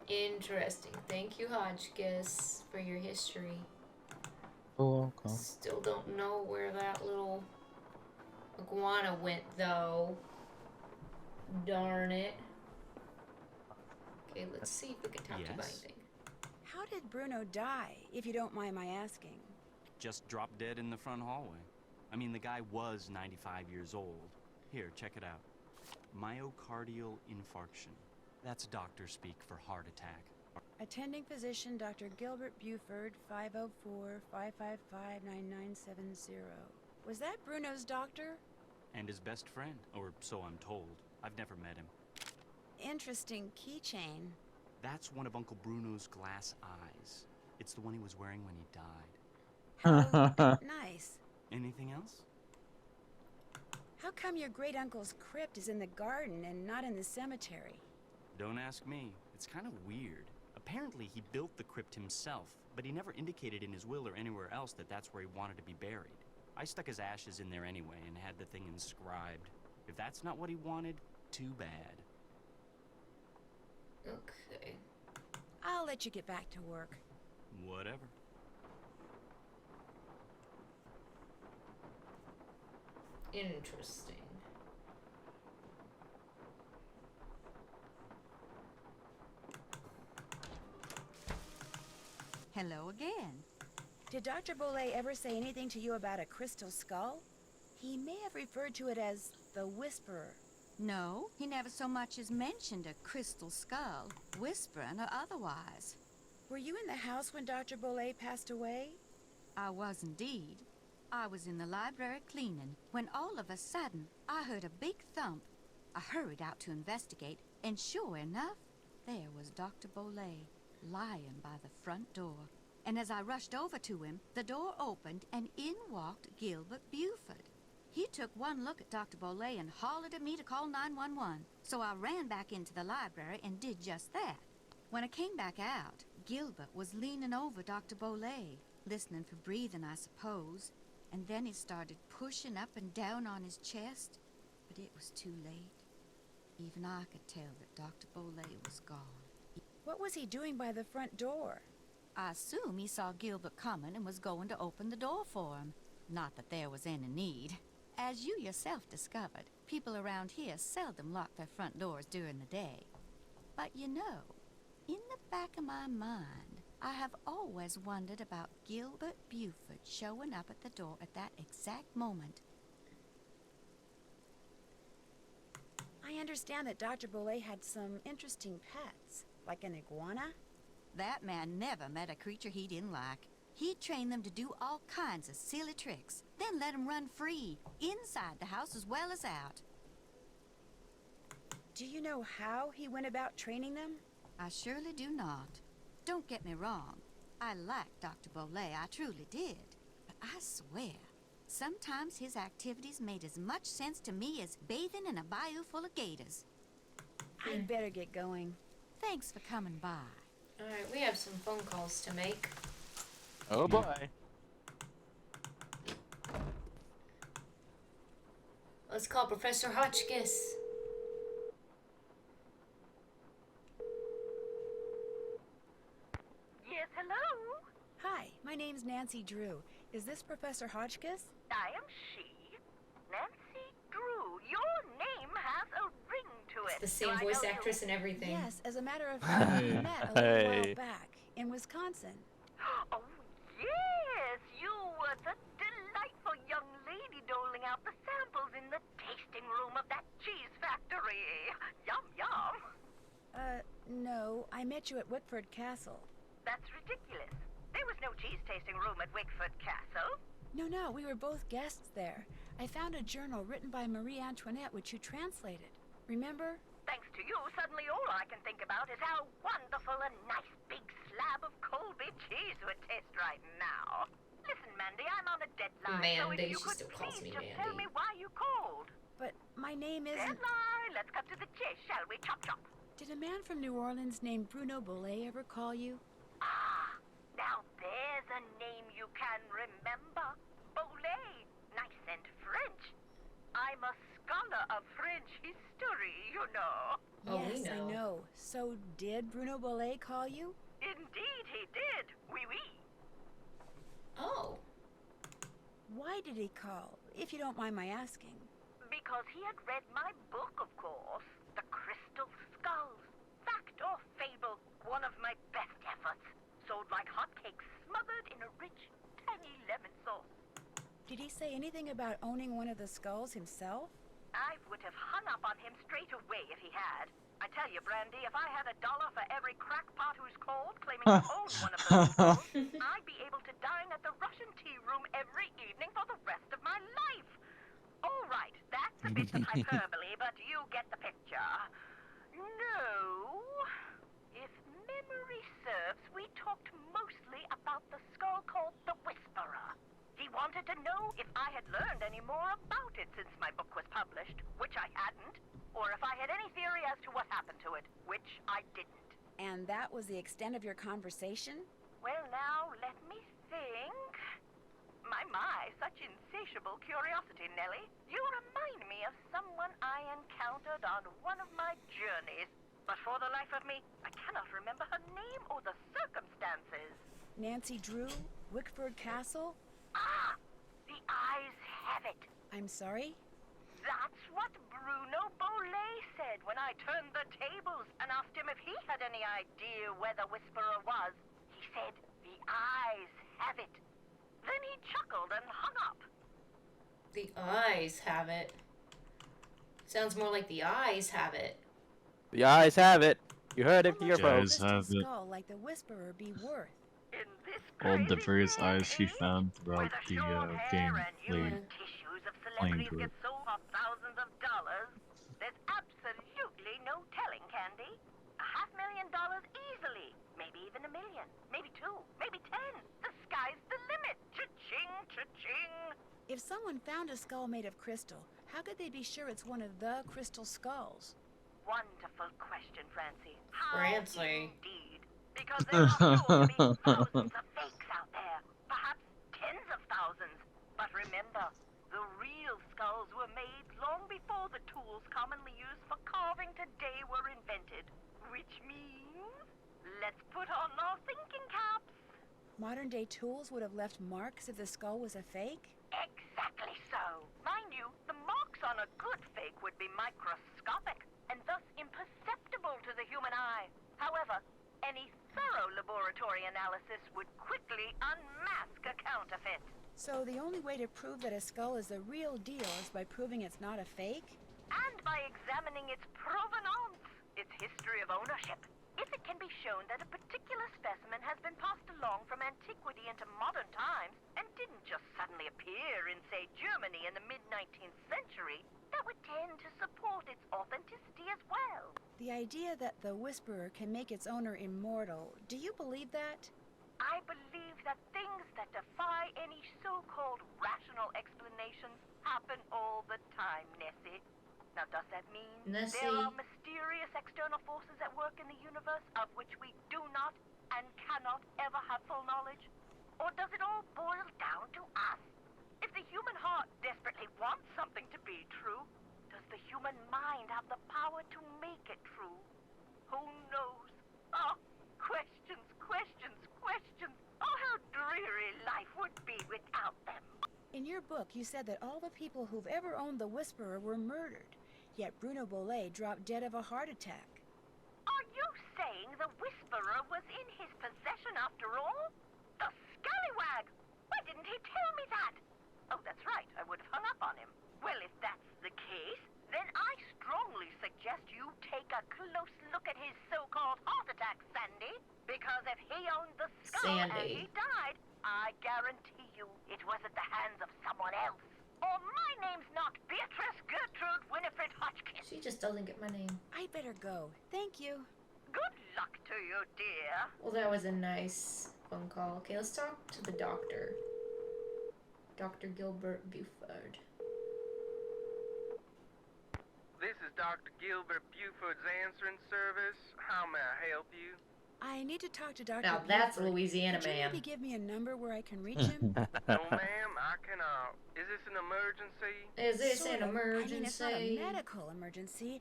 Speaker 2: Interesting. Thank you, Hotchkiss, for your history.
Speaker 4: You're welcome.
Speaker 2: Still don't know where that little iguana went, though. Darn it. Okay, let's see if we can talk to you about anything.
Speaker 1: How did Bruno die, if you don't mind my asking?
Speaker 6: Just dropped dead in the front hallway. I mean, the guy was 95 years old. Here, check it out. Myocardial infarction. That's doctor speak for heart attack.
Speaker 1: Attending physician Dr. Gilbert Buford, 504-555-9970. Was that Bruno's doctor?
Speaker 6: And his best friend, or so I'm told. I've never met him.
Speaker 1: Interesting keychain.
Speaker 6: That's one of Uncle Bruno's glass eyes. It's the one he was wearing when he died.
Speaker 1: How nice.
Speaker 6: Anything else?
Speaker 1: How come your great-uncle's crypt is in the garden and not in the cemetery?
Speaker 6: Don't ask me. It's kind of weird. Apparently, he built the crypt himself, but he never indicated in his will or anywhere else that that's where he wanted to be buried. I stuck his ashes in there anyway and had the thing inscribed. If that's not what he wanted, too bad.
Speaker 2: Okay.
Speaker 1: I'll let you get back to work.
Speaker 6: Whatever.
Speaker 2: Interesting.
Speaker 5: Hello again.
Speaker 1: Did Dr. Bolet ever say anything to you about a crystal skull? He may have referred to it as the Whisperer.
Speaker 5: No, he never so much as mentioned a crystal skull, whispering or otherwise.
Speaker 1: Were you in the house when Dr. Bolet passed away?
Speaker 5: I was indeed. I was in the library cleaning when all of a sudden I heard a big thump. I hurried out to investigate, and sure enough, there was Dr. Bolet lying by the front door. And as I rushed over to him, the door opened and in walked Gilbert Buford. He took one look at Dr. Bolet and hollered at me to call 911. So I ran back into the library and did just that. When I came back out, Gilbert was leaning over Dr. Bolet, listening for breathing, I suppose. And then he started pushing up and down on his chest, but it was too late. Even I could tell that Dr. Bolet was gone.
Speaker 1: What was he doing by the front door?
Speaker 5: I assume he saw Gilbert coming and was going to open the door for him. Not that there was any need. As you yourself discovered, people around here seldom lock their front doors during the day. But you know, in the back of my mind, I have always wondered about Gilbert Buford showing up at the door at that exact moment.
Speaker 1: I understand that Dr. Bolet had some interesting pets, like an iguana.
Speaker 5: That man never met a creature he didn't like. He'd train them to do all kinds of silly tricks, then let them run free, inside the house as well as out.
Speaker 1: Do you know how he went about training them?
Speaker 5: I surely do not. Don't get me wrong. I liked Dr. Bolet, I truly did. But I swear, sometimes his activities made as much sense to me as bathing in a bayou full of gators.
Speaker 1: I'd better get going.
Speaker 5: Thanks for coming by.
Speaker 2: Alright, we have some phone calls to make.
Speaker 3: Oh boy.
Speaker 2: Let's call Professor Hotchkiss.
Speaker 8: Yes, hello?
Speaker 1: Hi, my name's Nancy Drew. Is this Professor Hotchkiss?
Speaker 8: I am she. Nancy Drew. Your name has a ring to it.
Speaker 2: It's the same
Speaker 8: Do I
Speaker 2: voice
Speaker 8: know you?
Speaker 2: actress and everything.
Speaker 1: Yes, as a matter of fact, we met a little while back in Wisconsin.
Speaker 8: Oh, yes. You were the delightful young lady doling out the samples in the tasting room of that cheese factory. Yum, yum.
Speaker 1: No, I met you at Wickford Castle.
Speaker 8: That's ridiculous. There was no cheese tasting room at Wickford Castle.
Speaker 1: No, we were both guests there. I found a journal written by Marie Antoinette, which you translated. Remember?
Speaker 8: Thanks to you, suddenly all I can think about is how wonderful a nice big slab of Colby cheese would taste right now. Listen, Mandy, I'm on a deadline, so
Speaker 2: Mandy,
Speaker 8: if you
Speaker 2: she
Speaker 8: could
Speaker 2: still calls
Speaker 8: please
Speaker 2: me
Speaker 8: just tell
Speaker 2: Mandy.
Speaker 8: me why you called.
Speaker 1: But my name isn't...
Speaker 8: Deadline! Let's cut to the chase, shall we? Chop, chop.
Speaker 1: Did a man from New Orleans named Bruno Bolet ever call you?
Speaker 8: Ah, now there's a name you can remember. Bolet. Nice and French. I'm a scholar of French history, you know.
Speaker 2: Oh, we
Speaker 1: Yes, I know. So did Bruno Bolet call you?
Speaker 8: Indeed he did. Oui, oui.
Speaker 2: Oh.
Speaker 1: Why did he call, if you don't mind my asking?
Speaker 8: Because he had read my book, of course. The Crystal Skulls. Fact or fable, one of my best efforts. Sold like hotcakes, smothered in a rich, tangy lemon sauce.
Speaker 1: Did he say anything about owning one of the skulls himself?
Speaker 8: I would have hung up on him straight away if he had. I tell you, Brandy, if I had $1 for every crackpot who's called claiming to own one of those skulls, I'd be able to dine at the Russian tea room every evening for the rest of my life. All right, that's a bit of hyperbole, but you get the picture. No. If memory serves, we talked mostly about the skull called the Whisperer. He wanted to know if I had learned any more about it since my book was published, which I hadn't, or if I had any theory as to what happened to it, which I didn't.
Speaker 1: And that was the extent of your conversation?
Speaker 8: Well, now, let me think. My, such insatiable curiosity, Nellie. You remind me of someone I encountered on one of my journeys. But for the life of me, I cannot remember her name or the circumstances.
Speaker 1: Nancy Drew? Wickford Castle?
Speaker 8: Ah! The eyes have it.
Speaker 1: I'm sorry?
Speaker 8: That's what Bruno Bolet said when I turned the tables and asked him if he had any idea where the Whisperer was. He said, the eyes have it. Then he chuckled and hung up.
Speaker 2: The eyes have it. Sounds more like the eyes have it.
Speaker 3: The eyes have it. You heard it
Speaker 1: How
Speaker 3: here,
Speaker 1: much would a
Speaker 3: folks.
Speaker 4: Guys have
Speaker 1: crystal
Speaker 4: it.
Speaker 1: skull like the Whisperer be worth?
Speaker 8: In this
Speaker 4: All the
Speaker 8: crazy
Speaker 4: various
Speaker 8: day
Speaker 4: eyes she
Speaker 8: and age,
Speaker 4: found throughout
Speaker 8: where
Speaker 4: the
Speaker 8: short hair
Speaker 4: game
Speaker 8: and
Speaker 4: played.
Speaker 8: human tissues of celebrities
Speaker 4: to
Speaker 8: get
Speaker 4: it.
Speaker 8: sold for thousands of dollars, there's absolutely no telling, Candy. $500,000 easily. Maybe even $1 million. Maybe 2. Maybe 10. The sky's the limit. Cha-ching, cha-ching.
Speaker 1: If someone found a skull made of crystal, how could they be sure it's one of the crystal skulls?
Speaker 8: Wonderful question, Francie. How
Speaker 2: Francie.
Speaker 8: indeed. Because there are sure to be thousands of fakes out there. Perhaps tens of thousands. But remember, the real skulls were made long before the tools commonly used for carving today were invented. Which means, let's put on our thinking caps.
Speaker 1: Modern-day tools would have left marks if the skull was a fake?
Speaker 8: Exactly so. Mind you, the marks on a good fake would be microscopic and thus imperceptible to the human eye. However, Any thorough laboratory analysis would quickly unmask a counterfeit.
Speaker 1: So the only way to prove that a skull is the real deal is by proving it's not a fake?
Speaker 8: And by examining its provenance, its history of ownership. If it can be shown that a particular specimen has been passed along from antiquity into modern times and didn't just suddenly appear in, say, Germany in the mid-19th century, that would tend to support its authenticity as well.
Speaker 1: The idea that the Whisperer can make its owner immortal, do you believe that?
Speaker 8: I believe that things that defy any so-called rational explanations happen all the time, Nessie. Now, does that mean
Speaker 2: Nessie.
Speaker 8: there are mysterious external forces at work in the universe of which we do not and cannot ever have full knowledge? Or does it all boil down to us? If the human heart desperately wants something to be true, does the human mind have the power to make it true? Who knows? Oh, questions, questions, questions. Oh, how dreary life would be without them.
Speaker 1: In your book, you said that all the people who've ever owned the Whisperer were murdered. Yet Bruno Bolet dropped dead of a heart attack.
Speaker 8: Are you saying the Whisperer was in his possession after all? The scallywag! Why didn't he tell me that? Oh, that's right, I would have hung up on him. Well, if that's the case, then I strongly suggest you take a close look at his so-called heart attack, Sandy. Because if he owned the skull and he died, I guarantee you it was at the hands of someone else. Or my name's not Beatrice Gertrude Winifred Hotchkiss.
Speaker 2: She just doesn't get my name.
Speaker 1: I better go. Thank you.
Speaker 8: Good luck to you, dear.
Speaker 2: Well, that was a nice phone call. Okay, let's talk to the doctor. Dr. Gilbert Buford.
Speaker 11: This is Dr. Gilbert Buford's answering service. How may I help you?
Speaker 1: I need to talk to Dr.
Speaker 2: Now that's a
Speaker 1: Buford.
Speaker 2: Louisiana
Speaker 1: Could you
Speaker 2: man.
Speaker 1: maybe give me a number where I can reach him?
Speaker 11: No, ma'am, I can, is this an emergency?
Speaker 2: Is this
Speaker 1: Sort
Speaker 2: an
Speaker 1: of.
Speaker 2: emergency?
Speaker 1: I mean, it's not a medical emergency.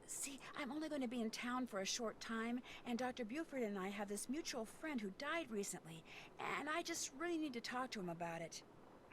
Speaker 1: See, I'm only going to be in town for a short time, and Dr. Buford and I have this mutual friend who died recently, and I just really need to talk to him about it.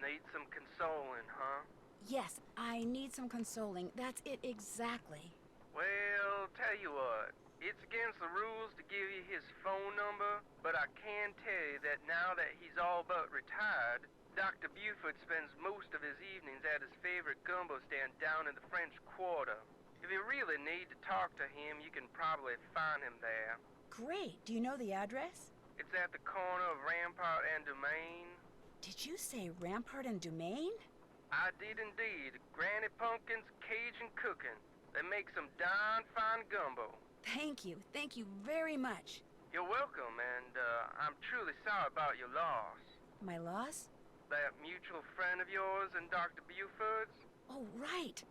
Speaker 11: Need some consoling, huh?
Speaker 1: Yes, I need some consoling. That's it exactly.
Speaker 11: Well, tell you what. It's against the rules to give you his phone number, but I can tell you that now that he's all but retired, Dr. Buford spends most of his evenings at his favorite gumbo stand down in the French Quarter. If you really need to talk to him, you can probably find him there.
Speaker 1: Great. Do you know the address?
Speaker 11: It's at the corner of Rampart and Domain.
Speaker 1: Did you say Rampart and Domain?
Speaker 11: I did indeed. Granny Pumpkin's Cajun cooking. They make some darn fine gumbo.
Speaker 1: Thank you. Thank you very much.
Speaker 11: You're welcome, and I'm truly sorry about your loss.
Speaker 1: My loss?
Speaker 11: That mutual friend of yours and Dr. Buford's?
Speaker 1: Oh, right.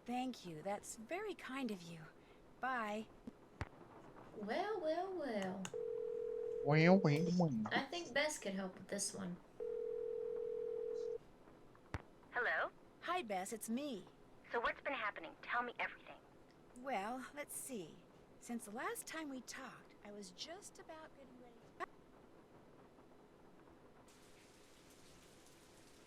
Speaker 1: Thank you. That's very kind of you. Bye.
Speaker 2: Well, well, well.
Speaker 4: Well, well, well.
Speaker 2: I think Bess could help with this one.
Speaker 8: Hello?
Speaker 1: Hi, Bess. It's me.
Speaker 8: So what's been happening? Tell me everything.
Speaker 1: Well, let's see. Since the last time we talked, I was just about getting ready.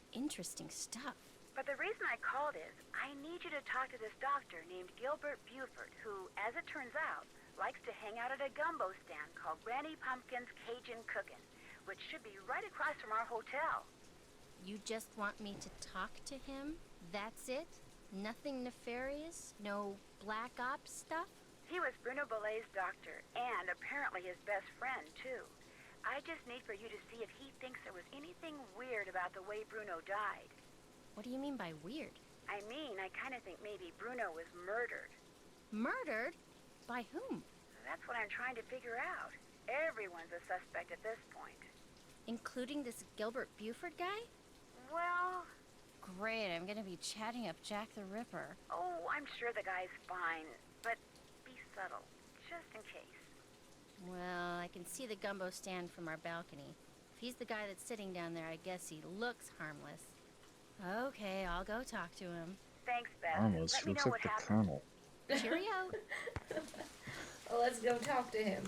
Speaker 9: Interesting stuff.
Speaker 8: But the reason I called is, I need you to talk to this doctor named Gilbert Buford, who, as it turns out, likes to hang out at a gumbo stand called Granny Pumpkin's Cajun Cookin', which should be right across from our hotel.
Speaker 9: You just want me to talk to him? That's it? Nothing nefarious? No black ops stuff?
Speaker 8: He was Bruno Bolet's doctor, and apparently his best friend, too. I just need for you to see if he thinks there was anything weird about the way Bruno died.
Speaker 9: What do you mean by weird?
Speaker 8: I mean, I kind of think maybe Bruno was murdered.
Speaker 9: Murdered? By whom?
Speaker 8: That's what I'm trying to figure out. Everyone's a suspect at this point.
Speaker 9: Including this Gilbert Buford guy?
Speaker 8: Well...
Speaker 9: Great, I'm gonna be chatting up Jack the Ripper.
Speaker 8: Oh, I'm sure the guy's fine, but be subtle, just in case.
Speaker 9: Well, I can see the gumbo stand from our balcony. If he's the guy that's sitting down there, I guess he looks harmless. Okay, I'll go talk to him.
Speaker 8: Thanks, Beth.
Speaker 4: Almost
Speaker 8: Let me
Speaker 4: looks
Speaker 8: know
Speaker 4: like
Speaker 8: what
Speaker 4: the
Speaker 8: happens.
Speaker 4: Colonel.
Speaker 9: Cheerio.
Speaker 2: Well, let's go talk to him.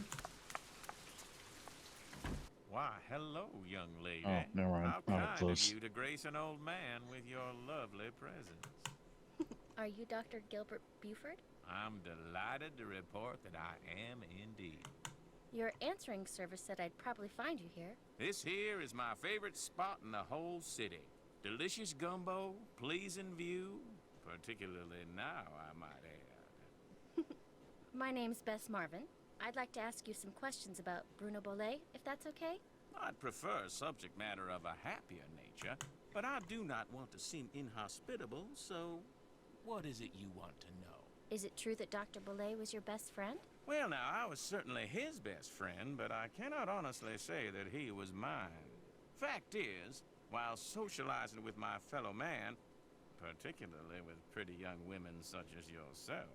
Speaker 12: Why, hello, young lady.
Speaker 4: Oh, never mind.
Speaker 12: How
Speaker 4: Not
Speaker 12: kind
Speaker 4: close.
Speaker 12: of you to grace an old man with your lovely presence.
Speaker 9: Are you Dr. Gilbert Buford?
Speaker 12: I'm delighted to report that I am indeed.
Speaker 9: Your answering service said I'd probably find you here.
Speaker 12: This here is my favorite spot in the whole city. Delicious gumbo, pleasing view, particularly now, I might add.
Speaker 9: My name's Bess Marvin. I'd like to ask you some questions about Bruno Bolet, if that's okay?
Speaker 12: I'd prefer subject matter of a happier nature, but I do not want to seem inhospitable, so what is it you want to know?
Speaker 9: Is it true that Dr. Bolet was your best friend?
Speaker 12: Well, now, I was certainly his best friend, but I cannot honestly say that he was mine. Fact is, while socializing with my fellow man, particularly with pretty young women such as yourself,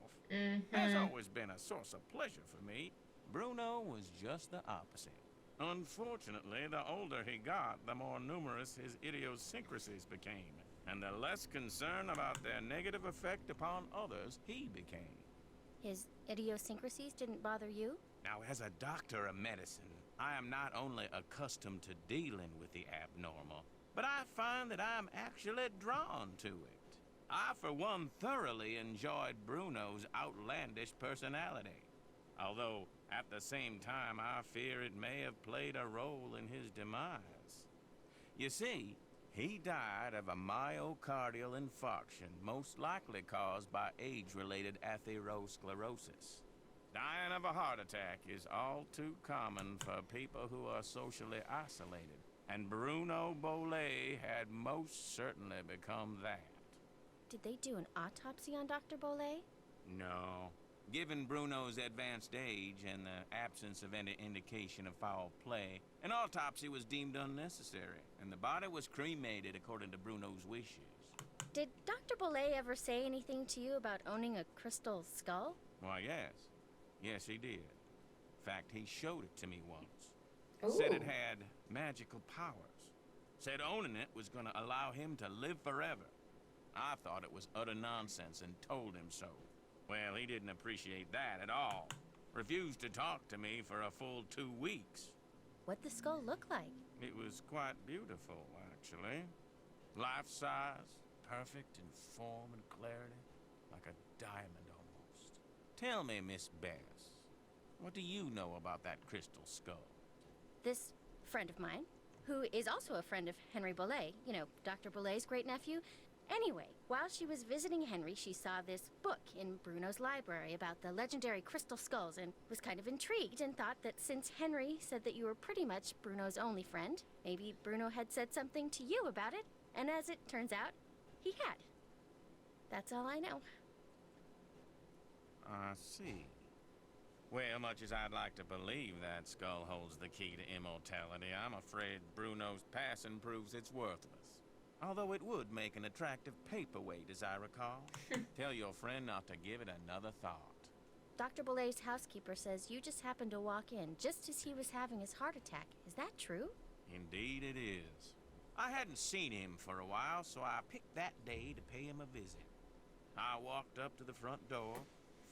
Speaker 12: has always been a source of pleasure for me, Bruno was just the opposite. Unfortunately, the older he got, the more numerous his idiosyncrasies became, and the less concern about their negative effect upon others he became.
Speaker 9: His idiosyncrasies didn't bother you?
Speaker 12: Now, as a doctor of medicine, I am not only accustomed to dealing with the abnormal, but I find that I'm actually drawn to it. I, for one, thoroughly enjoyed Bruno's outlandish personality. Although, at the same time, I fear it may have played a role in his demise. You see, he died of a myocardial infarction, most likely caused by age-related atherosclerosis. Dying of a heart attack is all too common for people who are socially isolated, and Bruno Bolet had most certainly become that.
Speaker 9: Did they do an autopsy on Dr. Bolet?
Speaker 12: No. Given Bruno's advanced age and the absence of any indication of foul play, an autopsy was deemed unnecessary, and the body was cremated according to Bruno's wishes.
Speaker 9: Did Dr. Bolet ever say anything to you about owning a crystal skull?
Speaker 12: Why, yes. Yes, he did. In fact, he showed it to me once.
Speaker 2: Ooh.
Speaker 12: Said it had magical powers. Said owning it was going to allow him to live forever. I thought it was utter nonsense and told him so. Well, he didn't appreciate that at all. Refused to talk to me for a full 2 weeks.
Speaker 9: What'd the skull look like?
Speaker 12: It was quite beautiful, actually. Life-size, perfect in form and clarity, like a diamond almost. Tell me, Miss Bess, what do you know about that crystal skull?
Speaker 9: This friend of mine, who is also a friend of Henry Bolet, you know, Dr. Bolet's great-nephew. Anyway, while she was visiting Henry, she saw this book in Bruno's library about the legendary crystal skulls and was kind of intrigued and thought that since Henry said that you were pretty much Bruno's only friend, maybe Bruno had said something to you about it, and as it turns out, he had. That's all I know.
Speaker 12: I see. Well, much as I'd like to believe that skull holds the key to immortality, I'm afraid Bruno's passing proves it's worthless. Although it would make an attractive paperweight, as I recall. Tell your friend not to give it another thought.
Speaker 9: Dr. Bolet's housekeeper says you just happened to walk in just as he was having his heart attack. Is that true?
Speaker 12: Indeed it is. I hadn't seen him for a while, so I picked that day to pay him a visit. I walked up to the front door,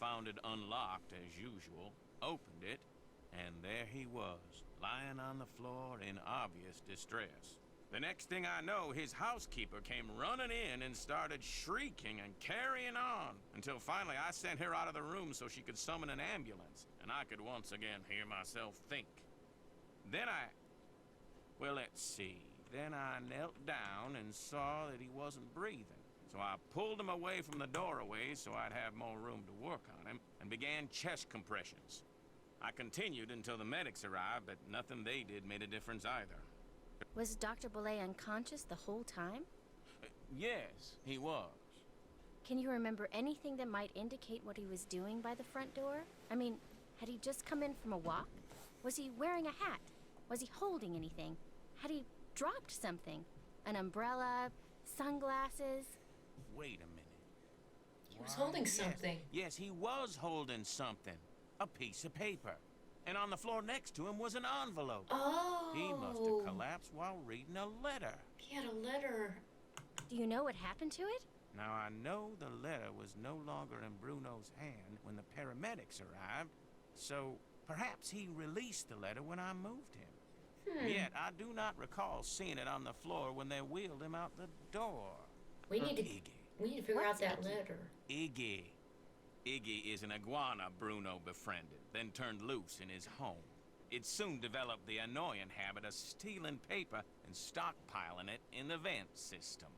Speaker 12: found it unlocked as usual, opened it, and there he was, lying on the floor in obvious distress. The next thing I know, his housekeeper came running in and started shrieking and carrying on, until finally I sent her out of the room so she could summon an ambulance, and I could once again hear myself think. Well, let's see. Then I knelt down and saw that he wasn't breathing. So I pulled him away from the doorway so I'd have more room to work on him, and began chest compressions. I continued until the medics arrived, but nothing they did made a difference either.
Speaker 9: Was Dr. Bolet unconscious the whole time?
Speaker 12: Yes, he was.
Speaker 9: Can you remember anything that might indicate what he was doing by the front door? I mean, had he just come in from a walk? Was he wearing a hat? Was he holding anything? Had he dropped something? An umbrella? Sunglasses?
Speaker 12: Wait a minute.
Speaker 2: He was holding something.
Speaker 12: Yes, he was holding something. A piece of paper. And on the floor next to him was an envelope.
Speaker 2: Oh.
Speaker 12: He must have collapsed while reading a letter.
Speaker 2: He had a letter.
Speaker 9: Do you know what happened to it?
Speaker 12: Now, I know the letter was no longer in Bruno's hand when the paramedics arrived, so perhaps he released the letter when I moved him. Yet, I do not recall seeing it on the floor when they wheeled him out the door.
Speaker 2: We need to figure out that letter.
Speaker 12: Iggy is an iguana Bruno befriended, then turned loose in his home. It soon developed the annoying habit of stealing paper and stockpiling it in the vent system.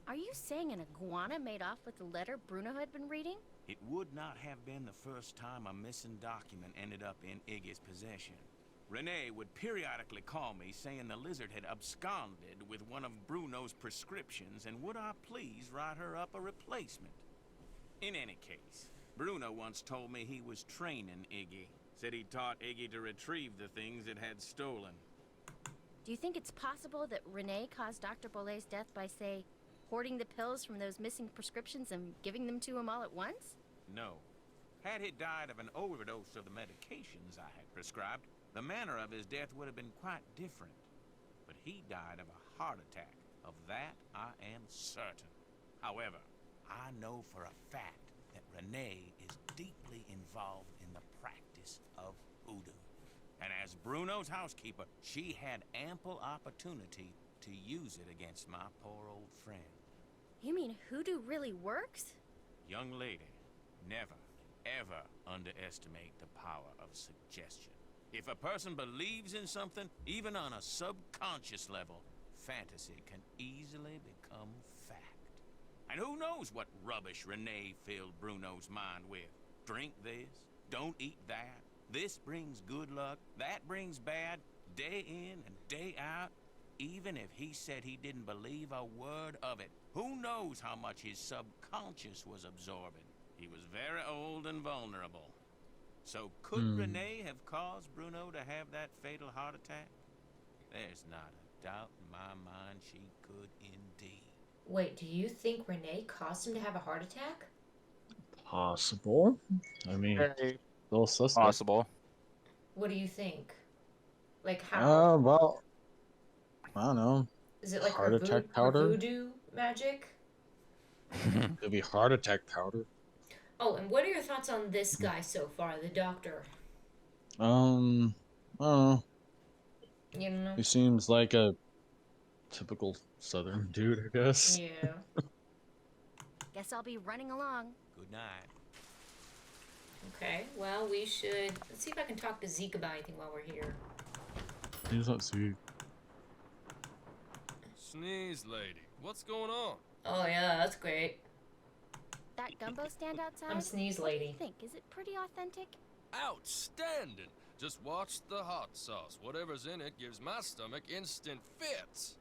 Speaker 9: Are you saying an iguana made off with the letter Bruno had been reading?
Speaker 12: It would not have been the first time a missing document ended up in Iggy's possession. Renee would periodically call me saying the lizard had absconded with one of Bruno's prescriptions and would I please write her up a replacement. In any case, Bruno once told me he was training Iggy. Said he taught Iggy to retrieve the things it had stolen.
Speaker 9: Do you think it's possible that Renee caused Dr. Bolet's death by, say, hoarding the pills from those missing prescriptions and giving them to him all at once?
Speaker 12: No. Had he died of an overdose of the medications I had prescribed, the manner of his death would have been quite different. But he died of a heart attack. Of that, I am certain. However, I know for a fact that Renee is deeply involved in the practice of hoodoo. And as Bruno's housekeeper, she had ample opportunity to use it against my poor old friend.
Speaker 9: You mean hoodoo really works?
Speaker 12: Young lady, never, ever underestimate the power of suggestion. If a person believes in something, even on a subconscious level, fantasy can easily become fact. And who knows what rubbish Renee filled Bruno's mind with? Drink this, don't eat that. This brings good luck, that brings bad, day in and day out. Even if he said he didn't believe a word of it, who knows how much his subconscious was absorbing? He was very old and vulnerable. So could Renee have caused Bruno to have that fatal heart attack? There's not a doubt in my mind she could indeed.
Speaker 2: Wait, do you think Renee caused him to have a heart attack?
Speaker 4: Possible. I mean, little suspect.
Speaker 3: Possible.
Speaker 2: What do you think? Like how?
Speaker 4: Well, I don't know.
Speaker 2: Is it like
Speaker 4: heart
Speaker 2: her
Speaker 4: attack
Speaker 2: her
Speaker 4: powder?
Speaker 2: voodoo magic?
Speaker 4: Could be heart attack powder.
Speaker 2: Oh, and what are your thoughts on this guy so far, the doctor?
Speaker 4: I don't know.
Speaker 2: You don't know?
Speaker 4: He seems like a typical Southern dude, I guess.
Speaker 2: Yeah.
Speaker 9: Guess I'll be running along.
Speaker 12: Good night.
Speaker 2: Okay, well, we should... Let's see if I can talk to Zeke about anything while we're here.
Speaker 4: He's not sweet.
Speaker 10: Sneeze lady, what's going on?
Speaker 2: Oh, yeah, that's great.
Speaker 9: That gumbo stand outside?
Speaker 2: I'm Sneeze
Speaker 9: What do
Speaker 2: Lady.
Speaker 9: you think? Is it pretty authentic?
Speaker 10: Outstanding! Just watch the hot sauce. Whatever's in it gives my stomach instant fits.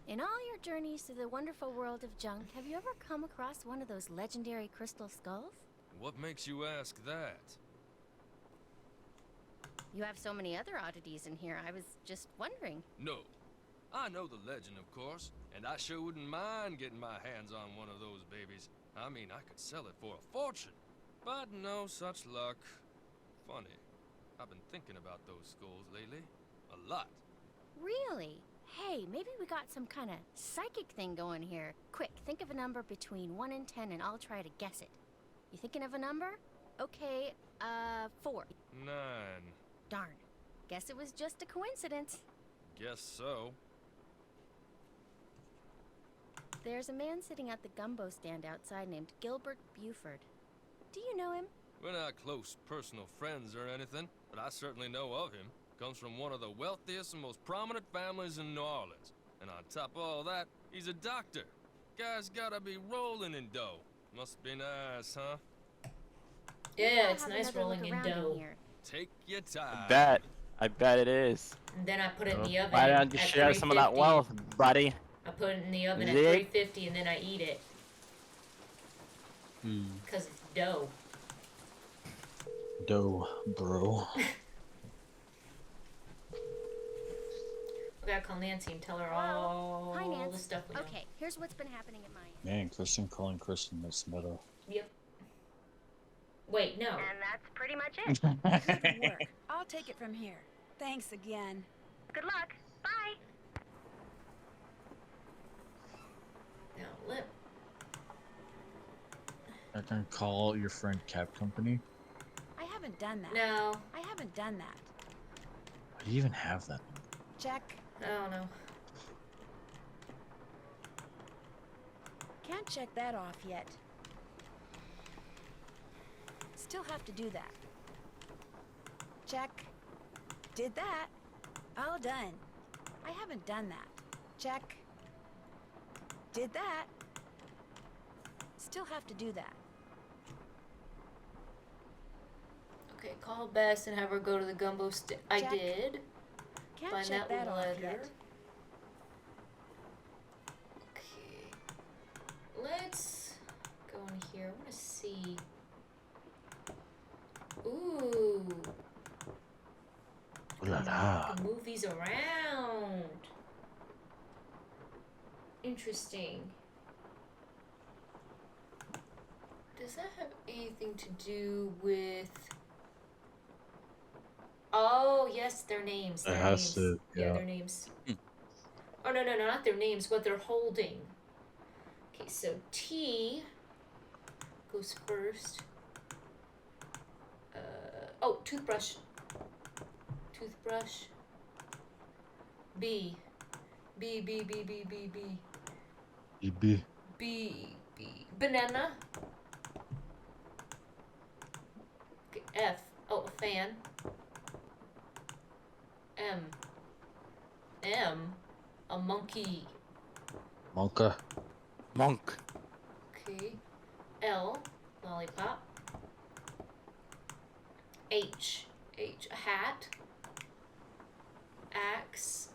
Speaker 9: In all your journeys through the wonderful world of junk, have you ever come across one of those legendary crystal skulls?
Speaker 10: What makes you ask that?
Speaker 9: You have so many other oddities in here, I was just wondering.
Speaker 10: No. I know the legend, of course, and I sure wouldn't mind getting my hands on one of those babies. I mean, I could sell it for a fortune. But no such luck. Funny. I've been thinking about those skulls lately. A lot.
Speaker 9: Really? Hey, maybe we got some kind of psychic thing going here. Quick, think of a number between 1 and 10 and I'll try to guess it. You thinking of a number? Okay, 4.
Speaker 10: 9.
Speaker 9: Darn. Guess it was just a coincidence.
Speaker 10: Guess so.
Speaker 9: There's a man sitting at the gumbo stand outside named Gilbert Buford. Do you know him?
Speaker 10: We're not close personal friends or anything, but I certainly know of him. Comes from one of the wealthiest and most prominent families in New Orleans. And on top of all that, he's a doctor. Guy's gotta be rolling in dough. Must be nice, huh?
Speaker 2: Yeah, it's nice rolling in dough.
Speaker 10: Take your time.
Speaker 3: I bet it is.
Speaker 2: And then I put it in the oven.
Speaker 3: Why don't you
Speaker 2: at
Speaker 3: share some of that
Speaker 2: 350.
Speaker 3: wealth, buddy?
Speaker 2: I put it in the oven at
Speaker 3: Zeke?
Speaker 2: 350 and then I eat it. Because it's dough.
Speaker 4: Dough, bro.
Speaker 2: We gotta call Nancy and tell her all
Speaker 9: Hi, Nancy.
Speaker 2: the stuff we know.
Speaker 9: Okay, here's what's been happening at my end.
Speaker 4: Man, Kristen calling Kristen Miss Meadow.
Speaker 2: Yep. Wait, no.
Speaker 8: And that's pretty much it.
Speaker 1: Good work. I'll take it from here. Thanks again.
Speaker 8: Good luck. Bye.
Speaker 2: Now, lip.
Speaker 4: I can call your friend Cab Company.
Speaker 1: I haven't done that.
Speaker 2: No.
Speaker 1: I haven't done that.
Speaker 4: Why do you even have that?
Speaker 1: Check.
Speaker 2: I don't know.
Speaker 1: Can't check that off yet. Still have to do that. Check. Did that. All done. I haven't done that. Check. Did that. Still have to do that.
Speaker 2: Okay, call Bess and have her go to the gumbo I
Speaker 1: Check.
Speaker 2: did.
Speaker 1: Can't
Speaker 2: Find
Speaker 1: check
Speaker 2: that
Speaker 1: that off
Speaker 2: letter.
Speaker 1: yet.
Speaker 2: Okay. Let's go in here. I want to see. Ooh.
Speaker 4: La la.
Speaker 2: Move these around. Interesting. Does that have anything to do with... Oh, yes, their names. Their
Speaker 4: It has
Speaker 2: names.
Speaker 4: to,
Speaker 2: Yeah,
Speaker 4: yeah.
Speaker 2: their names. Oh, no, not their names, what they're holding. Okay, so T goes first. Oh, toothbrush. Toothbrush. B. B, B, B, B, B, B.
Speaker 4: EB.
Speaker 2: B, B. Banana. Okay, F. Oh, a fan. M. M. A monkey.
Speaker 4: Monka.
Speaker 3: Monk.
Speaker 2: Okay. L. Lollipop. H. H. A hat. Axe.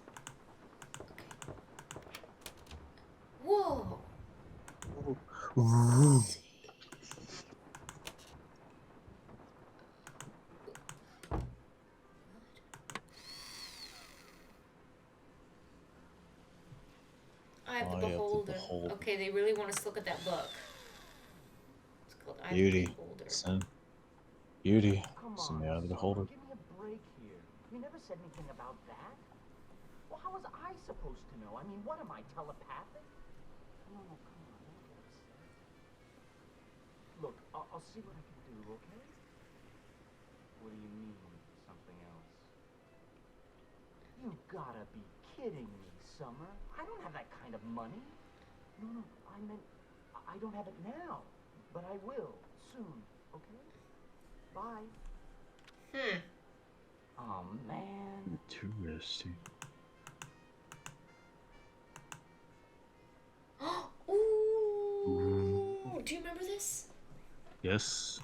Speaker 2: Okay. Whoa.
Speaker 4: Ooh.
Speaker 2: Eye of the
Speaker 4: Eye of the
Speaker 2: Beholder.
Speaker 4: Beholder.
Speaker 2: Okay, they really want us to look at that book. It's called Eye of the
Speaker 4: Beauty.
Speaker 2: Beholder.
Speaker 4: Son. Beauty.
Speaker 13: Come
Speaker 4: It's
Speaker 13: on,
Speaker 4: in the eye of the
Speaker 13: Summer,
Speaker 4: beholder.
Speaker 13: give me a break here. You never said anything about that. Well, how was I supposed to know? I mean, what am I, telepathic? No, come on, don't get upset. Look, I'll see what I can do, okay? What do you mean, something else? You gotta be kidding me, Summer. I don't have that kind of money. No, I meant, I don't have it now. But I will, soon, okay? Bye. Oh, man.
Speaker 4: Too risky.
Speaker 2: Ooh. Do you remember this?
Speaker 4: Yes.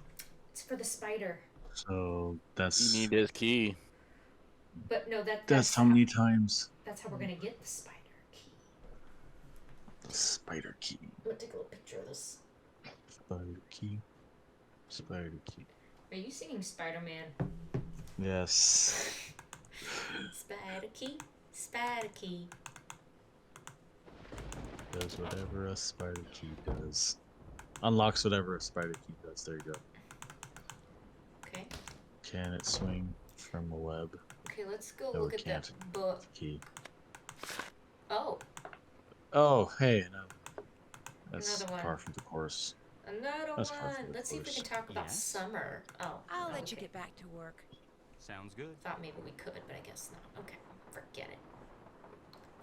Speaker 2: It's for the spider.
Speaker 4: So that's
Speaker 3: You need his key.
Speaker 2: But no,
Speaker 4: that's how many times.
Speaker 2: That's how we're gonna get the spider key.
Speaker 4: The spider key.
Speaker 2: I'm gonna take a little picture of this.
Speaker 4: Spider key. Spider key.
Speaker 2: Are you singing Spider-Man?
Speaker 4: Yes.
Speaker 2: Spider key, spider key.
Speaker 4: Does whatever a spider key does. Unlocks whatever a spider key does. There you go.
Speaker 2: Okay.
Speaker 4: Can it swing from a web?
Speaker 2: Okay, let's go
Speaker 4: No,
Speaker 2: look
Speaker 4: it
Speaker 2: at that
Speaker 4: can't.
Speaker 2: book.
Speaker 4: Key.
Speaker 2: Oh,
Speaker 4: Oh, hey, no. That's
Speaker 2: Another one.
Speaker 4: par for the course.
Speaker 2: another
Speaker 4: That's par for
Speaker 2: one.
Speaker 4: the
Speaker 2: Let's see if we
Speaker 4: course.
Speaker 2: can talk about
Speaker 6: Yes?
Speaker 2: summer. Oh,
Speaker 1: I'll let you
Speaker 2: okay.
Speaker 1: get back to work.
Speaker 6: Sounds good.
Speaker 2: Thought maybe we could, but I guess not. Okay, forget it.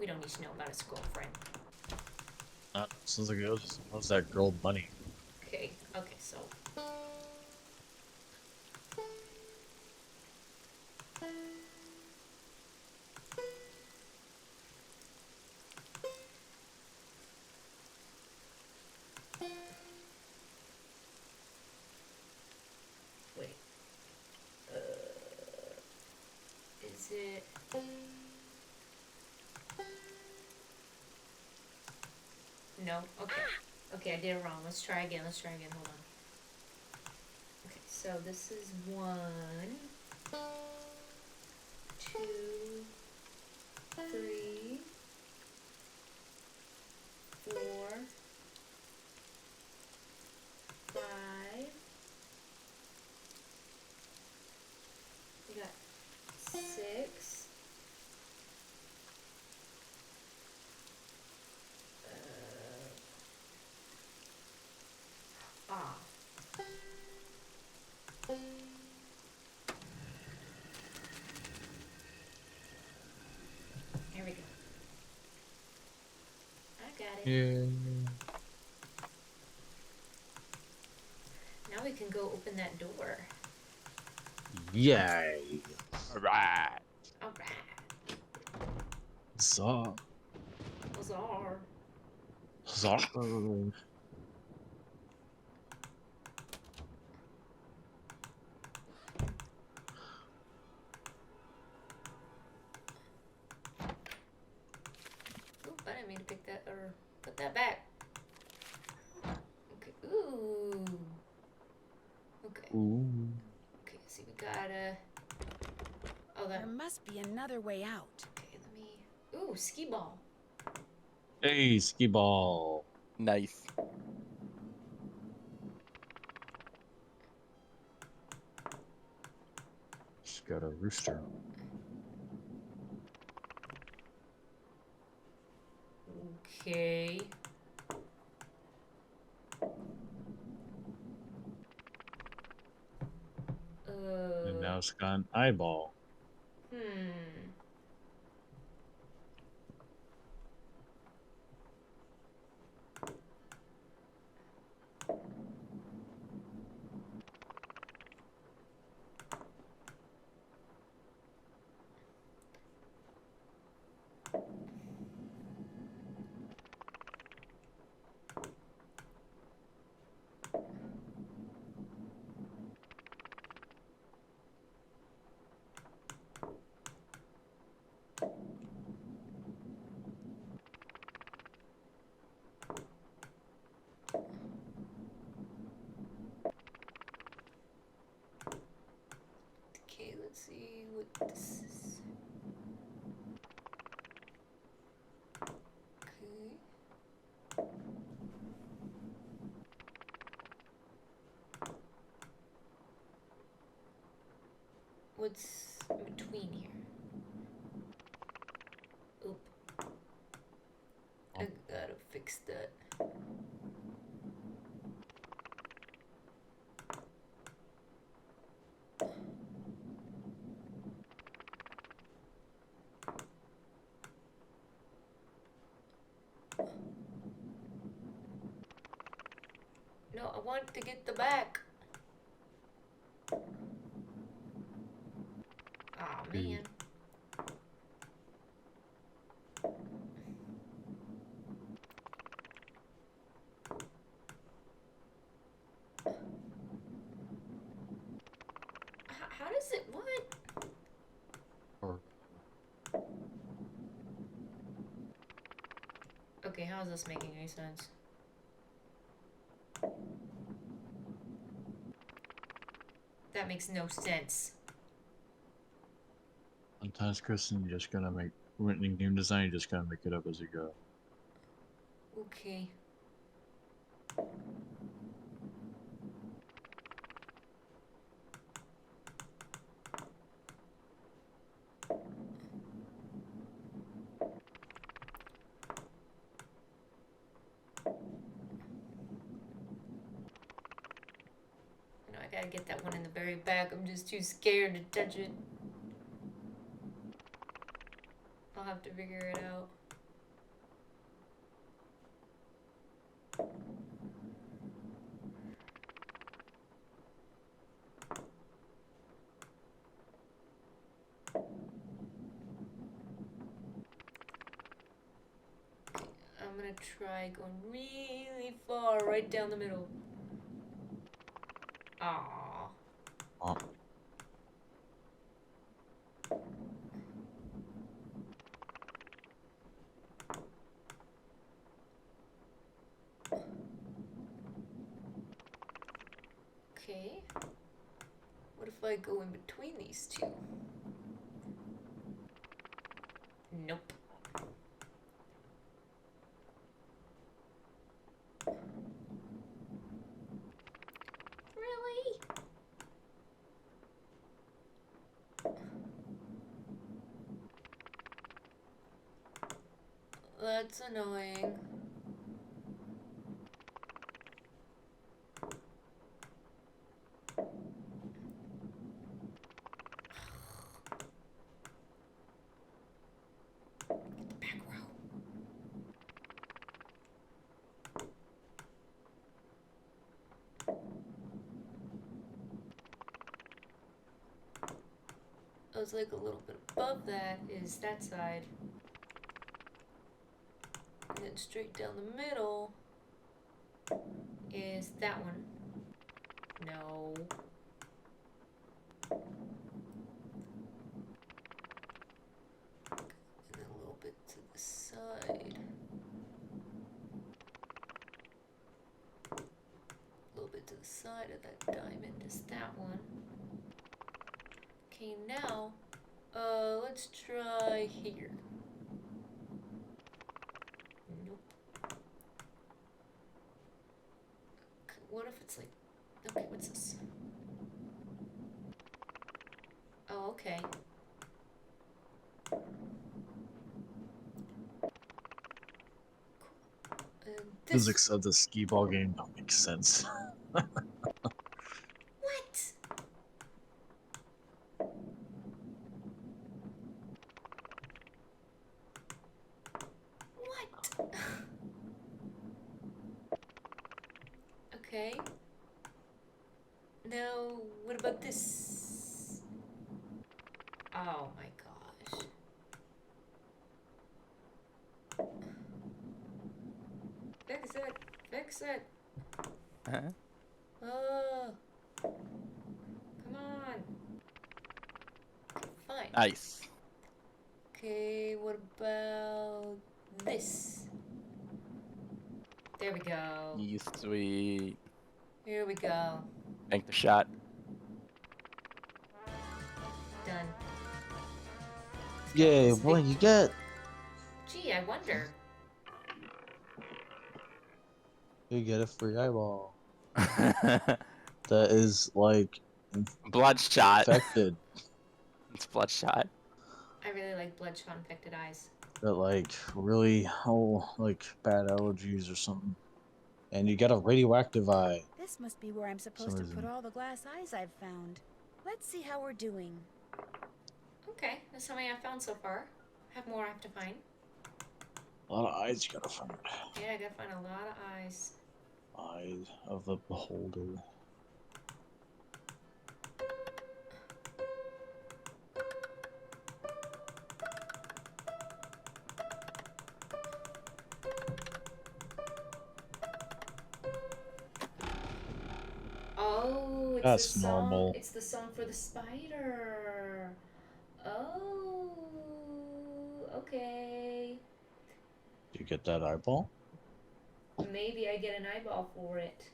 Speaker 2: We don't need to know about his girlfriend.
Speaker 4: Sounds like it was that girl money.
Speaker 2: Okay, so. Wait. Is it... No? Okay. Okay, I did it wrong. Let's try again. Hold on. Okay, so this is 1, 2, 3, 4, 5. We got 6. Here we go. I got it.
Speaker 4: Yeah.
Speaker 2: Now we can go open that door.
Speaker 4: Yay.
Speaker 3: Alright.
Speaker 2: Alright.
Speaker 4: So.
Speaker 2: Bizarre.
Speaker 4: So.
Speaker 2: Oop, I didn't mean to pick that or put that back. Okay. Ooh. Okay.
Speaker 4: Ooh.
Speaker 2: Okay, so we gotta. Oh, that.
Speaker 1: There must be another way out.
Speaker 2: Okay, let me. Ooh, skee-ball.
Speaker 4: Hey, skee-ball.
Speaker 3: Nice.
Speaker 4: Just got a rooster.
Speaker 2: Okay.
Speaker 4: And now it's got an eyeball.
Speaker 2: Okay, let's see what this is. Okay. What's in between here? Oop. I gotta fix that. No, I want to get the back. Aw, man. How does it, what? Okay, how is this making any sense? That makes no sense.
Speaker 4: Sometimes, Kristen, you just gotta make, in game design, you just gotta make it up as you go.
Speaker 2: Okay. No, I gotta get that one in the very back. I'm just too scared to touch it. I'll have to figure it out. I'm gonna try going really far right down the middle. Aww.
Speaker 4: Oh.
Speaker 2: Okay. What if I go in between these two? Nope. Really? That's annoying. it's like a little bit above that is that side. And then straight down the middle is that one. No. And then a little bit to the side. A little bit to the side of that diamond is that one. Okay, now, let's try here. Nope. What if it's like, okay, what's this? Oh, okay. This...
Speaker 4: Physics of the skee-ball game don't make sense.
Speaker 2: What? What? Okay. Now, what about this? Oh my gosh. Fix it. Fix it.
Speaker 3: Huh?
Speaker 2: Oh. Come on. Okay, fine.
Speaker 3: Nice.
Speaker 2: Okay, what about this? There we go.
Speaker 3: Sweet.
Speaker 2: Here we go.
Speaker 3: Make the shot.
Speaker 2: Done.
Speaker 4: Yay, what do you get?
Speaker 2: Gee, I wonder.
Speaker 4: You get a free eyeball. That is like
Speaker 3: Bloodshot.
Speaker 4: infected.
Speaker 3: It's bloodshot.
Speaker 2: I really like bloodshot infected eyes.
Speaker 4: That like really like bad allergies or something. And you get a radioactive eye.
Speaker 1: This must be where I'm supposed to put all the glass eyes I've found. Let's see how we're doing.
Speaker 2: Okay, that's how many I've found so far. Have more I have to find.
Speaker 4: A lot of eyes you gotta find.
Speaker 2: Yeah, I gotta find a lot of eyes.
Speaker 4: Eyes of the beholder.
Speaker 2: Oh, it's
Speaker 4: That's
Speaker 2: the song.
Speaker 4: normal.
Speaker 2: It's the song for the spider. Oh, okay.
Speaker 4: Do you get that eyeball?
Speaker 2: Maybe I get an eyeball for it.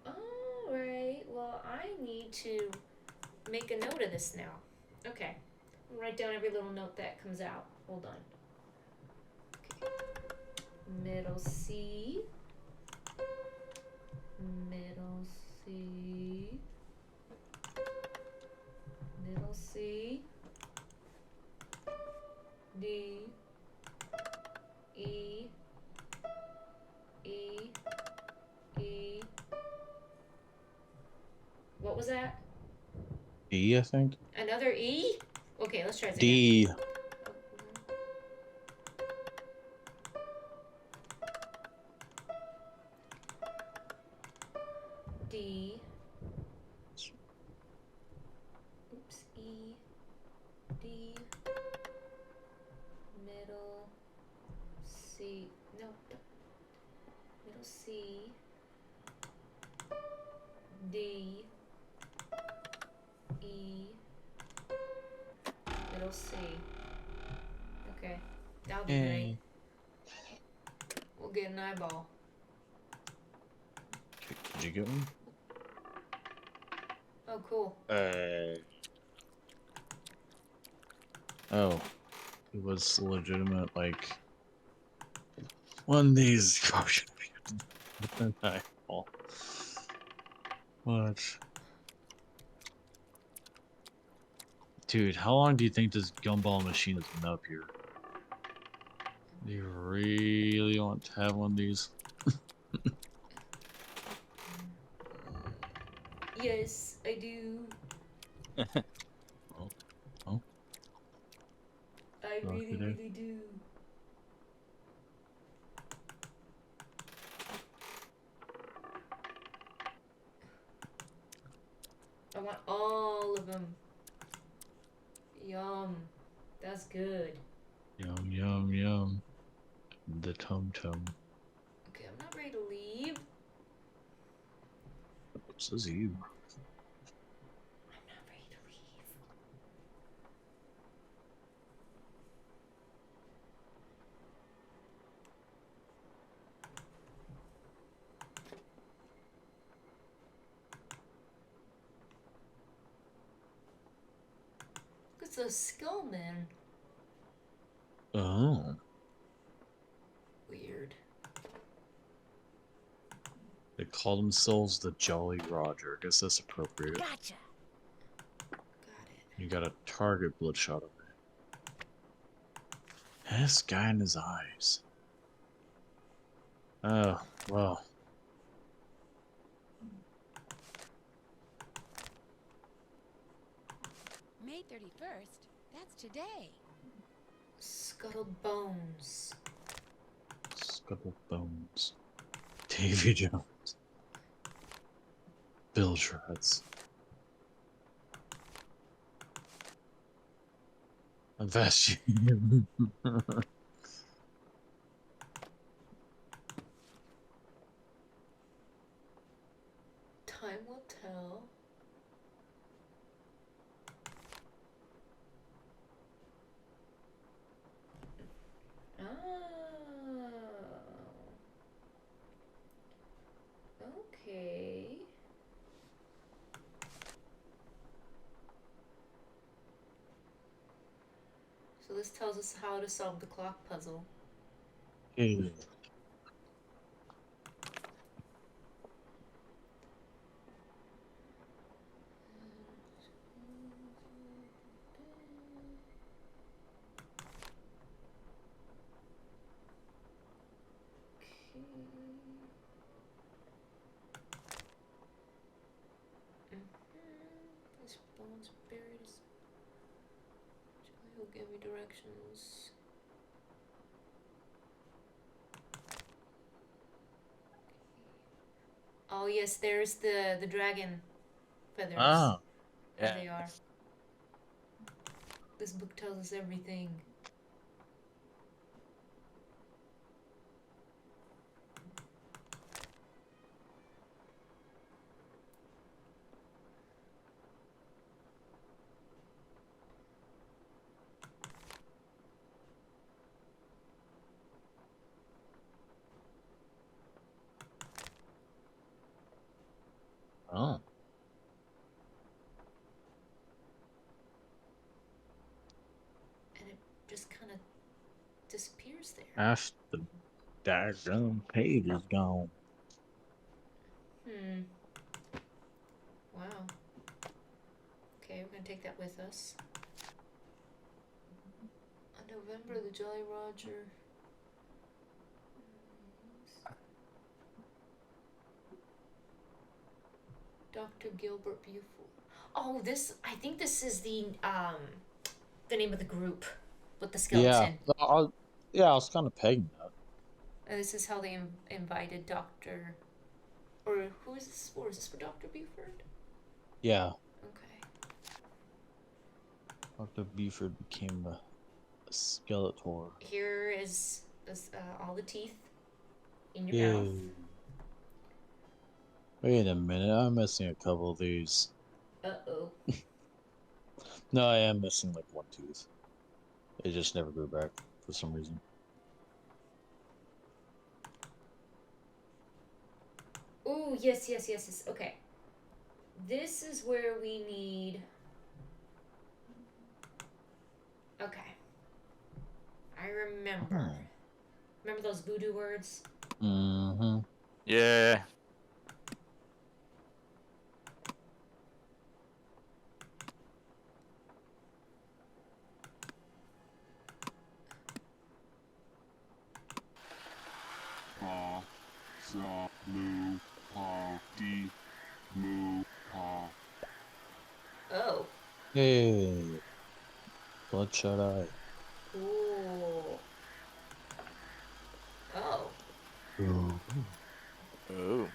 Speaker 2: Alright, well, I need to make a note of this now. Okay. I'll write down every little note that comes out. Hold on. Okay. Middle C. Middle C. Middle C. D. E. E. E. What was that?
Speaker 4: D, I think.
Speaker 2: Another E? Okay, let's try this
Speaker 4: D.
Speaker 2: again. D. Oops, E. D. Middle C. No. Middle C. D. E. Middle C. Okay. That'll be great. We'll get an eyeball.
Speaker 4: Did you get one?
Speaker 2: Oh, cool.
Speaker 4: Oh. It was legitimate, like... one of these... Oh, should be an eyeball. What? Dude, how long do you think this gumball machine has been up here? Do you really want to have one of these?
Speaker 2: Yes, I do.
Speaker 4: Oh.
Speaker 2: I really, really do. I want all of them. Yum. That's good.
Speaker 4: Yum, yum, yum. The tum-tum.
Speaker 2: Okay, I'm not ready to leave.
Speaker 4: What says you?
Speaker 2: I'm not ready to leave. Look at those skull men.
Speaker 4: Oh.
Speaker 2: Weird.
Speaker 4: They call themselves the Jolly Roger. I guess that's appropriate.
Speaker 9: Gotcha.
Speaker 2: Got it.
Speaker 4: You got a target bloodshot over there. This guy in his eyes. Oh, well.
Speaker 1: May 31st? That's today.
Speaker 2: Scuttled bones.
Speaker 4: Scuttle Bones. Davy Jones. Bill Shreds. Invest you.
Speaker 2: Time will tell. Okay. So this tells us how to solve the clock puzzle.
Speaker 4: Hey.
Speaker 2: This bone's buried. He'll give me directions. Oh yes, there's the dragon feathers.
Speaker 4: Ah.
Speaker 2: There they are. This book tells us everything.
Speaker 4: Oh.
Speaker 2: And it just kind of disappears there.
Speaker 4: Half the daggone page is gone.
Speaker 2: Wow. Okay, we're gonna take that with us. On November, the Jolly Roger. Dr. Gilbert Buford. Oh, I think this is the name of the group with the skeleton.
Speaker 4: Yeah, I was kind of pegging that.
Speaker 2: And this is how they invited Dr. Or who is this for? Is this for Dr. Buford?
Speaker 4: Yeah.
Speaker 2: Okay.
Speaker 4: Dr. Buford became a Skeletor.
Speaker 2: Here is all the teeth in your mouth.
Speaker 4: Wait a minute, I'm missing a couple of these.
Speaker 2: Uh-oh.
Speaker 4: No, I am missing like one tooth. It just never grew back for some reason.
Speaker 2: Oh, yes. Okay. This is where we need... Okay. I remember. Remember those voodoo words?
Speaker 4: Mm-hmm.
Speaker 3: Yeah.
Speaker 14: Pa, sa, lu, pa, di, mu, pa.
Speaker 2: Oh.
Speaker 4: Hey. Bloodshot eye.
Speaker 2: Cool. Oh.
Speaker 4: Ooh.
Speaker 3: Ooh.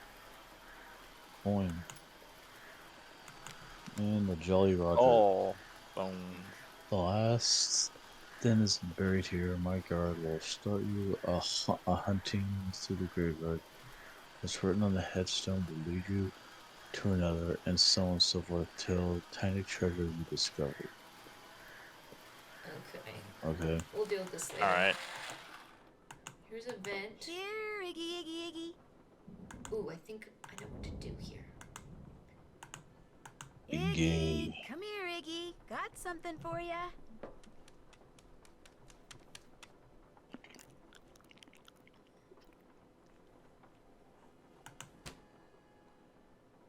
Speaker 4: Coin. And the Jolly Roger.
Speaker 3: Oh. Bones.
Speaker 4: The last then is buried here. My guard will start you a hunting through the graveyard. What's written on the headstone will lead you to another, and so on and so forth till tiny treasure you discover.
Speaker 2: Okay.
Speaker 4: Okay.
Speaker 2: We'll deal with this later.
Speaker 3: Alright.
Speaker 2: Here's a vent.
Speaker 1: Here, Iggy, Iggy, Iggy.
Speaker 2: Ooh, I think I know what to do here.
Speaker 1: Iggy, come here, Iggy. Got something for ya.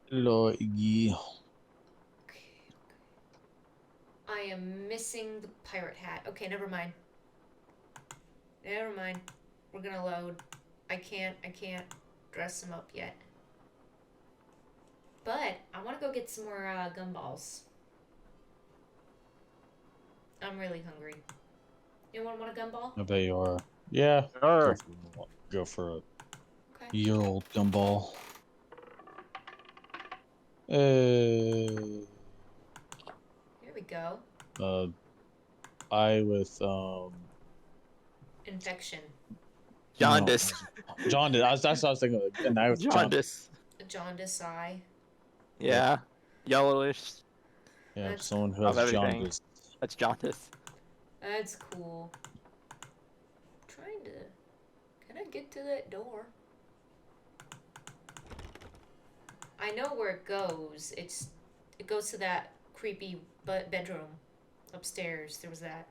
Speaker 4: Hello, Iggy.
Speaker 2: I am missing the pirate hat. Okay, never mind. Never mind. We're gonna load. I can't dress him up yet. But I want to go get some more gumballs. I'm really hungry. Anyone want a gumball?
Speaker 4: I bet you are. Yeah.
Speaker 3: Sure.
Speaker 4: Go for a
Speaker 2: Okay.
Speaker 4: year-old gumball. Hey.
Speaker 2: Here we go.
Speaker 4: I with
Speaker 2: Infection.
Speaker 3: Jaundice.
Speaker 4: No, jaundice. That's what I was thinking of. And I with
Speaker 3: Jaundice.
Speaker 2: A jaundice eye.
Speaker 3: Yeah. Yellowish.
Speaker 4: Yeah,
Speaker 2: That's
Speaker 4: someone who
Speaker 3: of
Speaker 4: has
Speaker 3: everything.
Speaker 4: jaundice.
Speaker 3: That's jaundice.
Speaker 2: That's cool. I'm trying to... Can I get to that door? I know where it goes. It goes to that creepy bedroom upstairs. There was that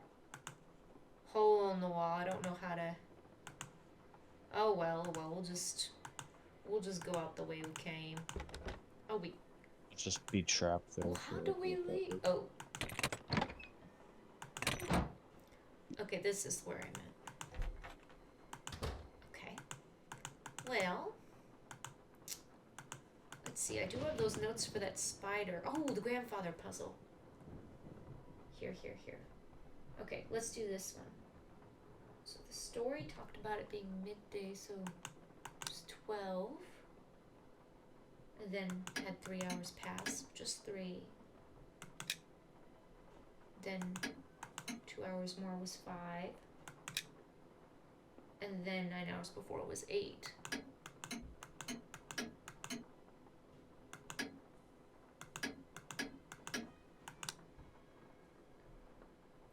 Speaker 2: hole in the wall. I don't know how to... Oh well, we'll just go out the way we came. Oh,
Speaker 4: Just be trapped there.
Speaker 2: how do we leave? Oh. Okay, this is where I meant. Okay. Well, let's see. I do have those notes for that spider. Oh, the grandfather puzzle. Here. Okay, let's do this one. So the story talked about it being midday, so it's 12. And then had 3 hours pass, just 3. Then 2 hours more was 5. And then 9 hours before was 8.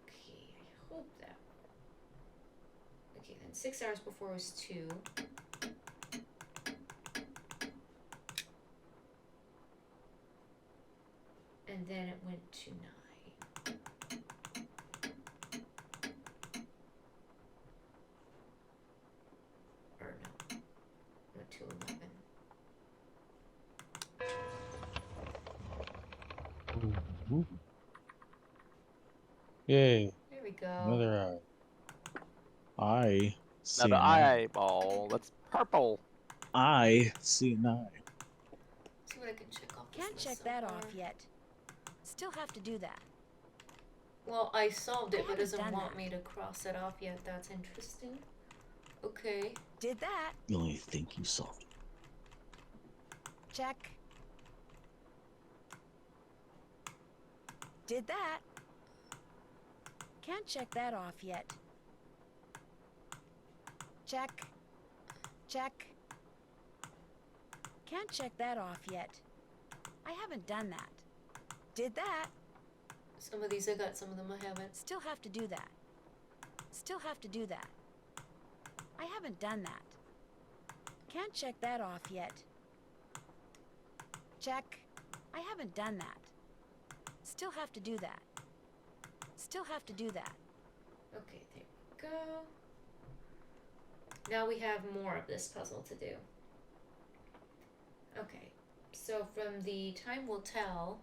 Speaker 2: Okay, I hope that. Okay, then 6 hours before was 2. And then it went to 9. Or no, went to 11.
Speaker 4: Ooh. Yay.
Speaker 2: There we go.
Speaker 4: Another eye. See
Speaker 3: Another
Speaker 4: an eye.
Speaker 3: eyeball. That's purple.
Speaker 4: I see an eye.
Speaker 2: See what I can check off.
Speaker 1: Can't check that off yet. Still have to do that.
Speaker 2: Well, I solved it, but it doesn't
Speaker 1: done
Speaker 2: want
Speaker 1: that.
Speaker 2: me to cross it off yet. That's interesting. Okay.
Speaker 1: Did that.
Speaker 4: You only think you solved it.
Speaker 1: Check. Did that. Can't check that off yet. Check. Check. Can't check that off yet. I haven't done that. Did that.
Speaker 2: Some of these I got, some of them I haven't.
Speaker 1: Still have to do that. Still have to do that. I haven't done that. Can't check that off yet. Check. I haven't done that. Still have to do that. Still have to do that.
Speaker 2: Okay, there we go. Now we have more of this puzzle to do. Okay, so from the time will tell.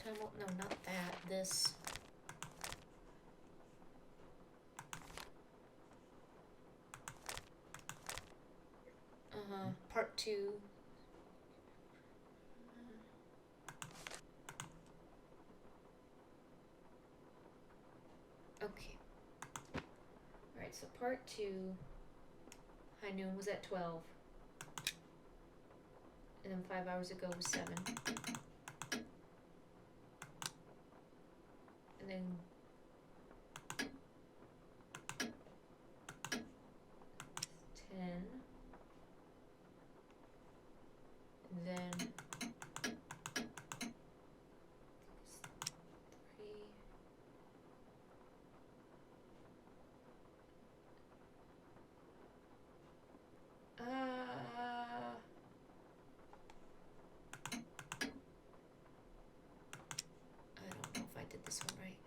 Speaker 2: No, not that. This. Part 2. Okay. Alright, so part 2. High noon was at 12. And then 5 hours ago was 7. And then ten. And then three. I don't know if I did this one right.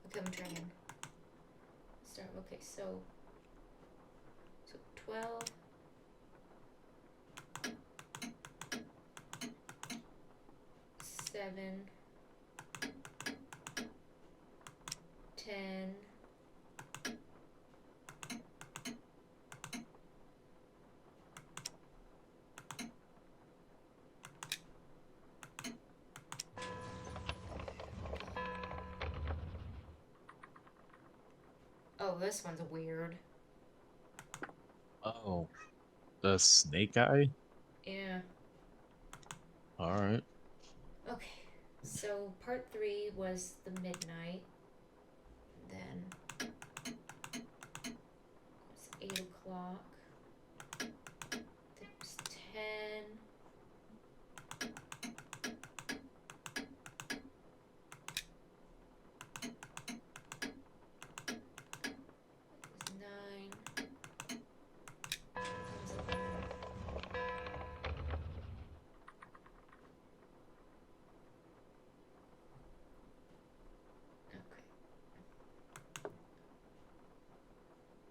Speaker 2: Okay, I'm trying. Start. Okay, so 12. 7. 10. Oh, this one's weird.
Speaker 4: Oh, the snake guy?
Speaker 2: Yeah.
Speaker 4: Alright.
Speaker 2: Okay. So part 3 was the midnight. Then it's 8 o'clock. Then it was 10.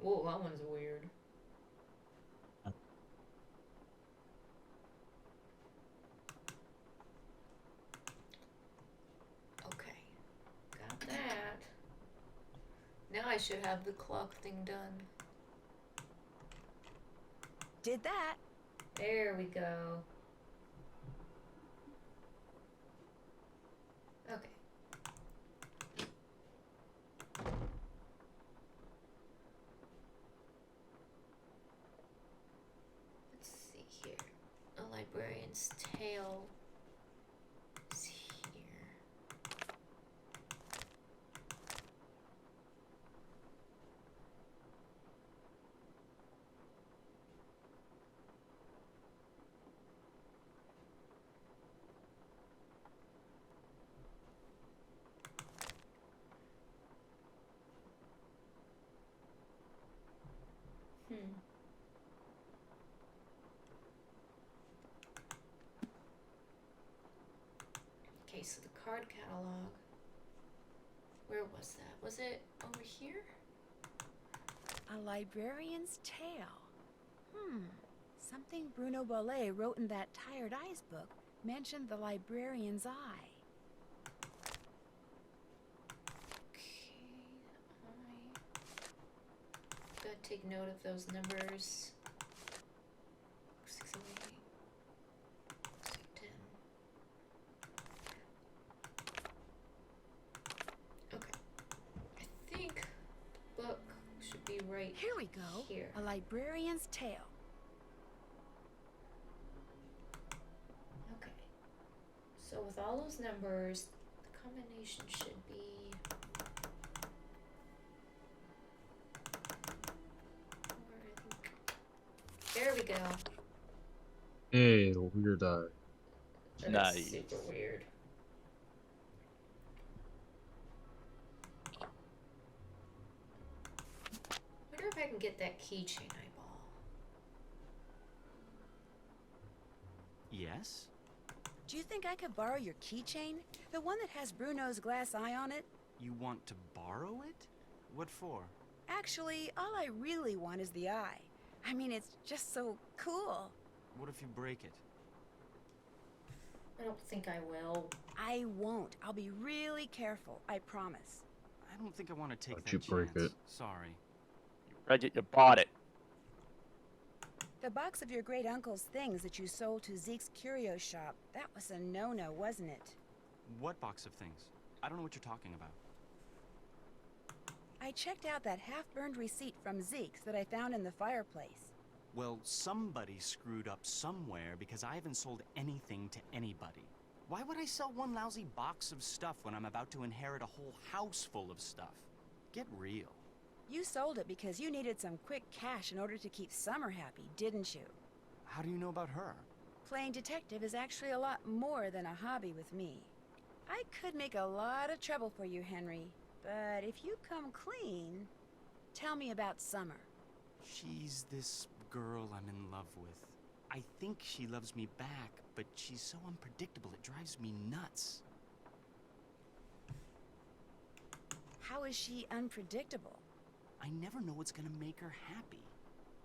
Speaker 2: Whoa, that one's weird. Okay, got that. Now I should have the clock thing done.
Speaker 1: Did that.
Speaker 2: There we go. Okay. Let's see here. A librarian's tale is here. Okay, so the card catalog. Where was that? Was it over here?
Speaker 1: A librarian's tale. Something Bruno Bolet wrote in that Tired Eyes book mentioned the librarian's eye.
Speaker 2: Gotta take note of those numbers. 6, 7, 8, 10. Okay. I think the book should be right
Speaker 1: Here we go.
Speaker 2: here.
Speaker 1: A librarian's tale.
Speaker 2: Okay. So with all those numbers, the combination should be... There we go.
Speaker 4: Hey, weird eye.
Speaker 2: That is
Speaker 3: Nice.
Speaker 2: super weird. Wonder if I can get that keychain eyeball.
Speaker 6: Yes?
Speaker 1: Do you think I could borrow your keychain? The one that has Bruno's glass eye on it?
Speaker 6: You want to borrow it? What for?
Speaker 1: Actually, all I really want is the eye. I mean, it's just so cool.
Speaker 6: What if you break it?
Speaker 2: I don't think I will.
Speaker 1: I won't. I'll be really careful, I promise.
Speaker 6: I don't think I want to take
Speaker 4: How'd
Speaker 6: that
Speaker 4: you break
Speaker 6: chance.
Speaker 4: it?
Speaker 6: Sorry.
Speaker 3: Read it, you bought it.
Speaker 1: The box of your great uncle's things that you sold to Zeke's curio shop, that was a no-no, wasn't it?
Speaker 6: What box of things? I don't know what you're talking about.
Speaker 1: I checked out that half-burned receipt from Zeke's that I found in the fireplace.
Speaker 6: Well, somebody screwed up somewhere because I haven't sold anything to anybody. Why would I sell one lousy box of stuff when I'm about to inherit a whole house full of stuff? Get real.
Speaker 1: You sold it because you needed some quick cash in order to keep Summer happy, didn't you?
Speaker 6: How do you know about her?
Speaker 1: Playing detective is actually a lot more than a hobby with me. I could make a lot of trouble for you, Henry, but if you come clean, tell me about Summer.
Speaker 6: She's this girl I'm in love with. I think she loves me back, but she's so unpredictable it drives me nuts.
Speaker 1: How is she unpredictable?
Speaker 6: I never know what's gonna make her happy.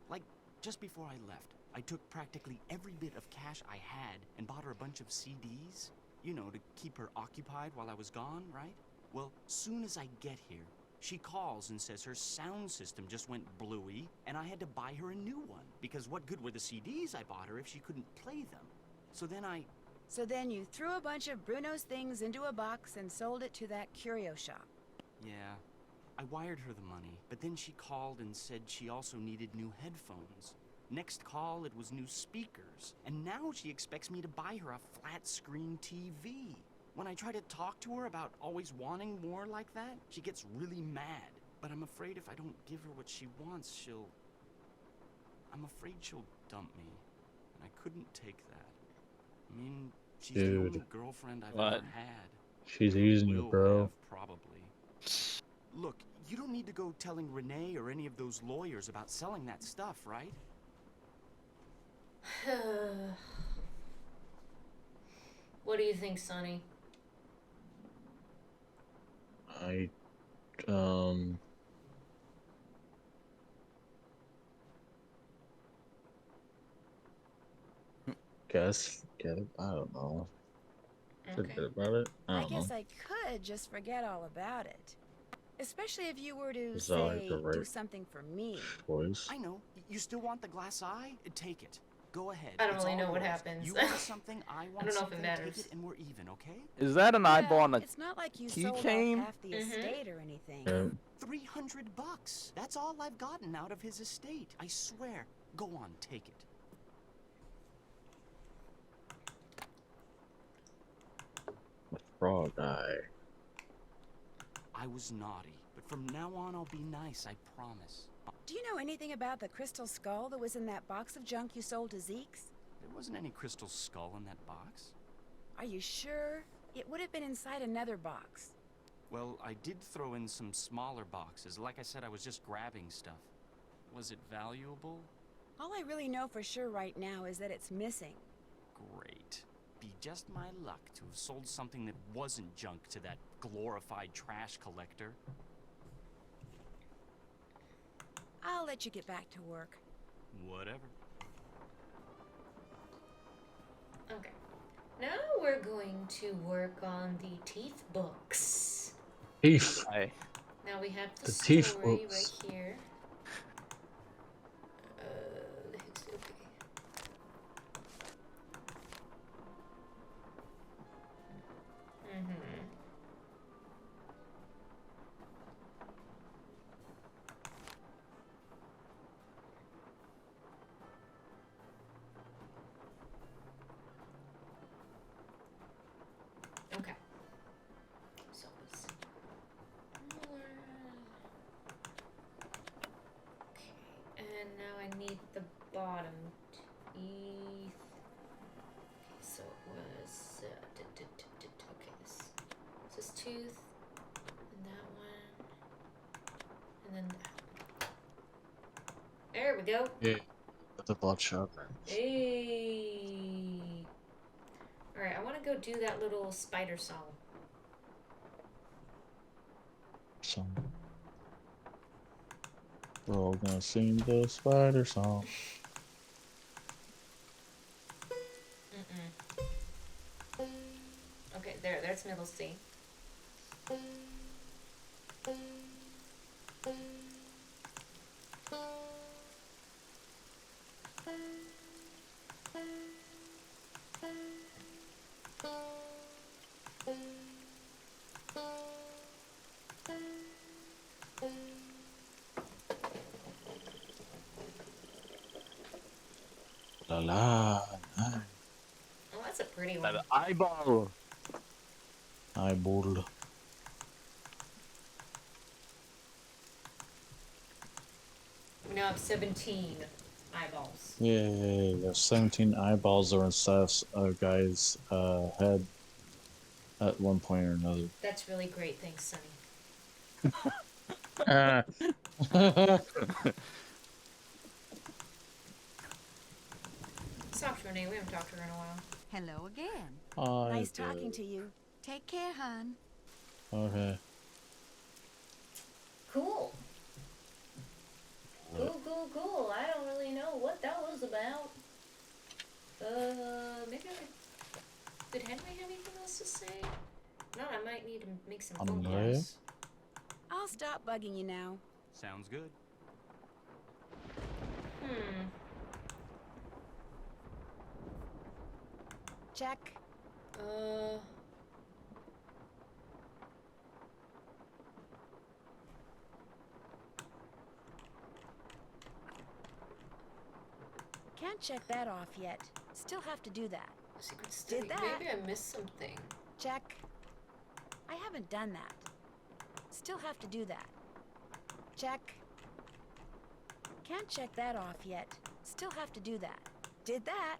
Speaker 6: Like, just before I left, I took practically every bit of cash I had and bought her a bunch of CDs. You know, to keep her occupied while I was gone, right? Well, soon as I get here, she calls and says her sound system just went bluey and I had to buy her a new one. Because what good were the CDs I bought her if she couldn't play them? So then you threw a bunch of Bruno's things into a box and sold it to that curio shop. Yeah. I wired her the money, but then she called and said she also needed new headphones. Next call, it was new speakers. And now she expects me to buy her a flat-screen TV. When I try to talk to her about always wanting more like that, she gets really mad. But I'm afraid if I don't give her what she wants, I'm afraid she'll dump me. And I couldn't take that. I mean, she's the only girlfriend I've ever had.
Speaker 4: She's using you, bro.
Speaker 6: Probably. Look, you don't need to go telling Renee or any of those lawyers about selling that stuff, right?
Speaker 2: What do you think, Sonny?
Speaker 4: Guess get it. I don't know. Forget about it. I
Speaker 1: guess I could just forget all about it. Especially if you were to,
Speaker 4: Is that like
Speaker 1: say,
Speaker 4: the right
Speaker 1: do something for me.
Speaker 4: choice?
Speaker 6: I know. You still want the glass eye? Take it. Go ahead.
Speaker 2: I don't
Speaker 6: It's
Speaker 2: really
Speaker 6: all
Speaker 2: know what
Speaker 6: yours.
Speaker 2: happens.
Speaker 6: You want something, I want
Speaker 2: I don't know if
Speaker 6: something,
Speaker 2: it matters.
Speaker 6: take it, and we're even, okay?
Speaker 3: Is that an eyeball on a
Speaker 1: It's not like you sold off
Speaker 3: keychain?
Speaker 1: half the estate or anything.
Speaker 6: $300. That's all I've gotten out of his estate. I swear. Go on, take it.
Speaker 4: Frog eye.
Speaker 6: I was naughty, but from now on I'll be nice, I promise.
Speaker 1: Do you know anything about the crystal skull that was in that box of junk you sold to Zeke's?
Speaker 6: There wasn't any crystal skull in that box.
Speaker 1: Are you sure? It would have been inside another box.
Speaker 6: Well, I did throw in some smaller boxes. Like I said, I was just grabbing stuff. Was it valuable?
Speaker 1: All I really know for sure right now is that it's missing.
Speaker 6: Great. Be just my luck to have sold something that wasn't junk to that glorified trash collector.
Speaker 1: I'll let you get back to work.
Speaker 6: Whatever.
Speaker 2: Okay. Now we're going to work on the teeth books.
Speaker 4: Teeth.
Speaker 2: Now we have the
Speaker 4: teeth
Speaker 2: story
Speaker 4: books.
Speaker 2: right here. Okay. So it's more. Okay, and now I need the bottom teeth. Okay, so it was okay. This is tooth, and that one, and then that. There we go.
Speaker 4: Yeah. The bloodshot.
Speaker 2: Hey. Alright, I want to go do that little spider song.
Speaker 4: We're all gonna sing the spider song.
Speaker 2: Okay, there's middle C.
Speaker 4: La la.
Speaker 2: Oh, that's a pretty one.
Speaker 3: That eyeball.
Speaker 4: Eyeball.
Speaker 2: We now have 17 eyeballs.
Speaker 4: Yay, there's 17 eyeballs are inside of a guy's head at one point or another.
Speaker 2: That's really great. Thanks, Sonny. Stop, Renee. We haven't talked to her in a while.
Speaker 5: Hello again.
Speaker 1: Nice talking to you.
Speaker 5: Take care, hon.
Speaker 4: Okay.
Speaker 2: Cool. Cool. I don't really know what that was about. Maybe did Henry have anything else to say? No, I might need to make some phone calls.
Speaker 1: I'll stop bugging you now.
Speaker 6: Sounds good.
Speaker 1: Check. Can't check that off yet. Still have to do that.
Speaker 2: Secret study.
Speaker 1: Did that.
Speaker 2: Maybe I missed something.
Speaker 1: Check. I haven't done that. Still have to do that. Check. Can't check that off yet. Still have to do that. Did that.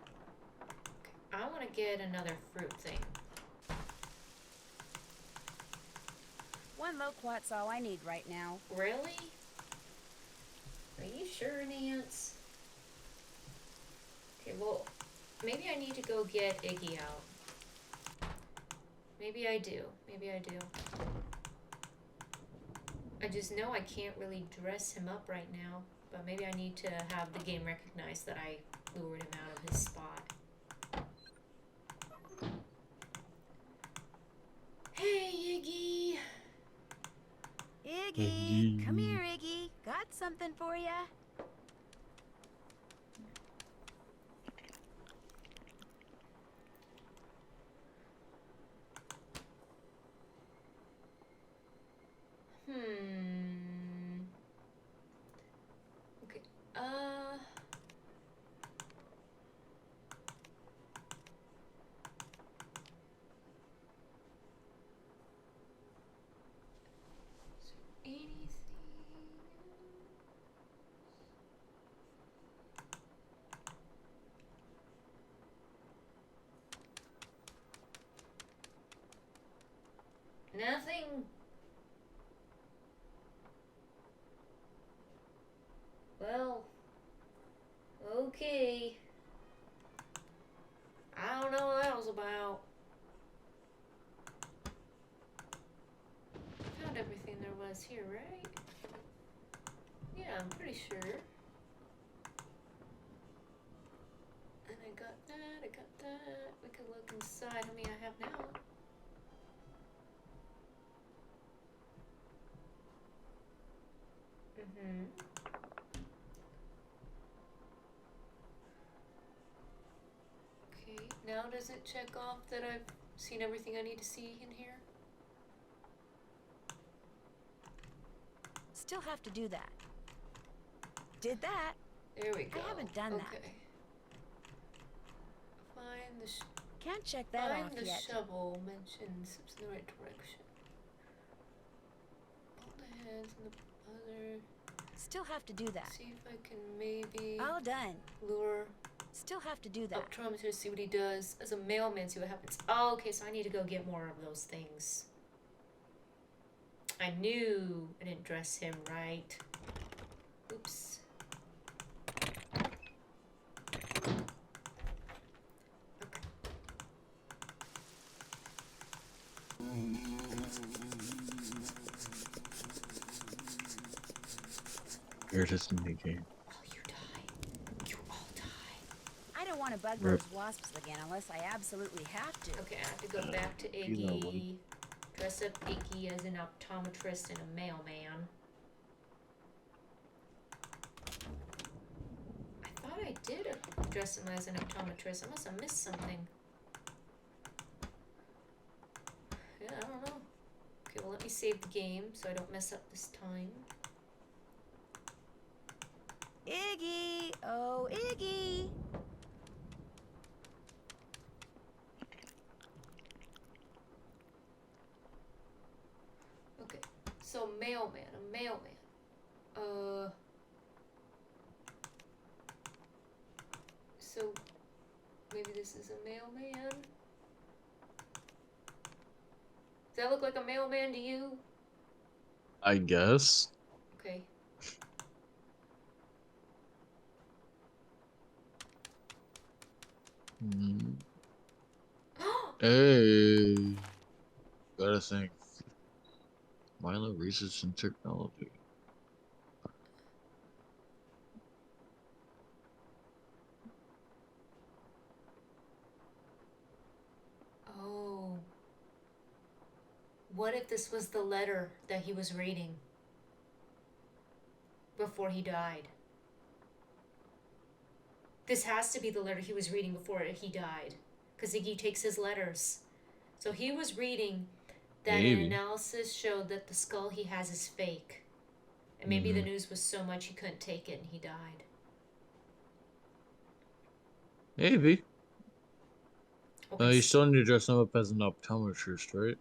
Speaker 2: I want to get another fruit thing.
Speaker 1: One loquat's all I need right now.
Speaker 2: Really? Are you sure, Nance? Okay, well, maybe I need to go get Iggy out. Maybe I do. I just know I can't really dress him up right now, but maybe I need to have the game recognize that I lured him out of his spot. Hey, Iggy!
Speaker 1: Iggy! Come here, Iggy. Got something for ya.
Speaker 2: Okay, anything? Nothing. Well, okay. I don't know what that was about. I found everything there was here, right? Yeah, I'm pretty sure. And I got that. We could look inside. How many I have now? Okay, now does it check off that I've seen everything I need to see in here?
Speaker 1: Still have to do that. Did that.
Speaker 2: There we go.
Speaker 1: I haven't done that.
Speaker 2: Find the
Speaker 1: Can't check that off
Speaker 2: the
Speaker 1: yet.
Speaker 2: shovel. Mention steps in the right direction. Hold the hands in the buzzer.
Speaker 1: Still have to do that.
Speaker 2: See if I can maybe
Speaker 1: All done.
Speaker 2: lure
Speaker 1: Still have to do that.
Speaker 2: optometrist, see what he does. As a mailman, see what happens. Oh, okay, so I need to go get more of those things. I knew I didn't dress him right. Oops.
Speaker 4: Weirdest in the game.
Speaker 1: I don't want to bug those wasps again unless I absolutely have to.
Speaker 2: Okay, I have to go back to Iggy. Dress up Iggy as an optometrist and a mailman. I thought I did dress him as an optometrist. I must have missed something. Yeah, I don't know. Okay, well, let me save the game so I don't mess up this time.
Speaker 1: Iggy! Oh, Iggy!
Speaker 2: So mailman, a mailman. So maybe this is a mailman. Does that look like a mailman to you?
Speaker 4: I guess.
Speaker 2: Okay.
Speaker 4: Hey, gotta think. Minor research in technology.
Speaker 2: Oh. What if this was the letter that he was reading before he died? This has to be the letter he was reading before he died, because Iggy takes his letters. So he was reading that an analysis showed that the skull he has is fake. And maybe the news was so much he couldn't take it and he died.
Speaker 4: Maybe.
Speaker 2: Okay,
Speaker 4: You still need to dress him up as an optometrist, right?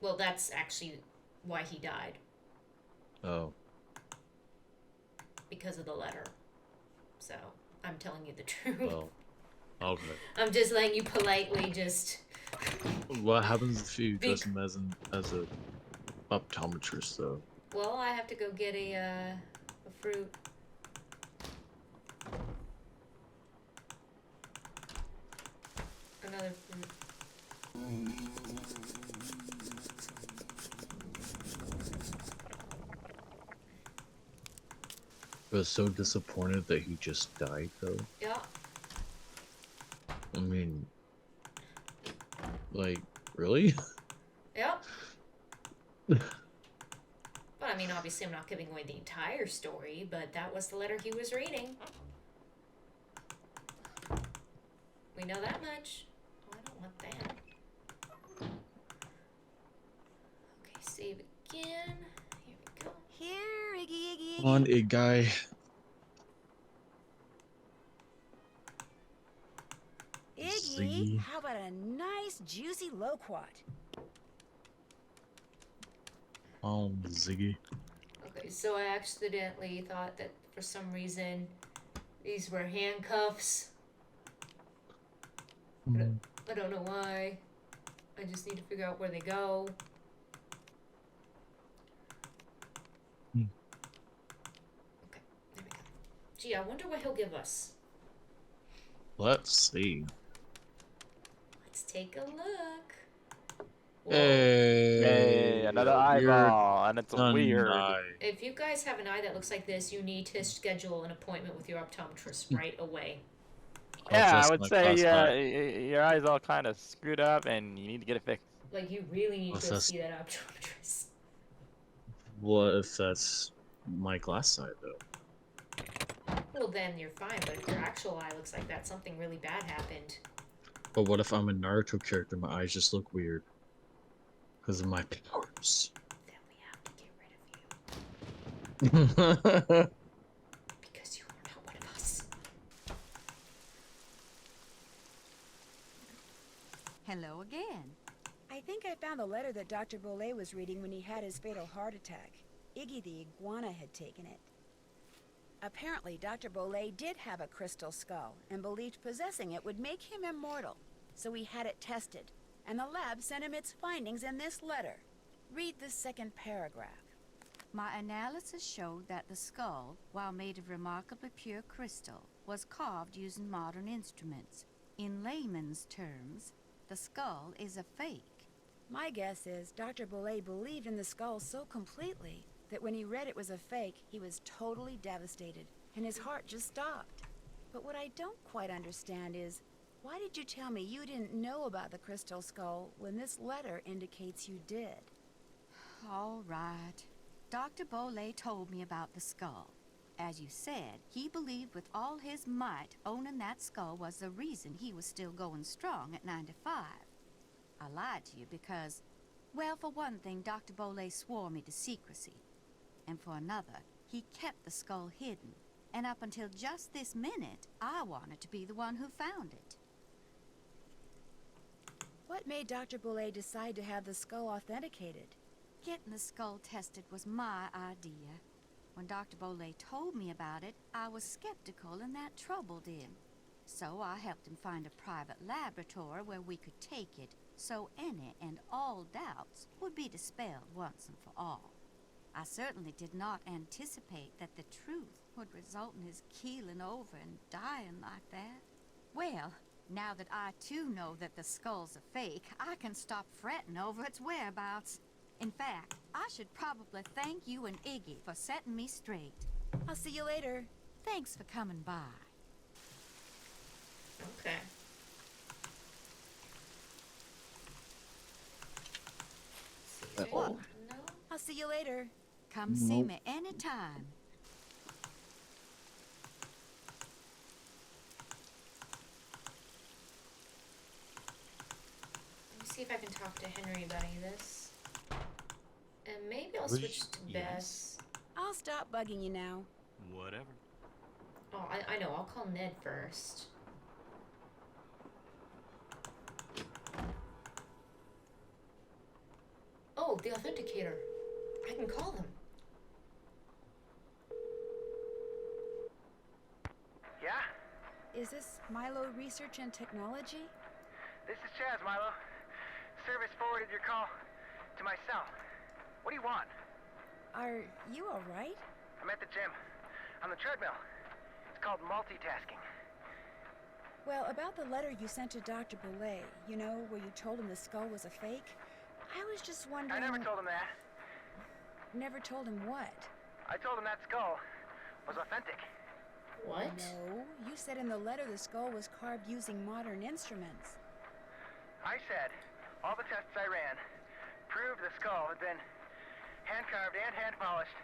Speaker 2: well, that's actually why he died.
Speaker 4: Oh.
Speaker 2: Because of the letter. So, I'm telling you the truth.
Speaker 4: Well, okay.
Speaker 2: I'm just letting you politely just...
Speaker 4: What happens if you dress him as a optometrist, though?
Speaker 2: Well, I have to go get a fruit. Another fruit.
Speaker 4: I was so disappointed that he just died, though.
Speaker 2: Yeah.
Speaker 4: I mean, like, really?
Speaker 2: Yep. But I mean, obviously I'm not giving away the entire story, but that was the letter he was reading. We know that much. Oh, I don't want that. Okay, save again. Here we go.
Speaker 1: Here, Iggy, Iggy, Iggy.
Speaker 4: Come on, Ig guy.
Speaker 1: Iggy,
Speaker 4: Ziggy.
Speaker 1: how about a nice, juicy loquat?
Speaker 4: Oh, Ziggy.
Speaker 2: Okay, so I accidentally thought that for some reason these were handcuffs. I don't know why. I just need to figure out where they go. Okay, there we go. Gee, I wonder what he'll give us.
Speaker 4: Let's see.
Speaker 2: Let's take a look. Whoa.
Speaker 4: Hey,
Speaker 3: another eyeball, and it's weird.
Speaker 2: If you guys have an eye that looks like this, you need to schedule an appointment with your optometrist right away.
Speaker 3: Yeah, I would say your eyes all kind of screwed up, and you need to get it fixed.
Speaker 2: Like, you really need to go see that optometrist.
Speaker 4: What if that's my glass side, though?
Speaker 2: Well, then you're fine, but if your actual eye looks like that, something really bad happened.
Speaker 4: But what if I'm a Naruto character and my eyes just look weird? Because of my powers.
Speaker 2: Then we have to get rid of you. Because you are not one of us.
Speaker 5: Hello again.
Speaker 1: I think I found the letter that Dr. Bolet was reading when he had his fatal heart attack. Iggy the iguana had taken it. Apparently, Dr. Bolet did have a crystal skull and believed possessing it would make him immortal. So he had it tested, and the lab sent him its findings in this letter. Read the second paragraph.
Speaker 5: My analysis showed that the skull, while made of remarkably pure crystal, was carved using modern instruments. In layman's terms, the skull is a fake.
Speaker 1: My guess is Dr. Bolet believed in the skull so completely that when he read it was a fake, he was totally devastated, and his heart just stopped. But what I don't quite understand is, why did you tell me you didn't know about the crystal skull when this letter indicates you did?
Speaker 5: All right. Dr. Bolet told me about the skull. As you said, he believed with all his might owning that skull was the reason he was still going strong at 95. I lied to you because, well, for one thing, Dr. Bolet swore me to secrecy. And for another, he kept the skull hidden. And up until just this minute, I wanted to be the one who found it.
Speaker 1: What made Dr. Bolet decide to have the skull authenticated?
Speaker 5: Getting the skull tested was my idea. When Dr. Bolet told me about it, I was skeptical and that troubled him. So I helped him find a private laboratory where we could take it, so any and all doubts would be dispelled once and for all. I certainly did not anticipate that the truth would result in his keeling over and dying like that. Well, now that I too know that the skull's a fake, I can stop fretting over its whereabouts. In fact, I should probably thank you and Iggy for setting me straight.
Speaker 1: I'll see you later.
Speaker 5: Thanks for coming by.
Speaker 2: Okay.
Speaker 1: What? No. I'll see you later.
Speaker 5: Come see me anytime.
Speaker 2: Let me see if I can talk to Henry about any of this. And maybe I'll switch to Bess.
Speaker 1: I'll stop bugging you now.
Speaker 6: Whatever.
Speaker 2: Oh, I know. I'll call Ned first. Oh, the authenticator. I can call him.
Speaker 11: Yeah?
Speaker 1: Is this Milo Research and Technology?
Speaker 11: This is Chaz, Milo. Service forwarded your call to my cell. What do you want?
Speaker 1: Are you alright?
Speaker 11: I'm at the gym. On the treadmill. It's called multitasking.
Speaker 1: Well, about the letter you sent to Dr. Bolet, you know, where you told him the skull was a fake, I was just wondering...
Speaker 11: I never told him that.
Speaker 1: Never told him what?
Speaker 11: I told him that skull was authentic.
Speaker 2: What?
Speaker 1: No, you said in the letter the skull was carved using modern instruments.
Speaker 11: I said all the tests I ran proved the skull had been hand-carved and hand-polished.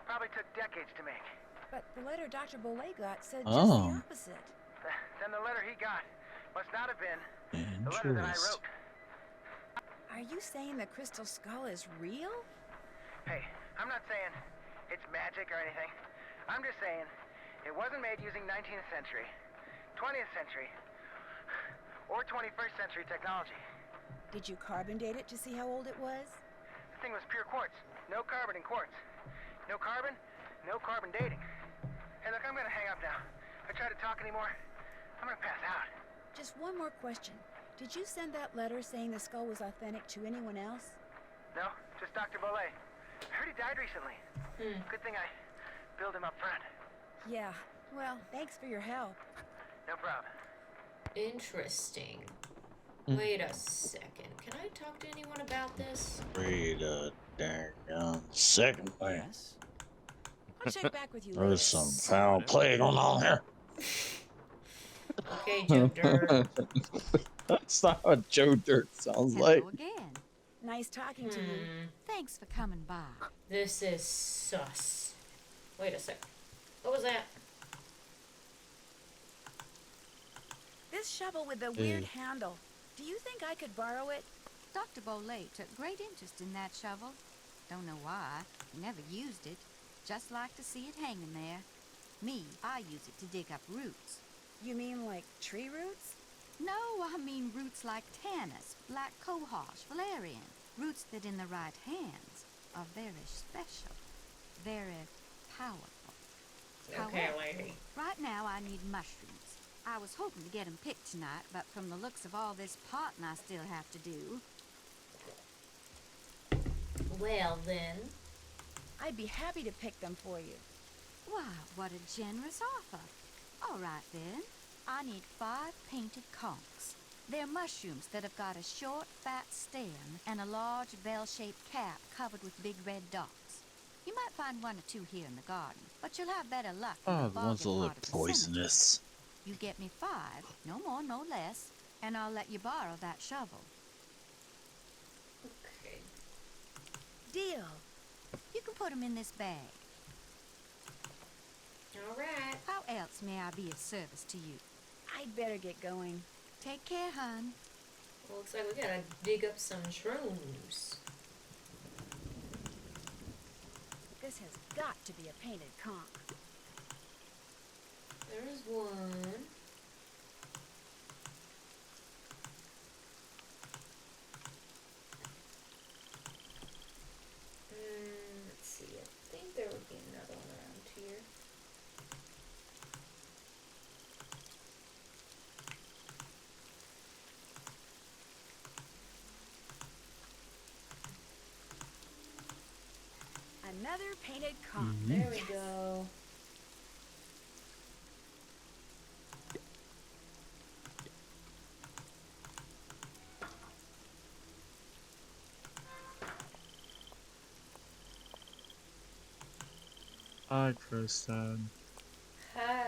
Speaker 11: Probably took decades to make.
Speaker 1: But the letter Dr. Bolet got said just the opposite.
Speaker 11: Then the letter he got must not have been the letter that I wrote.
Speaker 1: Are you saying the crystal skull is real?
Speaker 11: Hey, I'm not saying it's magic or anything. I'm just saying it wasn't made using 19th century, 20th century, or 21st century technology.
Speaker 1: Did you carbon date it to see how old it was?
Speaker 11: The thing was pure quartz. No carbon in quartz. No carbon, no carbon dating. Hey, look, I'm gonna hang up now. If I try to talk anymore, I'm gonna pass out.
Speaker 1: Just one more question. Did you send that letter saying the skull was authentic to anyone else?
Speaker 11: No, just Dr. Bolet. I heard he died recently. Good thing I billed him up front.
Speaker 1: Yeah, well, thanks for your help.
Speaker 11: No problem.
Speaker 2: Interesting. Wait a second. Can I talk to anyone about this?
Speaker 4: Wait a dang second.
Speaker 1: Yes. I'll check back with you later.
Speaker 4: There's some foul play going on here.
Speaker 2: Okay, Joe Dirt.
Speaker 4: That's not what Joe Dirt sounds like.
Speaker 5: Again.
Speaker 1: Nice talking to you.
Speaker 5: Thanks for coming by.
Speaker 2: This is sus. Wait a sec. What was that?
Speaker 1: This shovel with the weird handle. Do you think I could borrow it?
Speaker 5: Dr. Bolet took great interest in that shovel. Don't know why. He never used it. Just like to see it hanging there. Me, I use it to dig up roots.
Speaker 1: You mean like tree roots?
Speaker 5: No, I mean roots like tannus, black cohosh, valerian. Roots that in the right hands are very special. Very powerful.
Speaker 2: Okay,
Speaker 5: However,
Speaker 2: lady.
Speaker 5: right now I need mushrooms. I was hoping to get them picked tonight, but from the looks of all this potting I still have to do...
Speaker 2: Well, then.
Speaker 1: I'd be happy to pick them for you.
Speaker 5: Why, what a generous offer. All right, then. I need 5 painted conchs. They're mushrooms that have got a short, fat stem and a large bell-shaped cap covered with big red dots. You might find 1 or 2 here in the garden, but you'll have better luck in the
Speaker 4: The ones that
Speaker 5: boggy
Speaker 4: look
Speaker 5: part of the
Speaker 4: poisonous.
Speaker 5: You get me 5, no more, no less, and I'll let you borrow that shovel.
Speaker 2: Okay.
Speaker 5: Deal. You can put them in this bag.
Speaker 2: All right.
Speaker 5: How else may I be of service to you?
Speaker 1: I'd better get going.
Speaker 5: Take care, hon.
Speaker 2: Well, looks like we gotta dig up some shrooms.
Speaker 1: This has got to be a painted conch.
Speaker 2: There's one.
Speaker 1: another painted conch.
Speaker 2: There we go.
Speaker 4: Hi, Kristen.
Speaker 2: Hi,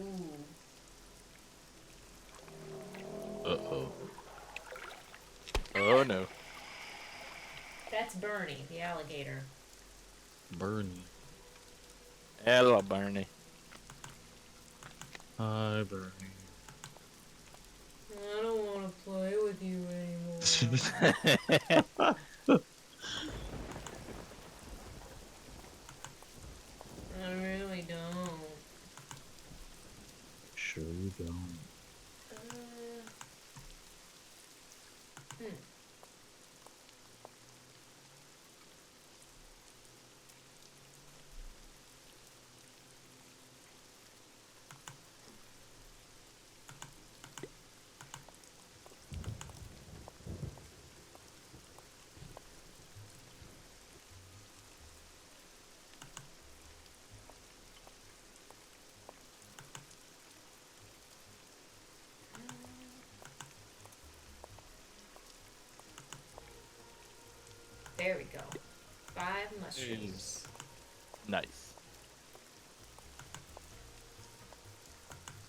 Speaker 2: Ooh.
Speaker 4: Uh-oh.
Speaker 3: Oh no.
Speaker 2: That's Bernie, the alligator.
Speaker 4: Bernie.
Speaker 3: Hello, Bernie.
Speaker 4: Hi, Bernie.
Speaker 2: I don't want to play with you anymore. I really don't.
Speaker 4: Sure you don't.
Speaker 2: Hmm. There we go. 5 mushrooms.
Speaker 3: Nice.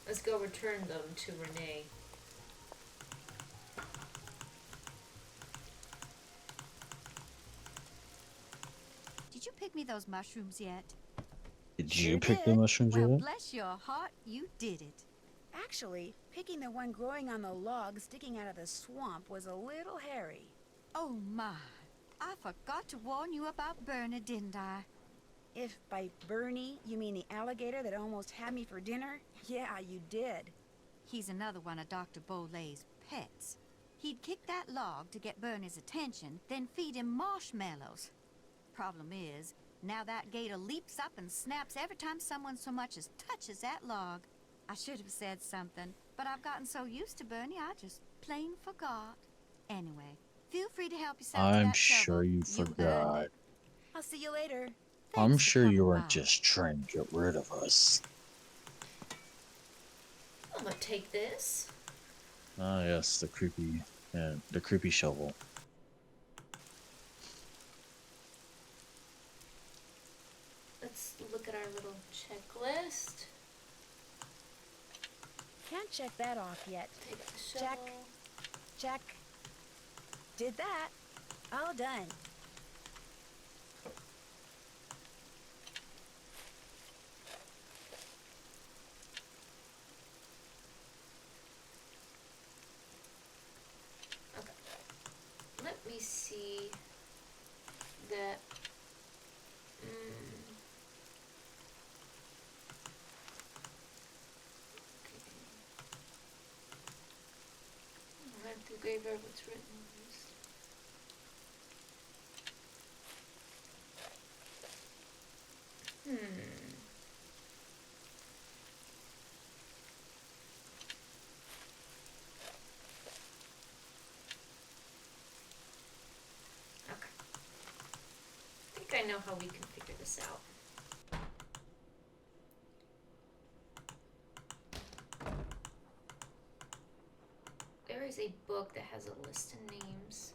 Speaker 2: Let's go return them to Renee.
Speaker 5: Did you pick me those mushrooms yet?
Speaker 4: Did
Speaker 1: Sure
Speaker 4: you pick the
Speaker 1: did.
Speaker 4: mushrooms
Speaker 5: Well,
Speaker 4: yet?
Speaker 5: bless your heart, you did it.
Speaker 1: Actually, picking the one growing on the log sticking out of the swamp was a little hairy.
Speaker 5: Oh my, I forgot to warn you about Bernie, didn't I?
Speaker 1: If by Bernie you mean the alligator that almost had me for dinner, yeah, you did.
Speaker 5: He's another one of Dr. Bolet's pets. He'd kick that log to get Bernie's attention, then feed him marshmallows. Problem is, now that gator leaps up and snaps every time someone so much as touches that log. I should have said something, but I've gotten so used to Bernie, I just plain forgot. Anyway, feel free to help yourself to
Speaker 4: I'm
Speaker 5: that
Speaker 4: sure
Speaker 5: shovel.
Speaker 4: you
Speaker 5: earned
Speaker 4: forgot.
Speaker 5: it.
Speaker 1: I'll see you later.
Speaker 4: I'm
Speaker 5: Thanks for
Speaker 4: sure you
Speaker 5: coming
Speaker 4: weren't
Speaker 5: by.
Speaker 4: just trying to get rid of us.
Speaker 2: I'm gonna take this.
Speaker 4: Ah, yes, the creepy shovel.
Speaker 2: Let's look at our little checklist.
Speaker 1: Can't check that off yet.
Speaker 2: Take the
Speaker 1: Check.
Speaker 2: shovel.
Speaker 1: Check. Did that. All done.
Speaker 2: Okay. Let me see that. I have to graveyard what's written on this. Okay. I think I know how we can figure this out. There is a book that has a list of names.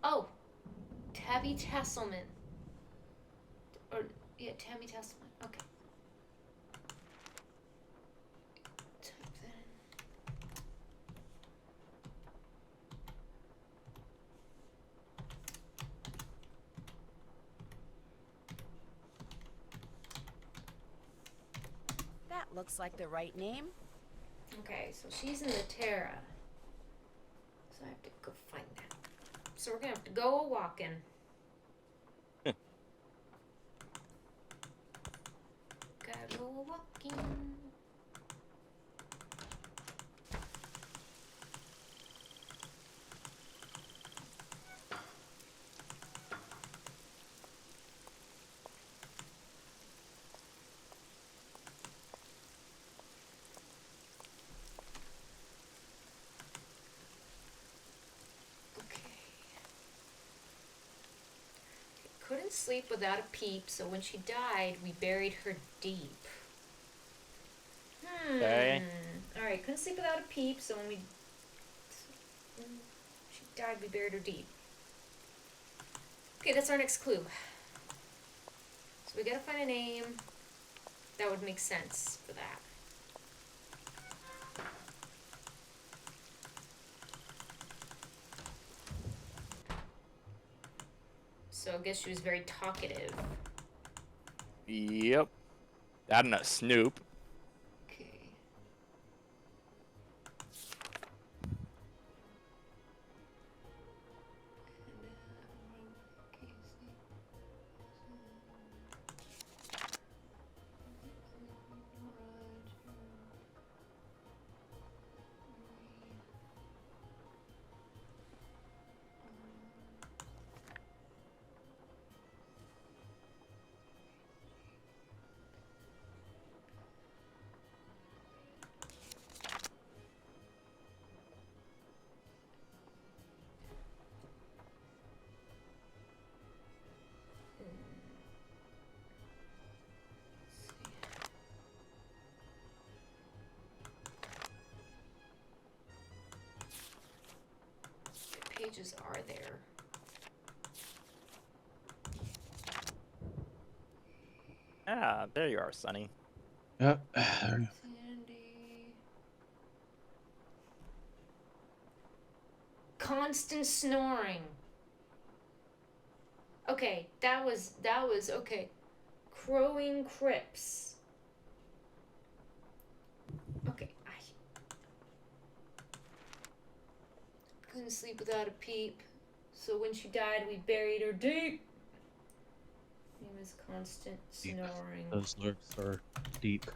Speaker 2: Oh, Tabby Tasselman. Or, yeah, Tabby Tasselman. Okay. Type that in.
Speaker 1: That looks like the right name.
Speaker 2: Okay, so she's in the Terra. So I have to go find that. So we're gonna have to go walking. Gotta go walking. Couldn't sleep without a peep, so when she died, we buried her deep.
Speaker 3: Okay.
Speaker 2: Alright, couldn't sleep without a peep, so when she died, we buried her deep. Okay, that's our next clue. So we gotta find a name that would make sense for that. So I guess she was very talkative.
Speaker 3: Yep. That and a Snoop.
Speaker 2: Okay. What pages are there?
Speaker 3: Ah, there you are, Sonny.
Speaker 4: Yep.
Speaker 2: Sandy. Constant snoring. Okay, that was okay. Crowing crypts. Okay, I couldn't sleep without a peep. So when she died, we buried her deep. Name is constant snoring.
Speaker 4: Those lurks are deep.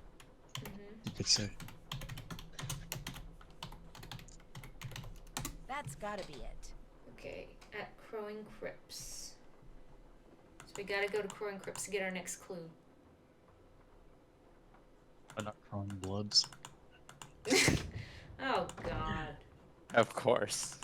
Speaker 4: You could say.
Speaker 1: That's gotta be it.
Speaker 2: Okay, at Crowing Crypts. So we gotta go to Crowing Crypts to get our next clue.
Speaker 4: I'm not crawling bloods.
Speaker 2: Oh God.
Speaker 3: Of course.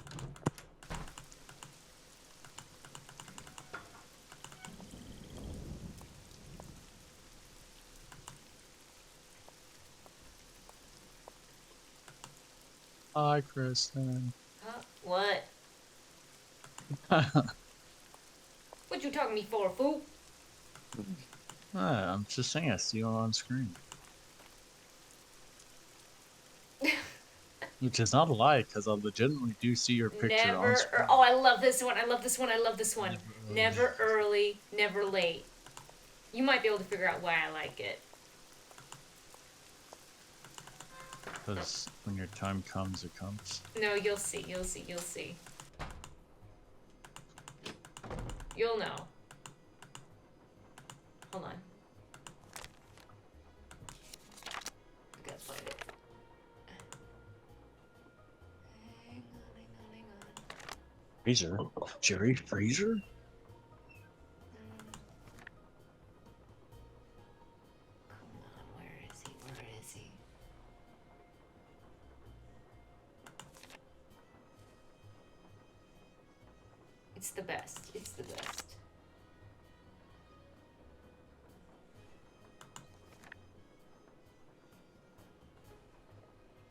Speaker 4: Hi, Kristen.
Speaker 2: Huh? What? What you talking to me for, fool?
Speaker 4: I'm just saying, I see you on screen. Which is not a lie, because I legitimately do see your picture on screen.
Speaker 2: Oh, I love this one. I love this one. I love this one. Never early, never late. You might be able to figure out why I like it.
Speaker 4: Because when your time comes, it comes.
Speaker 2: No, you'll see. You'll see. You'll see. You'll know. Hold on. I gotta find it. Hang on.
Speaker 4: Fraser? Jerry Fraser?
Speaker 2: Come on, where is he? Where is he? It's the best. It's the best.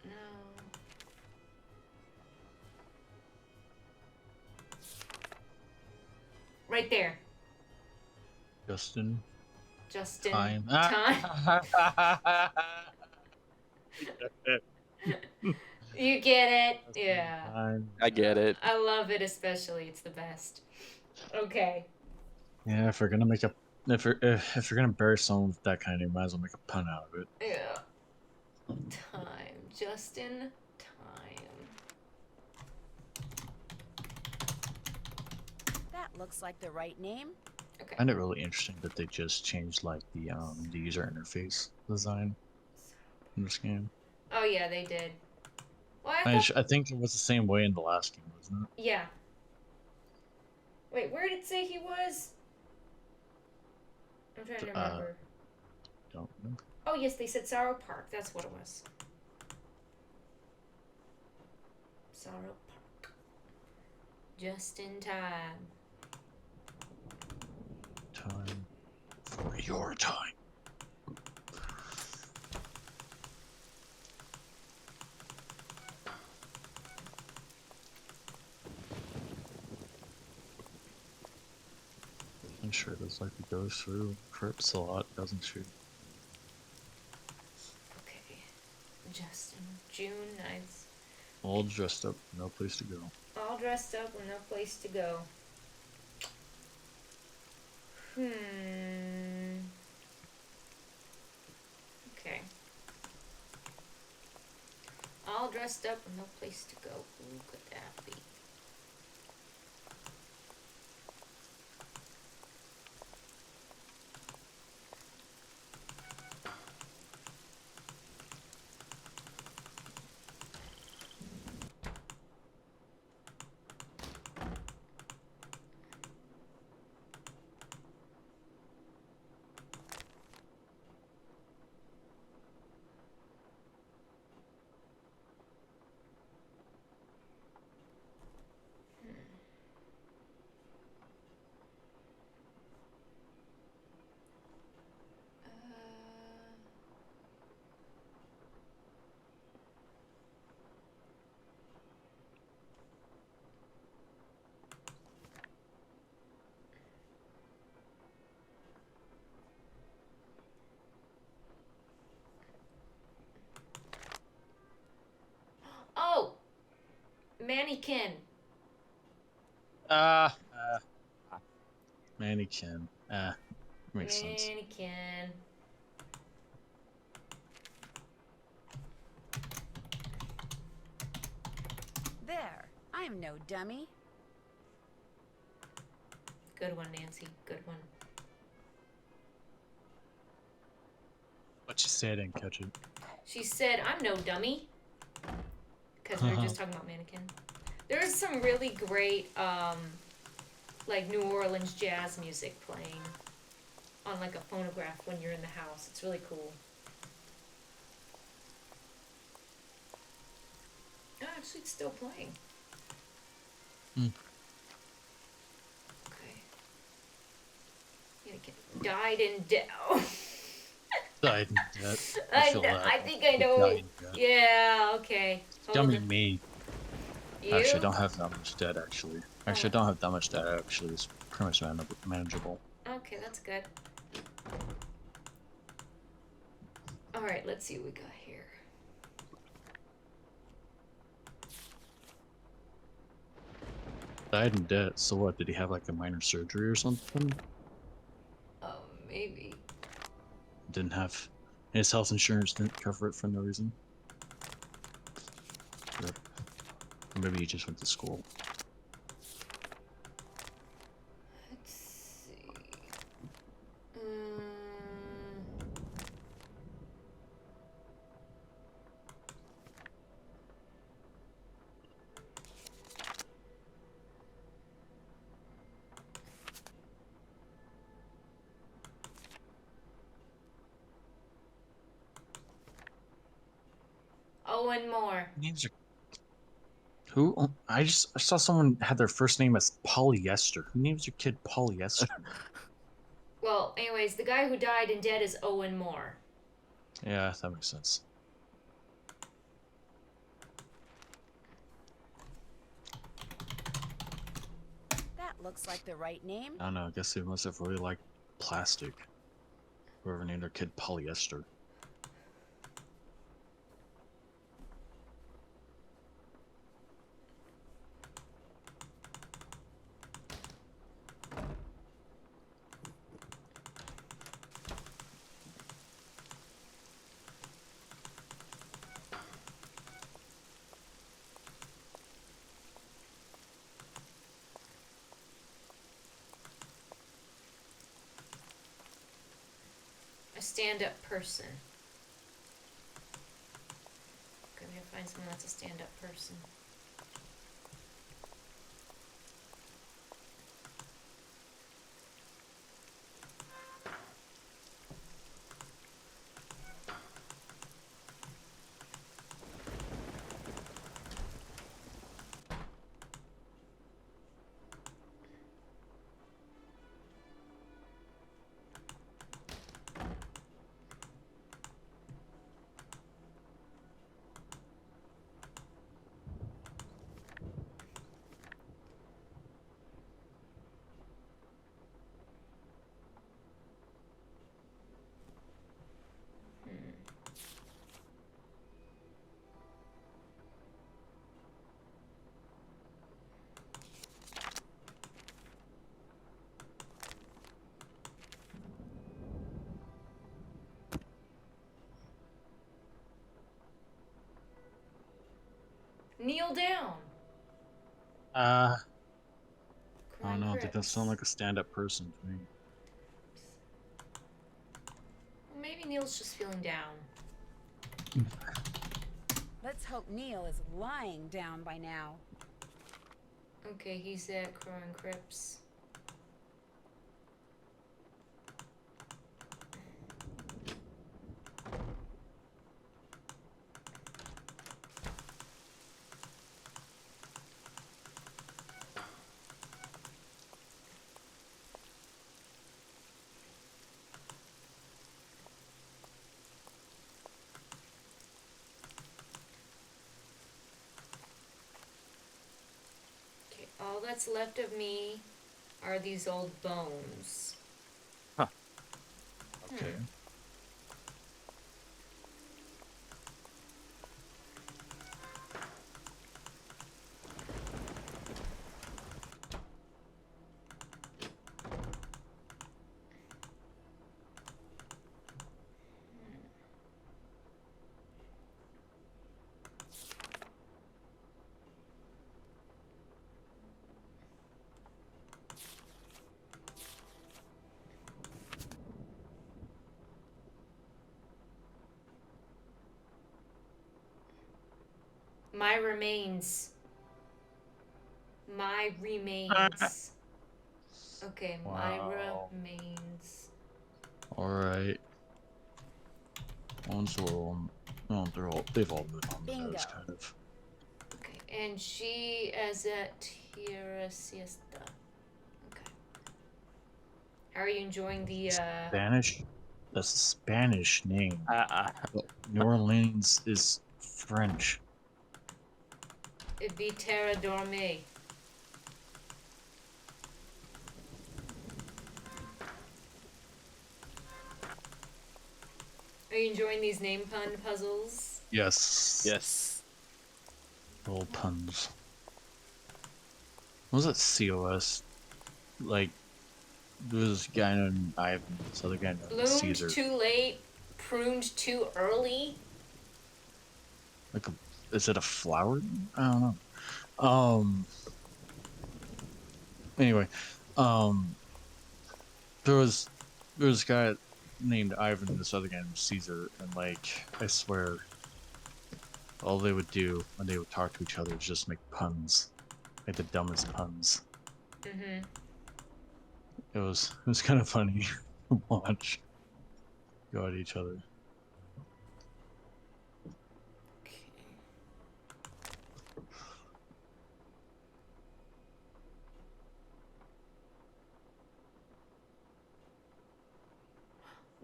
Speaker 2: No. Right there.
Speaker 4: Justin.
Speaker 2: Time. You get it? Yeah.
Speaker 3: I get it.
Speaker 2: I love it especially. It's the best. Okay.
Speaker 4: Yeah, if we're gonna make a if you're gonna bury someone with that kind of name, might as well make a pun out of it.
Speaker 2: Yeah. Time Just in time.
Speaker 1: That looks like the right name.
Speaker 2: Okay.
Speaker 4: I find it really interesting that they just changed like the user interface design in this game.
Speaker 2: Oh yeah, they did. Well,
Speaker 4: I think it was the same way in the last game, wasn't it?
Speaker 2: yeah. Wait, where did it say he was? I'm trying to remember.
Speaker 4: Don't remember.
Speaker 2: Oh yes, they said Sorrow Park. That's what it was. Sorrow Park. Just in time.
Speaker 4: Time for your time. I'm sure this like it goes through crypts a lot, doesn't she?
Speaker 2: Okay. Just in June 9th.
Speaker 4: All dressed up, no place to go.
Speaker 2: All dressed up with no place to go. Okay. All dressed up with no place to go. Who could that be? Oh! Mannequin.
Speaker 4: Mannequin. Makes sense.
Speaker 2: Mannequin.
Speaker 1: There. I'm no dummy.
Speaker 2: Good one, Nancy. Good one.
Speaker 4: What you say? I didn't catch it.
Speaker 2: She said, I'm no dummy. Because we were just talking about Mannequin. There's some really great, like New Orleans jazz music playing on like a phonograph when you're in the house. It's really cool. Oh, actually, it's still playing. Okay. Mannequin died in death.
Speaker 4: Died in debt.
Speaker 2: I think I know. Yeah, okay.
Speaker 4: Dummy me.
Speaker 2: You?
Speaker 4: Actually, I don't have that much debt, actually. Actually, I don't have that much debt, actually. It's pretty much manageable.
Speaker 2: Okay, that's good. Alright, let's see what we got here.
Speaker 4: Died in debt, so what? Did he have like a minor surgery or something?
Speaker 2: Maybe.
Speaker 4: Didn't have... His health insurance didn't cover it for no reason. Yep. Or maybe he just went to school.
Speaker 2: Let's see. Oh, and more.
Speaker 4: Names are... Who? Oh, I saw someone had their first name as Polyester. Who names your kid Polyester?
Speaker 2: Well, anyways, the guy who died in debt is Owen Moore.
Speaker 4: Yeah, that makes sense.
Speaker 1: That looks like the right name.
Speaker 4: I don't know, I guess they must have really liked plastic. Whoever named their kid Polyester.
Speaker 2: A stand-up person. Gonna find someone that's a stand-up person. Kneel down.
Speaker 4: I don't know. That
Speaker 2: Crypt.
Speaker 4: doesn't sound like a stand-up person to me.
Speaker 2: Well, maybe Neil's just feeling down.
Speaker 1: Let's hope Neil is lying down by now.
Speaker 2: Okay, he's at Crowing Crypts. All that's left of me are these old bones.
Speaker 3: Huh.
Speaker 4: Okay.
Speaker 2: My remains. My remains. Okay, my
Speaker 4: Wow.
Speaker 2: remains.
Speaker 4: Alright. One's all, well, they've all been on the
Speaker 1: Bingo.
Speaker 4: nose, kind of.
Speaker 2: Okay, and she is at Tierra Siesta. Okay. How are you enjoying the,
Speaker 4: Spanish? That's a Spanish name.
Speaker 3: Uh-uh.
Speaker 4: New Orleans is French.
Speaker 2: it'd be Terra Dorme. Are you enjoying these name pun puzzles?
Speaker 4: Yes.
Speaker 3: Yes.
Speaker 4: Little puns. What was that COS? Like, there was this guy named Ivan, this other guy named
Speaker 2: Bloomed
Speaker 4: Caesar.
Speaker 2: too late, pruned too early.
Speaker 4: Like is it a flower? I don't know. Anyway, there was this guy named Ivan and this other guy named Caesar, and like I swear, all they would do when they would talk to each other was just make puns, like the dumbest puns.
Speaker 2: Mm-hmm.
Speaker 4: It was kind of funny to watch go at each other.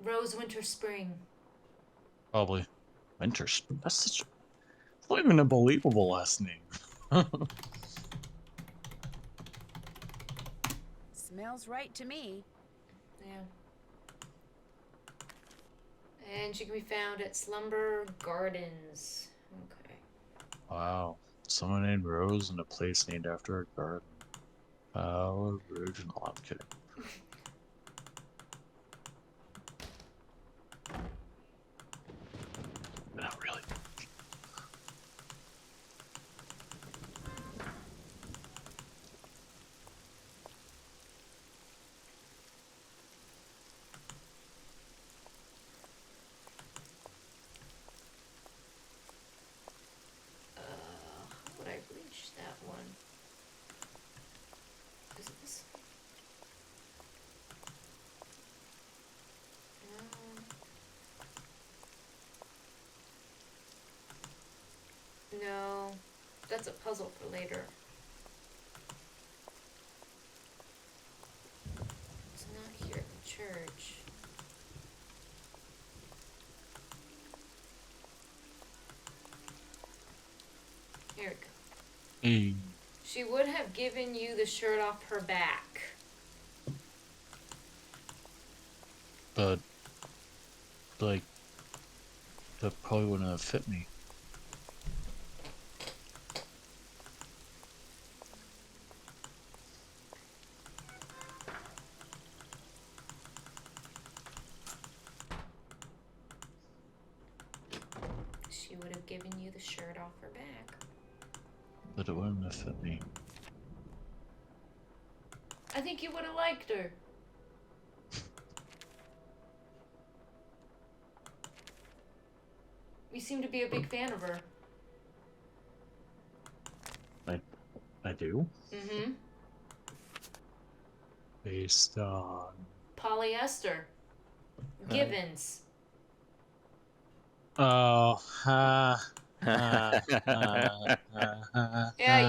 Speaker 2: Rose, winter, spring.
Speaker 4: Probably Winter. That's not even a believable last name.
Speaker 1: Smells right to me.
Speaker 2: Yeah. And she can be found at Slumber Gardens. Okay.
Speaker 4: Wow, someone named Rose and a place named after a garden. How original. I'm kidding. Not really.
Speaker 2: That's a puzzle for later. It's not here at the church. Here we go.
Speaker 4: Hey.
Speaker 2: She would have given you the shirt off her back.
Speaker 4: But, like, that probably wouldn't have fit me.
Speaker 2: She would have given you the shirt off her back.
Speaker 4: But it wouldn't have fit me.
Speaker 2: I think you would have liked her. You seem to be a big fan of her.
Speaker 4: I do?
Speaker 2: Mm-hmm.
Speaker 4: Based on...
Speaker 2: Polyester. Givens.
Speaker 4: Oh,
Speaker 2: Yeah,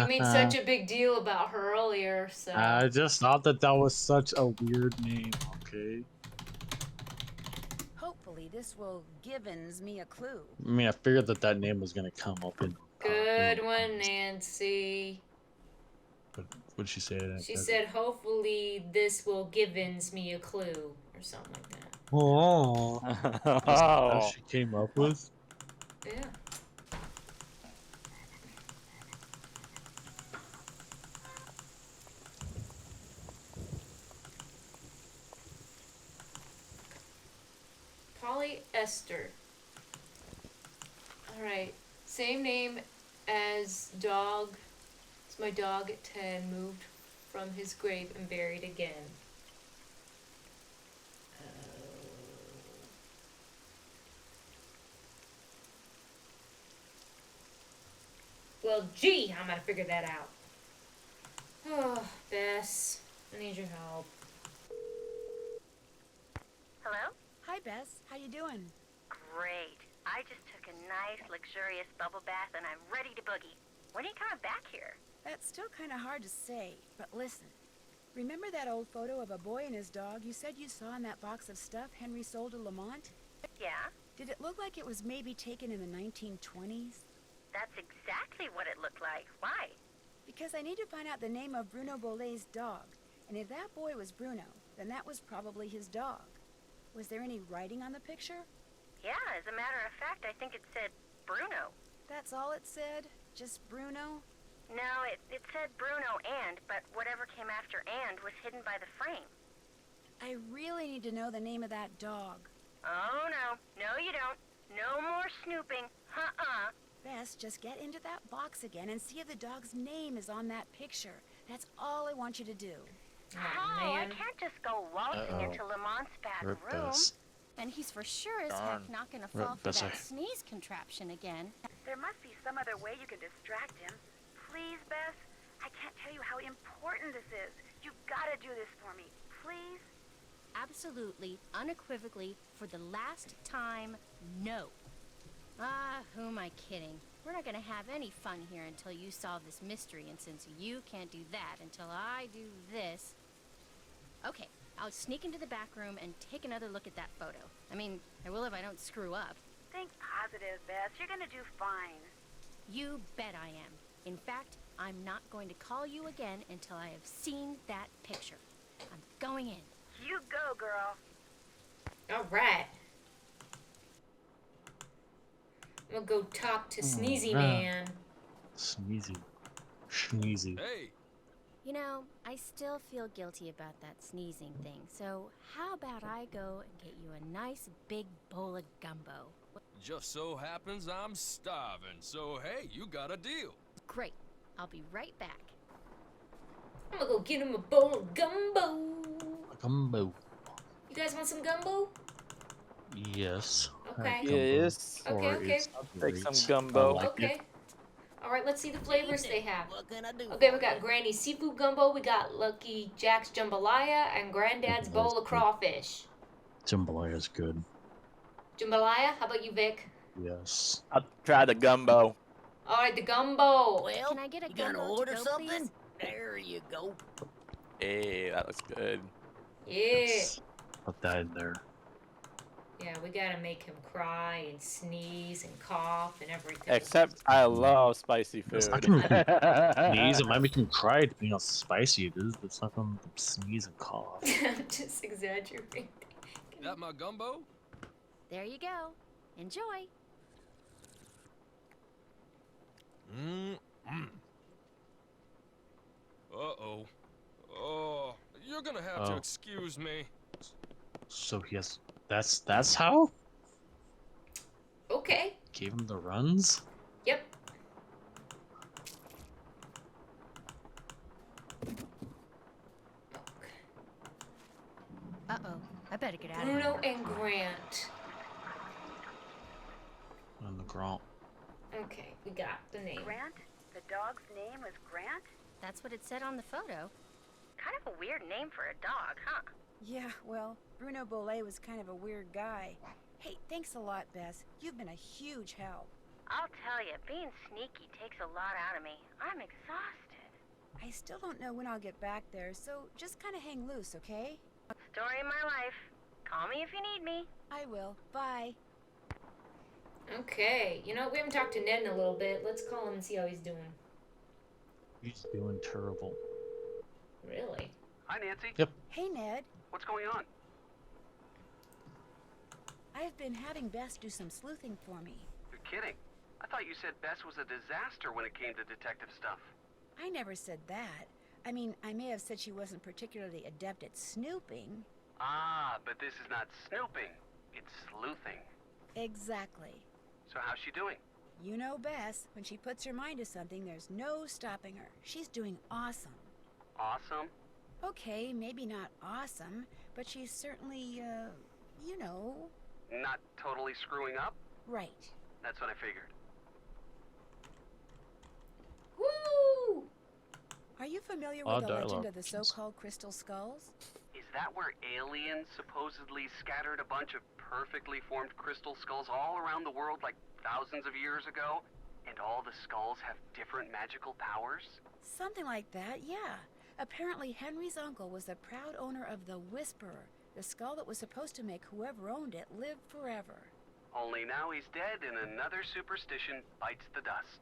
Speaker 2: you made such a big deal about her earlier, so...
Speaker 4: I just thought that was such a weird name, okay?
Speaker 1: Hopefully this will givens me a clue.
Speaker 4: I mean, I figured that name was gonna come up in...
Speaker 2: Good one, Nancy.
Speaker 4: What did she say?
Speaker 2: She said, hopefully this will givens me a clue, or something like that.
Speaker 4: Oh. That's what she came up with?
Speaker 2: Yeah. Polyester. Alright. Same name as dog. It's my dog at 10, moved from his grave and buried again. Well, gee, I'm gonna figure that out. Oh, Bess, I need your help.
Speaker 8: Hello?
Speaker 1: Hi, Bess. How you doing?
Speaker 8: Great. I just took a nice, luxurious bubble bath and I'm ready to boogie. When are you coming back here?
Speaker 1: That's still kind of hard to say, but listen. Remember that old photo of a boy and his dog you said you saw in that box of stuff Henry sold to Lamont?
Speaker 8: Yeah?
Speaker 1: Did it look like it was maybe taken in the 1920s?
Speaker 8: That's exactly what it looked like. Why?
Speaker 1: Because I need to find out the name of Bruno Bolet's dog. And if that boy was Bruno, then that was probably his dog. Was there any writing on the picture?
Speaker 8: Yeah, as a matter of fact, I think it said Bruno.
Speaker 1: That's all it said? Just Bruno?
Speaker 8: No, it said Bruno but whatever came after and was hidden by the frame.
Speaker 1: I really need to know the name of that dog.
Speaker 8: Oh, no. No, you don't. No more snooping.
Speaker 1: Bess, just get into that box again and see if the dog's name is on that picture. That's all I want you to do.
Speaker 8: Oh, I can't just go waltzing into Lamont's back room.
Speaker 4: Bess.
Speaker 9: And he's for sure as heck not gonna fall for that sneeze contraption again.
Speaker 8: There must be some other way you can distract him. Please, Bess? I can't tell you how important this is. You've got to do this for me. Please?
Speaker 9: Absolutely, unequivocally, for the last time, no. Ah, who am I kidding? We're not gonna have any fun here until you solve this mystery, and since you can't do that until I do this... Okay, I'll sneak into the back room and take another look at that photo. I mean, I will if I don't screw up.
Speaker 8: Think positive, Bess. You're gonna do fine.
Speaker 9: You bet I am. In fact, I'm not going to call you again until I have seen that picture. I'm going in.
Speaker 8: You go, girl.
Speaker 2: All right. I'm gonna go talk to Sneezy Man.
Speaker 4: Sneezy. Schneezy.
Speaker 10: Hey!
Speaker 9: You know, I still feel guilty about that sneezing thing, so how about I go and get you a nice big bowl of gumbo?
Speaker 10: Just so happens I'm starving, so hey, you got a deal.
Speaker 9: Great. I'll be right back.
Speaker 2: I'm gonna go get him a bowl of gumbo.
Speaker 4: Gumbo.
Speaker 2: You guys want some gumbo?
Speaker 4: Yes.
Speaker 2: Okay.
Speaker 3: Yes.
Speaker 2: Okay.
Speaker 3: I'll take some gumbo.
Speaker 2: Okay. All right, let's see the flavors they have.
Speaker 15: What can I do?
Speaker 2: Okay, we got Granny's seafood gumbo, we got Lucky Jack's jambalaya, and Granddad's bowl of crawfish.
Speaker 4: Jambalaya is good.
Speaker 2: Jambalaya? How about you, Vic?
Speaker 4: Yes.
Speaker 3: I'll try the gumbo.
Speaker 2: All right, the gumbo.
Speaker 15: Well,
Speaker 9: Can I get a
Speaker 15: you gonna
Speaker 9: gumbo to
Speaker 15: order
Speaker 9: go,
Speaker 15: something?
Speaker 9: please?
Speaker 15: There you go.
Speaker 3: Hey, that looks good.
Speaker 2: Yeah.
Speaker 4: Put that in there.
Speaker 2: Yeah, we gotta make him cry and sneeze and cough and everything.
Speaker 3: Except I love spicy
Speaker 4: It's not
Speaker 3: food.
Speaker 4: gonna sneeze. It might make him cry depending how spicy it is, but it's not gonna sneeze and cough.
Speaker 2: I'm just exaggerating.
Speaker 10: That my gumbo?
Speaker 9: There you go. Enjoy.
Speaker 10: Uh-oh. Oh, you're gonna have to
Speaker 4: Oh.
Speaker 10: excuse me.
Speaker 4: So he has. That's how?
Speaker 2: Okay.
Speaker 4: Gave him the runs?
Speaker 2: Yep.
Speaker 9: Uh-oh. I better get out of
Speaker 2: Bruno
Speaker 9: here.
Speaker 2: and Grant.
Speaker 4: On the ground.
Speaker 2: Okay, we got the name.
Speaker 8: Grant? The dog's name was Grant?
Speaker 9: That's what it said on the photo.
Speaker 8: Kind of a weird name for a dog, huh?
Speaker 1: Yeah, well, Bruno Bolet was kind of a weird guy. Hey, thanks a lot, Bess. You've been a huge help.
Speaker 8: I'll tell you, being sneaky takes a lot out of me. I'm exhausted.
Speaker 1: I still don't know when I'll get back there, so just kind of hang loose, okay?
Speaker 8: Story of my life. Call me if you need me.
Speaker 1: I will. Bye.
Speaker 2: Okay, you know, we haven't talked to Ned in a little bit. Let's call him and see how he's doing.
Speaker 4: He's doing terrible.
Speaker 2: Really?
Speaker 7: Hi, Nancy.
Speaker 4: Yep.
Speaker 1: Hey, Ned.
Speaker 7: What's going on?
Speaker 1: I've been having Bess do some sleuthing for me.
Speaker 7: You're kidding. I thought you said Bess was a disaster when it came to detective stuff.
Speaker 1: I never said that. I mean, I may have said she wasn't particularly adept at snooping.
Speaker 7: Ah, but this is not snooping. It's sleuthing.
Speaker 1: Exactly.
Speaker 7: So how's she doing?
Speaker 1: You know Bess, when she puts her mind to something, there's no stopping her. She's doing awesome.
Speaker 7: Awesome.
Speaker 1: Okay, maybe not awesome, but she's certainly, you know...
Speaker 7: Not totally screwing up?
Speaker 1: Right.
Speaker 7: That's what I figured.
Speaker 2: Woo!
Speaker 1: Are you familiar
Speaker 4: Odd
Speaker 1: with the legend
Speaker 4: dialogue.
Speaker 1: of the so-called crystal skulls?
Speaker 7: Is that where aliens supposedly scattered a bunch of perfectly formed crystal skulls all around the world like thousands of years ago? And all the skulls have different magical powers?
Speaker 1: Something like that, yeah. Apparently Henry's uncle was the proud owner of the Whisperer, the skull that was supposed to make whoever owned it live forever.
Speaker 7: Only now he's dead and another superstition bites the dust.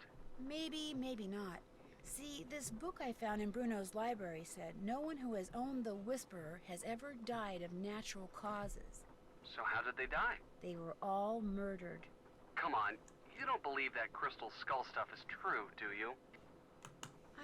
Speaker 1: Maybe, maybe not. See, this book I found in Bruno's library said no one who has owned the Whisperer has ever died of natural causes.
Speaker 7: So how did they die?
Speaker 1: They were all murdered.
Speaker 7: Come on, you don't believe that crystal skull stuff is true, do you?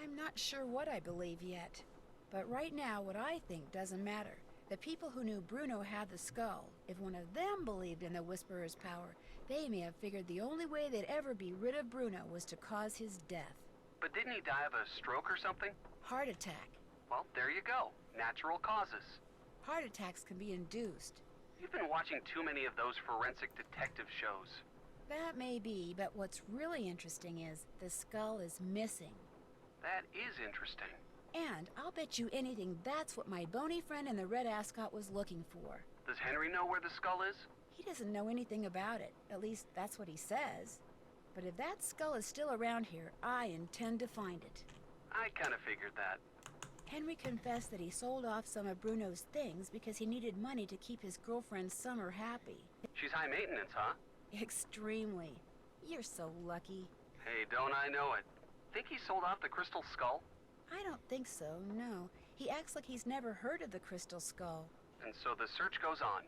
Speaker 1: I'm not sure what I believe yet. But right now, what I think doesn't matter. The people who knew Bruno had the skull, if one of them believed in the Whisperer's power, they may have figured the only way they'd ever be rid of Bruno was to cause his death.
Speaker 7: But didn't he die of a stroke or something?
Speaker 1: Heart attack.
Speaker 7: Well, there you go. Natural causes.
Speaker 1: Heart attacks can be induced.
Speaker 7: You've been watching too many of those forensic detective shows.
Speaker 1: That may be, but what's really interesting is the skull is missing.
Speaker 7: That is interesting.
Speaker 1: And I'll bet you anything that's what my bony friend in the red ascot was looking for.
Speaker 7: Does Henry know where the skull is?
Speaker 1: He doesn't know anything about it. At least that's what he says. But if that skull is still around here, I intend to find it.
Speaker 7: I kind of figured that.
Speaker 1: Henry confessed that he sold off some of Bruno's things because he needed money to keep his girlfriend Summer happy.
Speaker 7: She's high maintenance, huh?
Speaker 1: Extremely. You're so lucky.
Speaker 7: Hey, don't I know it. Think he sold off the crystal skull?
Speaker 1: I don't think so, no. He acts like he's never heard of the crystal skull.
Speaker 7: And so the search goes on.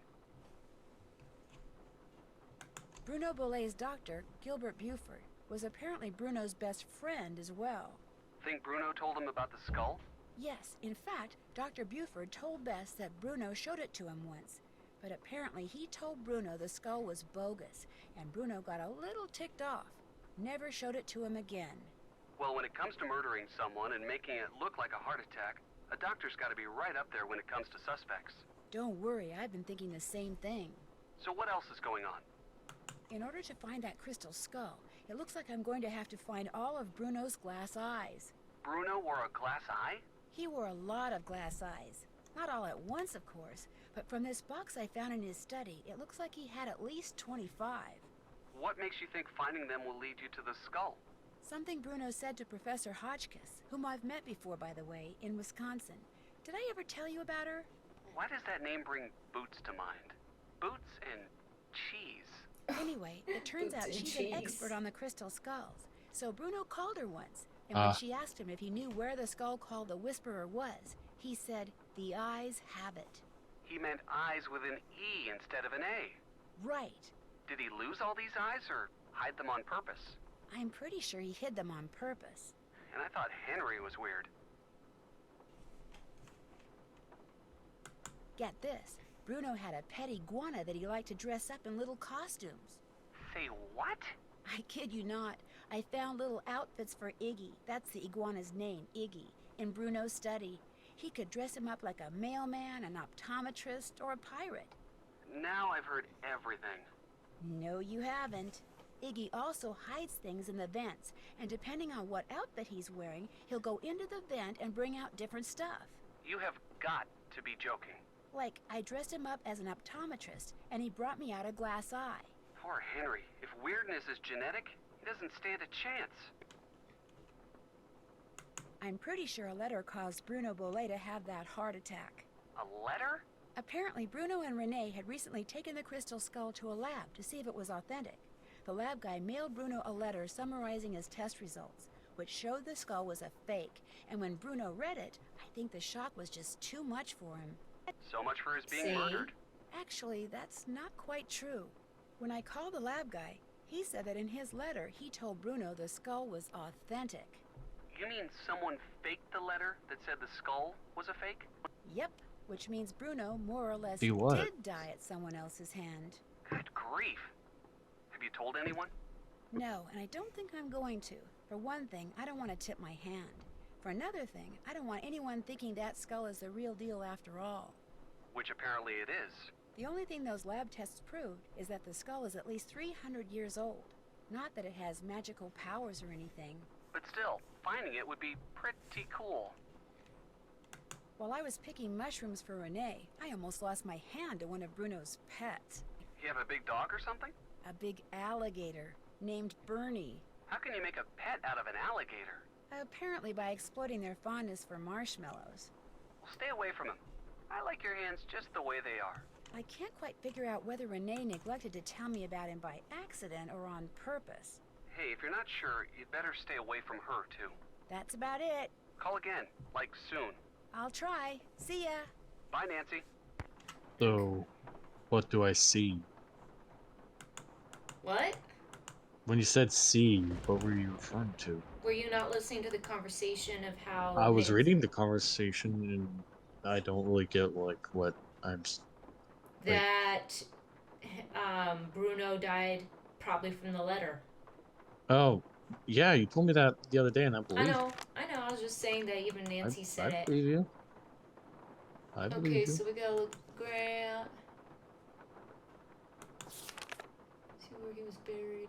Speaker 1: Bruno Bolet's doctor, Gilbert Buford, was apparently Bruno's best friend as well.
Speaker 7: Think Bruno told him about the skull?
Speaker 1: Yes, in fact, Dr. Buford told Bess that Bruno showed it to him once. But apparently he told Bruno the skull was bogus, and Bruno got a little ticked off. Never showed it to him again.
Speaker 7: Well, when it comes to murdering someone and making it look like a heart attack, a doctor's got to be right up there when it comes to suspects.
Speaker 1: Don't worry, I've been thinking the same thing.
Speaker 7: So what else is going on?
Speaker 1: In order to find that crystal skull, it looks like I'm going to have to find all of Bruno's glass eyes.
Speaker 7: Bruno wore a glass eye?
Speaker 1: He wore a lot of glass eyes. Not all at once, of course, but from this box I found in his study, it looks like he had at least 25.
Speaker 7: What makes you think finding them will lead you to the skull?
Speaker 1: Something Bruno said to Professor Hotchkiss, whom I've met before, by the way, in Wisconsin. Did I ever tell you about her?
Speaker 7: Why does that name bring Boots to mind? Boots and cheese.
Speaker 1: Anyway, it turns
Speaker 2: Boots
Speaker 1: out
Speaker 2: and
Speaker 1: she's
Speaker 2: cheese.
Speaker 1: an expert on the crystal skulls. So Bruno called her once, and when she asked him if he knew where the skull called the Whisperer was, he said, "The eyes have it."
Speaker 7: He meant eyes with an E instead of an A.
Speaker 1: Right.
Speaker 7: Did he lose all these eyes or hide them on purpose?
Speaker 1: I'm pretty sure he hid them on purpose.
Speaker 7: And I thought Henry was weird.
Speaker 1: Get this. Bruno had a pet iguana that he liked to dress up in little costumes.
Speaker 7: Say what?
Speaker 1: I kid you not. I found little outfits for Iggy, that's the iguana's name, Iggy, in Bruno's study. He could dress him up like a mailman, an optometrist, or a pirate.
Speaker 7: Now I've heard everything.
Speaker 1: No, you haven't. Iggy also hides things in the vents, and depending on what outfit he's wearing, he'll go into the vent and bring out different stuff.
Speaker 7: You have got to be joking.
Speaker 1: Like, I dressed him up as an optometrist, and he brought me out a glass eye.
Speaker 7: Poor Henry. If weirdness is genetic, he doesn't stand a chance.
Speaker 1: I'm pretty sure a letter caused Bruno Bolet to have that heart attack.
Speaker 7: A letter?
Speaker 1: Apparently, Bruno and Renee had recently taken the crystal skull to a lab to see if it was authentic. The lab guy mailed Bruno a letter summarizing his test results, which showed the skull was a fake, and when Bruno read it, I think the shock was just too much for him.
Speaker 7: So much for his being murdered.
Speaker 1: Actually, that's not quite true. When I called the lab guy, he said that in his letter, he told Bruno the skull was authentic.
Speaker 7: You mean someone faked the letter that said the skull was a fake?
Speaker 1: Yep, which means Bruno more or less
Speaker 4: Do what?
Speaker 1: did die at someone else's hand.
Speaker 7: Good grief. Have you told anyone?
Speaker 1: No, and I don't think I'm going to. For one thing, I don't want to tip my hand. For another thing, I don't want anyone thinking that skull is the real deal after all.
Speaker 7: Which apparently it is.
Speaker 1: The only thing those lab tests proved is that the skull is at least 300 years old. Not that it has magical powers or anything.
Speaker 7: But still, finding it would be pretty cool.
Speaker 1: While I was picking mushrooms for Renee, I almost lost my hand to one of Bruno's pets.
Speaker 7: You have a big dog or something?
Speaker 1: A big alligator named Bernie.
Speaker 7: How can you make a pet out of an alligator?
Speaker 1: Apparently by exploiting their fondness for marshmallows.
Speaker 7: Well, stay away from them. I like your hands just the way they are.
Speaker 1: I can't quite figure out whether Renee neglected to tell me about him by accident or on purpose.
Speaker 7: Hey, if you're not sure, you'd better stay away from her, too.
Speaker 1: That's about it.
Speaker 7: Call again, like soon.
Speaker 1: I'll try. See ya.
Speaker 7: Bye, Nancy.
Speaker 4: So, what do I see?
Speaker 2: What?
Speaker 4: When you said see, what were you referring to?
Speaker 2: Were you not listening to the conversation of how...
Speaker 4: I was reading the conversation, and I don't really get, like, what I'm...
Speaker 2: That Bruno died probably from the letter.
Speaker 4: Oh, yeah, you told me that the other day, and I believe
Speaker 2: I know. I was just saying that even Nancy said
Speaker 4: I
Speaker 2: it.
Speaker 4: believe you. I believe
Speaker 2: Okay,
Speaker 4: you.
Speaker 2: so we gotta look Grant. See where he was buried.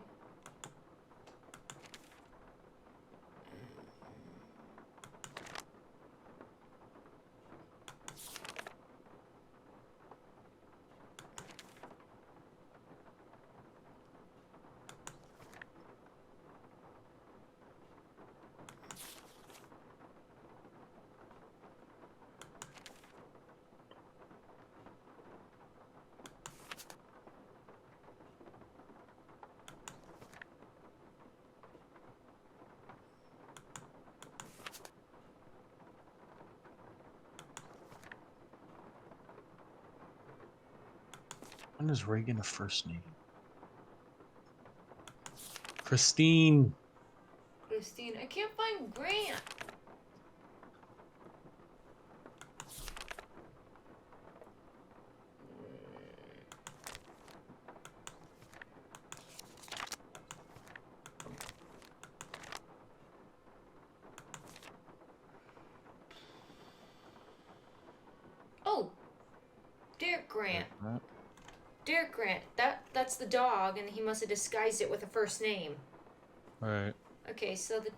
Speaker 4: When is Reagan a first name? Christine.
Speaker 2: Christine, I can't find Grant. Oh, Derek Grant. Derek Grant. That's the dog, and he must have disguised it with a first name.
Speaker 4: Right.
Speaker 2: Okay, so the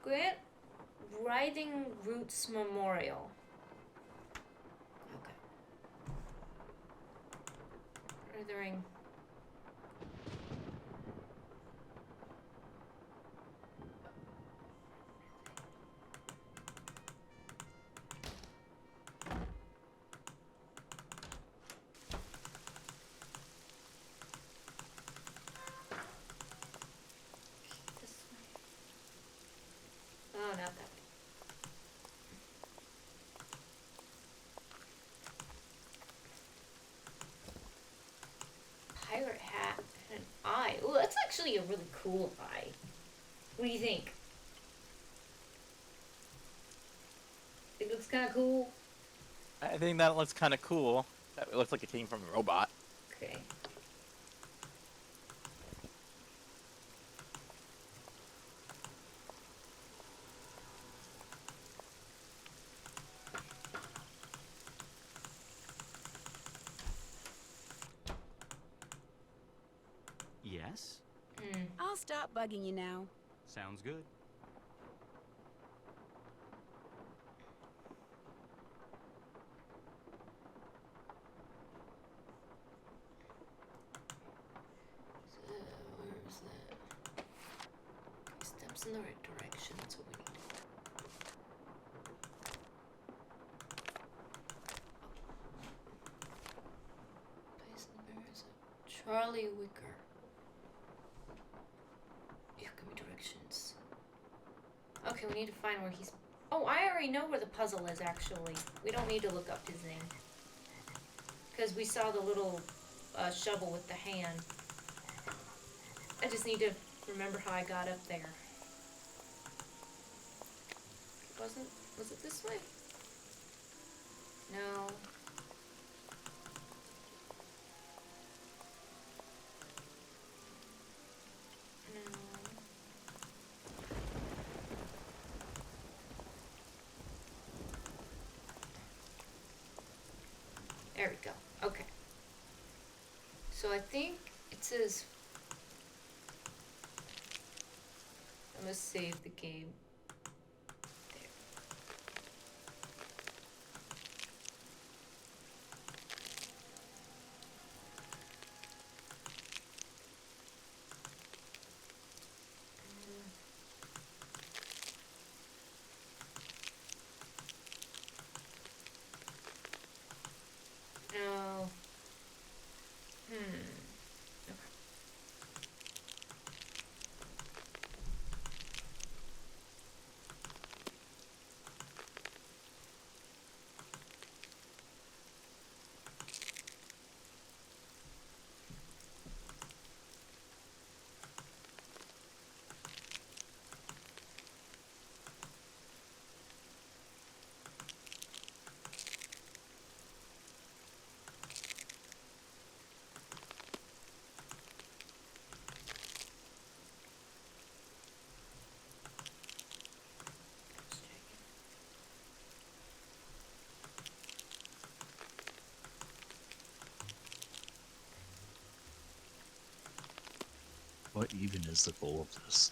Speaker 2: Grant Writhing Roots Memorial. Okay. Writhing. pirate hat and an eye. Oh, that's actually a really cool eye. What do you think? It looks kind of cool.
Speaker 3: I think that looks kind of cool. It looks like it came from a robot.
Speaker 2: Okay.
Speaker 6: Yes?
Speaker 1: I'll stop bugging you now.
Speaker 6: Sounds good.
Speaker 2: Where is that? Okay, steps in the right direction. That's what we need. Place in the mirrors. Charlie Wicker. Yeah, give me directions. Okay, we need to find where he's... Oh, I already know where the puzzle is, actually. We don't need to look up his name. Because we saw the little shovel with the hand. I just need to remember how I got up there. Was it this way? No. There we go. Okay. So I think it says... I'm gonna save the game. There. No.
Speaker 4: What even is the goal of this?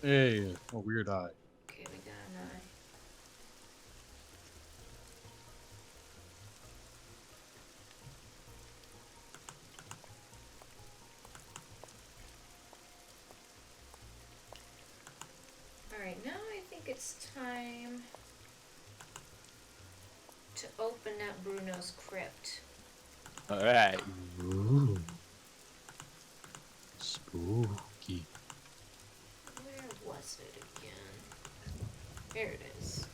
Speaker 4: Hey, a weird eye.
Speaker 2: Okay, we got an eye. Alright, now I think it's time to open up Bruno's crypt.
Speaker 3: Alright.
Speaker 4: Ooh. Spooky.
Speaker 2: Where was it again? Here it is.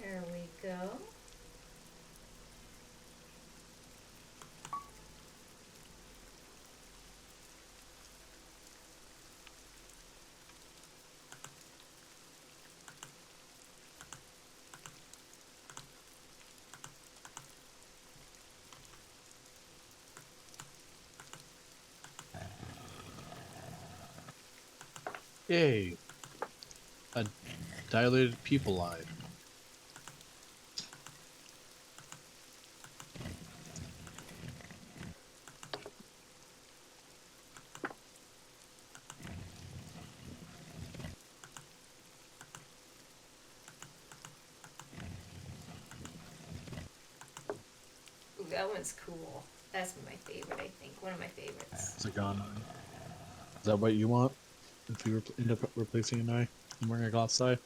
Speaker 2: There we go.
Speaker 4: Yay. A dilated pupil eye.
Speaker 2: Ooh, that one's cool. That's my favorite, I think. One of my favorites.
Speaker 4: It's a gun eye. Is that what you want? If you end up replacing an eye and wearing a glass eye?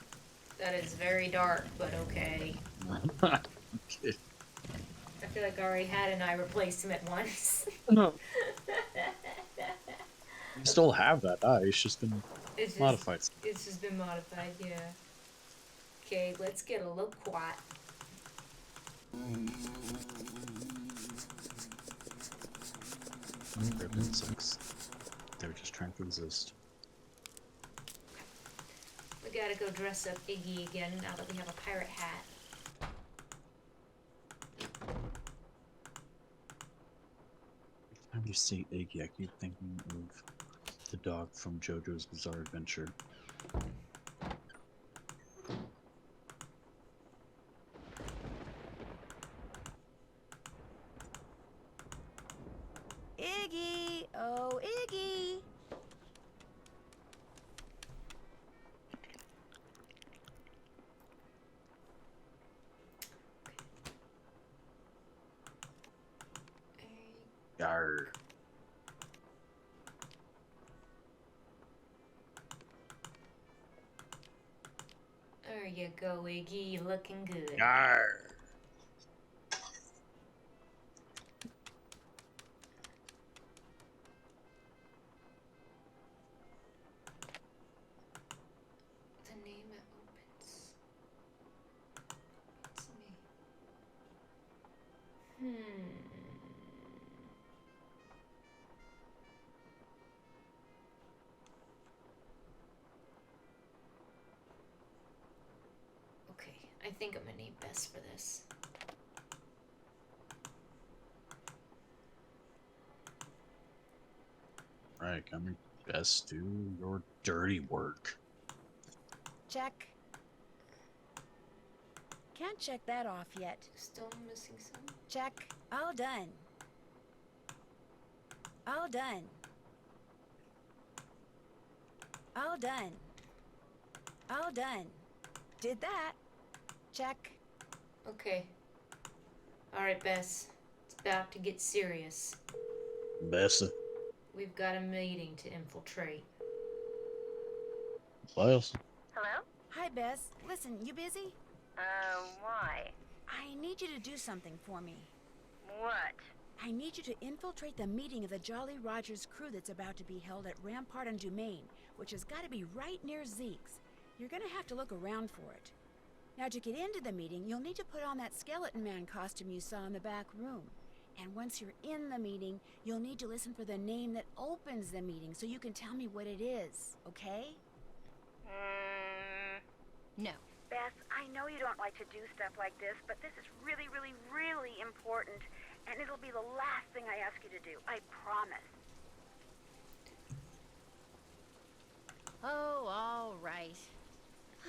Speaker 2: That is very dark, but okay.
Speaker 4: Okay.
Speaker 2: I feel like I already had an eye replacement once.
Speaker 4: No. You still have that eye, it's just been modified.
Speaker 2: It's just been modified, yeah. Okay, let's get a little quiet.
Speaker 4: Grip insects. They were just trying to exist.
Speaker 2: We gotta go dress up Iggy again now that we have a pirate hat.
Speaker 4: Every time you say Iggy, I keep thinking of the dog from JoJo's Bizarre Adventure.
Speaker 1: Iggy! Oh, Iggy!
Speaker 4: Yarr.
Speaker 2: There you go, Iggy. You're looking good.
Speaker 4: Yarr.
Speaker 2: The name it opens. It's me. Okay, I think I'm gonna need Bess for this.
Speaker 4: Right, come here. Best do your dirty work.
Speaker 1: Check. Can't check that off yet.
Speaker 2: Still missing some.
Speaker 1: Check. All done. All done. All done. All done. Did that. Check.
Speaker 2: Okay. Alright, Bess. It's about to get serious.
Speaker 4: Bess.
Speaker 2: We've got a meeting to infiltrate.
Speaker 4: What else?
Speaker 8: Hello?
Speaker 1: Hi, Bess. Listen, you busy?
Speaker 8: Why?
Speaker 1: I need you to do something for me.
Speaker 8: What?
Speaker 1: I need you to infiltrate the meeting of the Jolly Rogers crew that's about to be held at Rampart and Dumaine, which has got to be right near Zeke's. You're gonna have to look around for it. Now, to get into the meeting, you'll need to put on that skeleton man costume you saw in the back room. And once you're in the meeting, you'll need to listen for the name that opens the meeting so you can tell me what it is, okay?
Speaker 9: No.
Speaker 8: Bess, I know you don't like to do stuff like this, but this is really, really, really important, and it'll be the last thing I ask you to do. I promise.
Speaker 9: Oh, all right.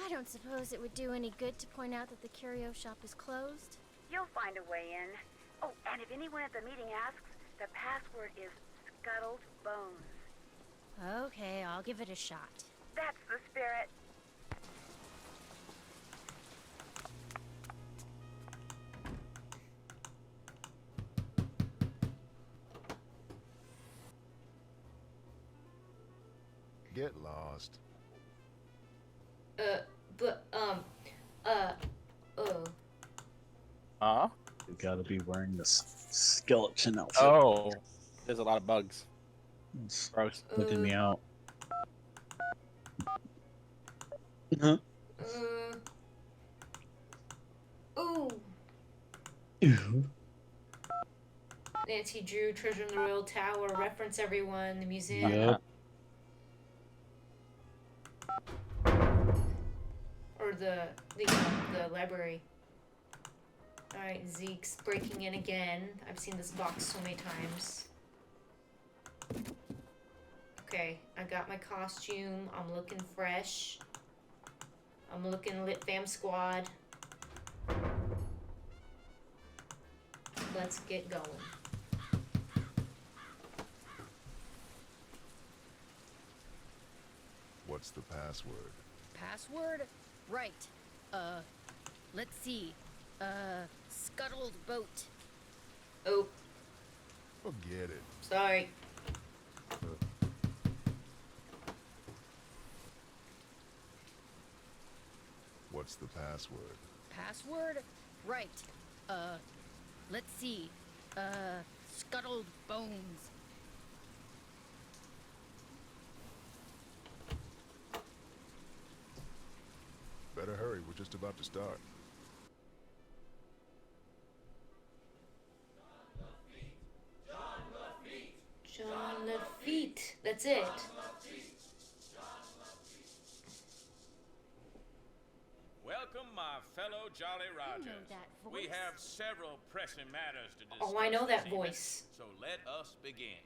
Speaker 9: I don't suppose it would do any good to point out that the curio shop is closed.
Speaker 8: You'll find a way in. Oh, and if anyone at the meeting asks, the password is Scuttled Bones.
Speaker 9: Okay, I'll give it a shot.
Speaker 8: That's the spirit.
Speaker 15: Get lost.
Speaker 3: Huh?
Speaker 4: You gotta be wearing this skeleton outfit.
Speaker 3: Oh, there's a lot of bugs.
Speaker 4: It's
Speaker 3: Gross.
Speaker 4: looking me out.
Speaker 2: Ooh.
Speaker 4: Ew.
Speaker 2: Nancy Drew, Treasure in the Royal Tower, reference everyone, the museum.
Speaker 4: Yep.
Speaker 2: Or the library. Alright, Zeke's breaking in again. I've seen this box so many times. Okay, I got my costume. I'm looking fresh. I'm looking lit fam squad. Let's get going.
Speaker 15: What's the password?
Speaker 9: Password? Right. Let's see. Scuttled boat.
Speaker 2: Oh.
Speaker 15: Forget it.
Speaker 2: Sorry.
Speaker 15: What's the password?
Speaker 9: Password? Right. Let's see. Scuttled bones.
Speaker 15: Better hurry, we're just about to start.
Speaker 2: John Lafitte. That's it.
Speaker 12: Welcome, my fellow Jolly Rogers.
Speaker 9: that
Speaker 12: We
Speaker 9: voice.
Speaker 12: have several pressing matters to discuss.
Speaker 2: Oh, I know that
Speaker 12: this evening,
Speaker 2: voice.
Speaker 12: So let us begin.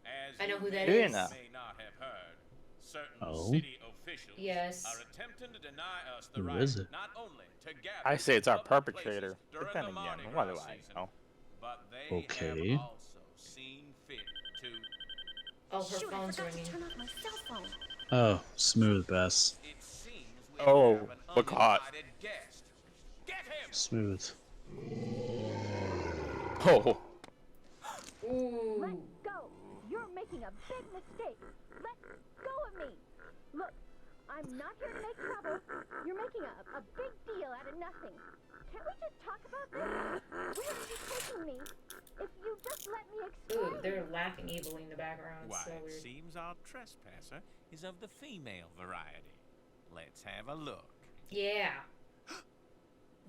Speaker 12: As
Speaker 2: I know
Speaker 12: you
Speaker 2: who that
Speaker 12: may
Speaker 2: is.
Speaker 12: or may not have heard, certain
Speaker 4: Oh.
Speaker 12: city officials
Speaker 2: Yes.
Speaker 12: are attempting to deny us the
Speaker 4: Who
Speaker 12: right
Speaker 4: is it?
Speaker 12: not only to gather
Speaker 3: I say it's our
Speaker 12: in public
Speaker 3: perpetrator.
Speaker 12: places during
Speaker 3: But then
Speaker 12: the
Speaker 3: again,
Speaker 12: Mardi
Speaker 3: what do
Speaker 12: Gras
Speaker 3: I
Speaker 12: season,
Speaker 3: know?
Speaker 12: but they
Speaker 4: Okay.
Speaker 12: have also seen fit to.
Speaker 2: Oh, her
Speaker 9: Shoot, I
Speaker 2: phone's
Speaker 9: forgot
Speaker 2: ringing.
Speaker 9: to turn off my cell phone.
Speaker 4: Oh, smooth, Bess.
Speaker 12: It seems we
Speaker 3: Oh,
Speaker 12: have an
Speaker 3: look hot.
Speaker 12: uninvited guest. Get him!
Speaker 4: Smooth.
Speaker 3: Oh.
Speaker 2: Ooh.
Speaker 16: Let go! You're making a big mistake! Let go of me! Look, I'm not here to make trouble. You're making a big deal out of nothing. Can't we just talk about this? Where are you taking me? If you just let me explain.
Speaker 2: Ooh, they're laughing evilly in the background. It's
Speaker 12: Why,
Speaker 2: so
Speaker 12: it
Speaker 2: weird.
Speaker 12: seems our trespasser is of the female variety. Let's have a look.
Speaker 2: Yeah.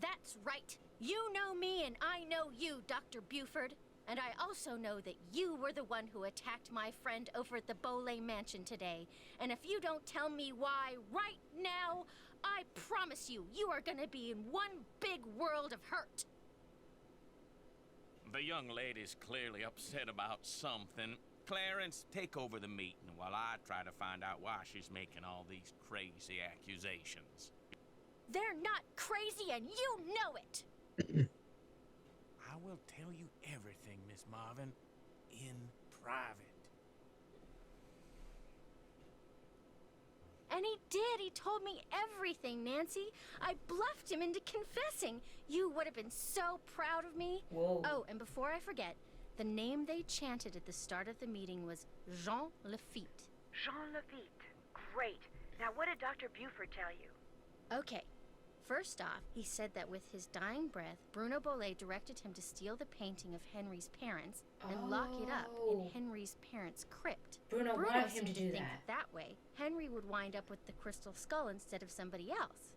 Speaker 9: That's right. You know me and I know you, Dr. Buford. And I also know that you were the one who attacked my friend over at the Bolet Mansion today. And if you don't tell me why right now, I promise you, you are gonna be in one big world of hurt.
Speaker 12: The young lady's clearly upset about something. Clarence, take over the meeting while I try to find out why she's making all these crazy accusations.
Speaker 9: They're not crazy and you know it!
Speaker 12: I will tell you everything, Miss Marvin, in private.
Speaker 9: And he did. He told me everything, Nancy. I bluffed him into confessing. You would have been so proud of me.
Speaker 2: Whoa.
Speaker 9: Oh, and before I forget, the name they chanted at the start of the meeting was Jean Lafitte.
Speaker 8: Jean Lafitte. Great. Now, what did Dr. Buford tell you?
Speaker 9: Okay. First off, he said that with his dying breath, Bruno Bolet directed him to steal the painting of Henry's parents and lock it up in Henry's parents' crypt.
Speaker 2: Bruno wanted him to
Speaker 9: seemed
Speaker 2: do
Speaker 9: think
Speaker 2: that.
Speaker 9: That way, Henry would wind up with the crystal skull instead of somebody else.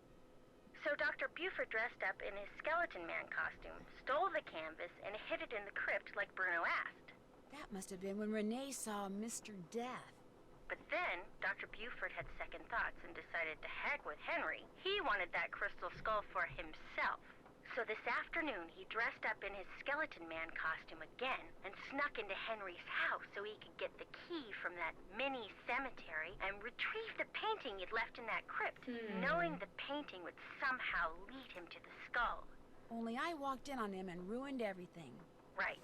Speaker 8: So Dr. Buford dressed up in his skeleton man costume, stole the canvas, and hid it in the crypt like Bruno asked.
Speaker 1: That must have been when Renee saw Mr. Death.
Speaker 8: But then, Dr. Buford had second thoughts and decided to heck with Henry. He wanted that crystal skull for himself. So this afternoon, he dressed up in his skeleton man costume again and snuck into Henry's house so he could get the key from that mini cemetery and retrieve the painting he'd left in that crypt, knowing the painting would somehow lead him to the skull.
Speaker 1: Only I walked in on him and ruined everything.
Speaker 8: Right.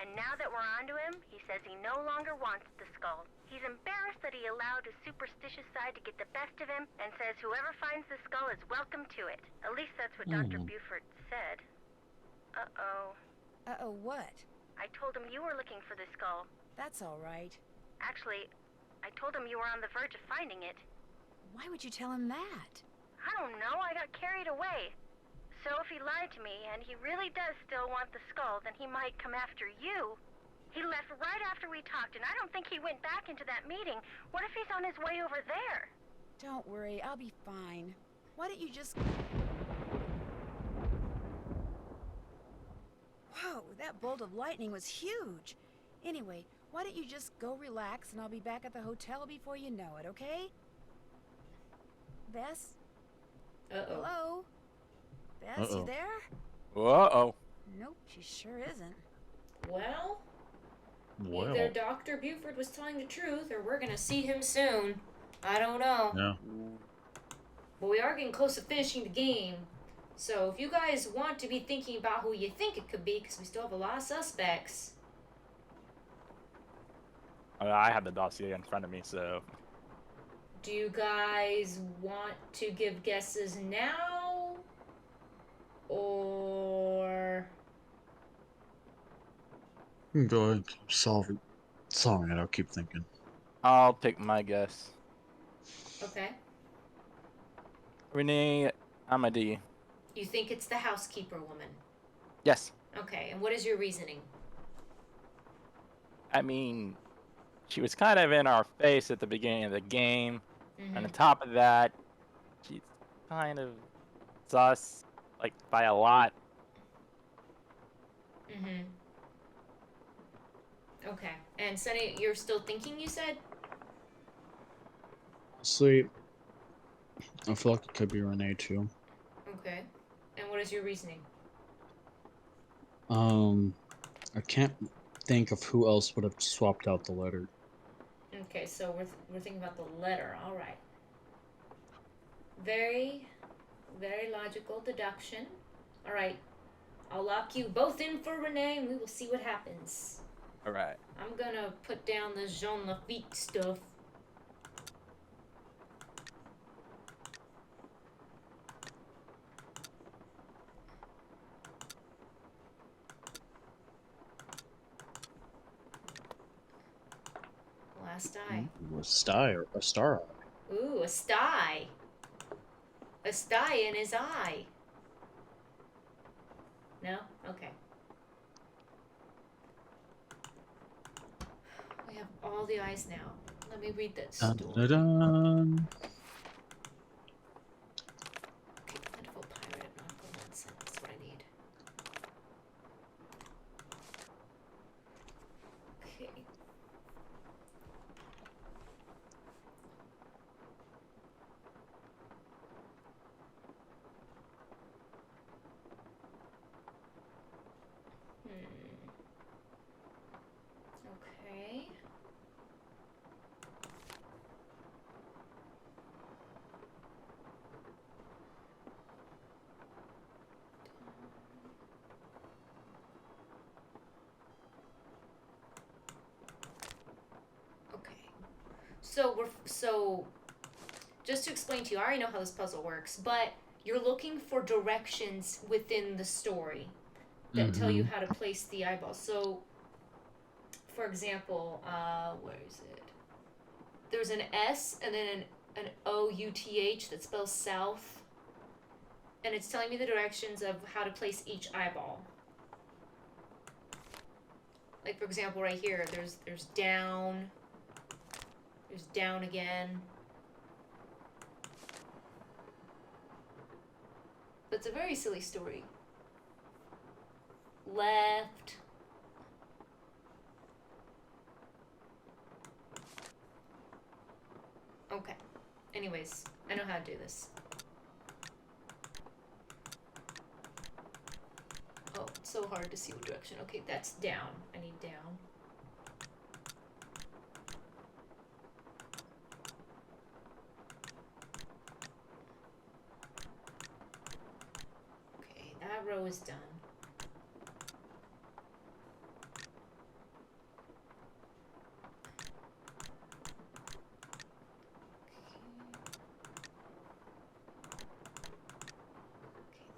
Speaker 8: And now that we're onto him, he says he no longer wants the skull. He's embarrassed that he allowed his superstitious side to get the best of him and says whoever finds the skull is welcome to it. At least that's what Dr. Buford said. Uh-oh.
Speaker 1: Uh-oh what?
Speaker 8: I told him you were looking for the skull.
Speaker 1: That's all right.
Speaker 8: Actually, I told him you were on the verge of finding it.
Speaker 1: Why would you tell him that?
Speaker 8: I don't know, I got carried away. So if he lied to me, and he really does still want the skull, then he might come after you. He left right after we talked, and I don't think he went back into that meeting. What if he's on his way over there?
Speaker 1: Don't worry, I'll be fine. Why don't you just... Whoa, that bolt of lightning was huge. Anyway, why don't you just go relax, and I'll be back at the hotel before you know it, okay? Bess?
Speaker 2: Uh-oh.
Speaker 1: Hello? Bess, you there?
Speaker 3: Uh-oh.
Speaker 1: Nope, she sure isn't.
Speaker 2: Well, either Dr. Buford was telling the truth, or we're gonna see him soon. I don't know.
Speaker 4: Yeah.
Speaker 2: But we are getting close to finishing the game. So if you guys want to be thinking about who you think it could be, because we still have a lot of suspects.
Speaker 3: I have the dossier in front of me, so...
Speaker 2: Do you guys want to give guesses now? Or...
Speaker 4: Go ahead, solving it. I'll keep thinking.
Speaker 3: I'll take my guess.
Speaker 2: Okay.
Speaker 3: Renee Amadi.
Speaker 2: You think it's the housekeeper woman?
Speaker 3: Yes.
Speaker 2: Okay, and what is your reasoning?
Speaker 3: I mean, she was kind of in our face at the beginning of the game. And on top of that, she's kind of sus, like, by a lot.
Speaker 2: Okay. And Sunny, you're still thinking, you said?
Speaker 4: Honestly, I feel like it could be Renee too.
Speaker 2: Okay. And what is your reasoning?
Speaker 4: I can't think of who else would have swapped out the letter.
Speaker 2: Okay, so we're thinking about the letter. All right. Very, very logical deduction. All right. I'll lock you both in for Renee, and we will see what happens.
Speaker 3: All right.
Speaker 2: I'm gonna put down the Jean Lafitte stuff. Last eye.
Speaker 4: A star.
Speaker 2: Ooh, a sty. A sty in his eye. No? Okay. We have all the eyes now. Let me read this.
Speaker 4: Dun, dun, dun.
Speaker 2: Okay, plentiful pirate of nautical nonsense. That's what I need. Okay. Okay. So just to explain to you, I already know how this puzzle works, but you're looking for directions within the story that tell you how to place the eyeballs. So, for example, where is it? There's an S and then an O-U-T-H that spells south, and it's telling me the directions of how to place each eyeball. Like, for example, right here, there's down, there's down again. But it's a very silly story. Left. Okay. Anyways, I know how to do this. Oh, it's so hard to see what direction. Okay, that's down. I need down. Okay, that row is done.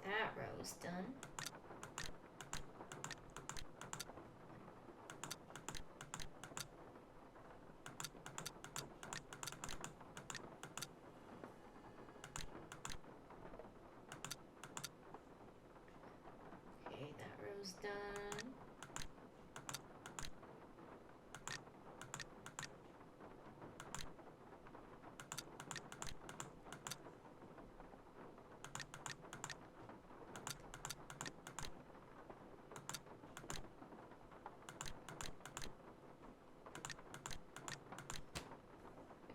Speaker 2: That row is done. Okay, that row's done.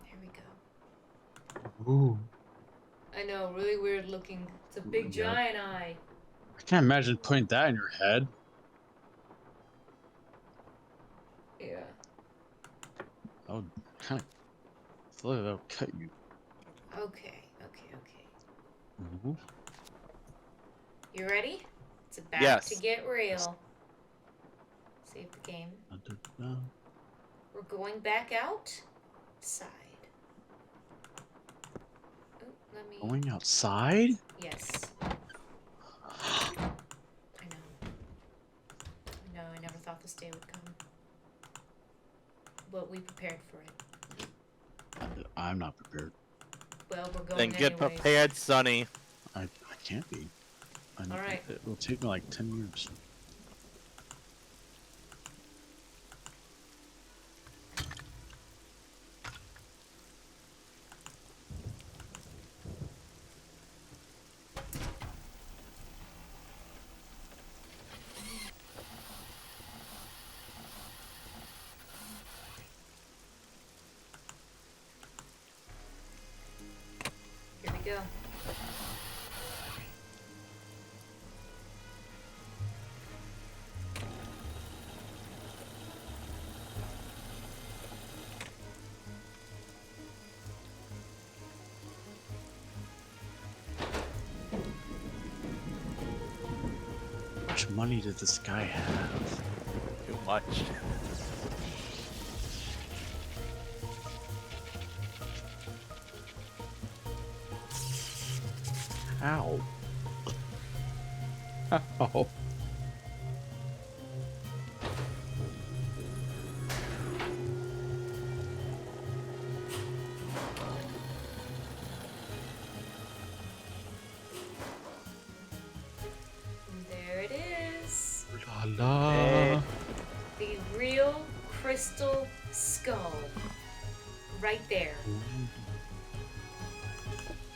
Speaker 2: There we go.
Speaker 4: Ooh.
Speaker 2: I know, really weird looking. It's a big
Speaker 4: Yeah.
Speaker 2: giant eye.
Speaker 4: I can't imagine putting that in your head.
Speaker 2: Yeah.
Speaker 4: That would kind of feel like that would cut you.
Speaker 2: Okay.
Speaker 4: Mhm.
Speaker 2: You ready? It's about
Speaker 3: Yes.
Speaker 2: to get real. Save the game.
Speaker 4: Da-da-da.
Speaker 2: We're going back out. Side. Oh, let me.
Speaker 4: Going outside?
Speaker 2: Yes. I know, I never thought this day would come. But we prepared for it.
Speaker 4: I'm not prepared.
Speaker 2: Well, we're going
Speaker 3: Then get
Speaker 2: anyways.
Speaker 3: prepared, Sonny.
Speaker 4: I can't be.
Speaker 2: All right.
Speaker 4: It will take me like 10 years.
Speaker 2: Here we go.
Speaker 4: How much money did this guy have?
Speaker 3: Too much.
Speaker 4: How? How?
Speaker 2: There it is.
Speaker 4: La la.
Speaker 2: The real crystal skull. Right there.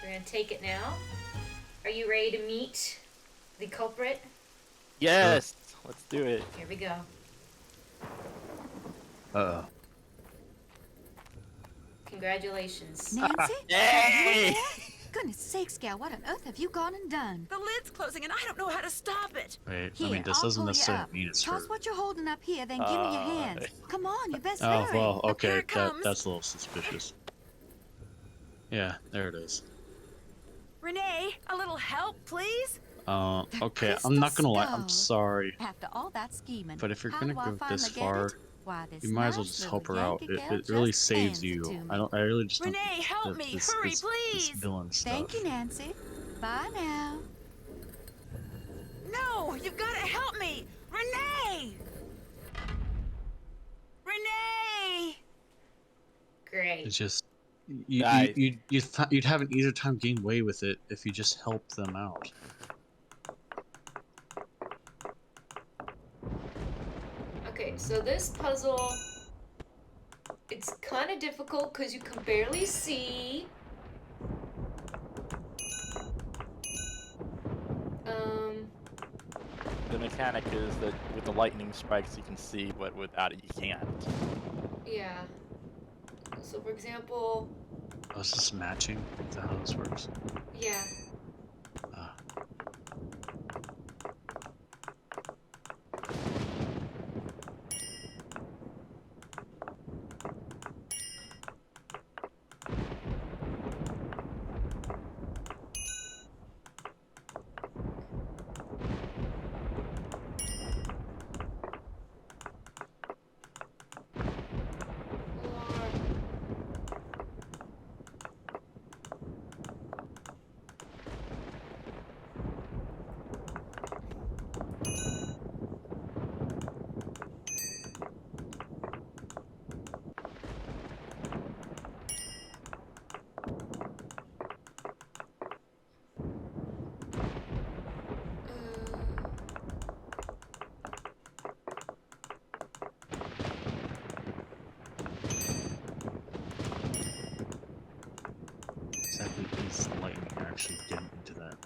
Speaker 2: We're gonna take it now. Are you ready to meet the culprit?
Speaker 3: Yes. Let's do it.
Speaker 2: Here we go.
Speaker 4: Uh-oh.
Speaker 2: Congratulations.
Speaker 5: Nancy?
Speaker 3: Yay!
Speaker 5: Goodness sakes, gal, what on earth have you gone and done?
Speaker 1: The lid's closing and I don't know how to stop it.
Speaker 4: Wait,
Speaker 5: Here,
Speaker 4: I mean, this
Speaker 5: I'll
Speaker 4: doesn't
Speaker 5: pull you
Speaker 4: necessarily
Speaker 5: up.
Speaker 4: mean it's
Speaker 5: Toss
Speaker 4: her.
Speaker 5: what you're holding up here, then give me your hands. Come on, you best
Speaker 4: Oh,
Speaker 5: hurry.
Speaker 4: well, okay,
Speaker 1: Here it comes.
Speaker 4: that's a little suspicious. Yeah, there it is.
Speaker 1: Renee, a little help, please?
Speaker 4: Okay,
Speaker 5: crystal
Speaker 4: I'm not gonna lie, I'm
Speaker 5: skull.
Speaker 4: sorry.
Speaker 5: After all that scheming,
Speaker 4: But if you're
Speaker 5: how
Speaker 4: gonna
Speaker 5: do I
Speaker 4: go this
Speaker 5: finally get
Speaker 4: far,
Speaker 5: it? why this
Speaker 4: You might as well
Speaker 5: nice
Speaker 4: just
Speaker 5: little
Speaker 4: help her out.
Speaker 5: Yankee gal
Speaker 4: It really
Speaker 5: just
Speaker 4: saves
Speaker 5: hands it
Speaker 4: you.
Speaker 5: to me.
Speaker 4: I really just don't.
Speaker 1: Renee, help me! Hurry,
Speaker 4: This
Speaker 1: please!
Speaker 4: villain stuff.
Speaker 5: Thank you, Nancy. Bye now.
Speaker 1: No, you've got to help me! Renee! Renee!
Speaker 2: Great.
Speaker 4: It's just
Speaker 3: Guys.
Speaker 4: you'd have an easier time getting away with it if you just helped them out.
Speaker 2: Okay, so this puzzle, it's kind of difficult because you can barely see.
Speaker 3: The mechanic is that with the lightning strikes you can see, but without it you can't.
Speaker 2: Yeah. So for example,
Speaker 4: Oh, is this matching? Is that how this works?
Speaker 2: yeah.
Speaker 4: Exactly is the lightning actually getting into that?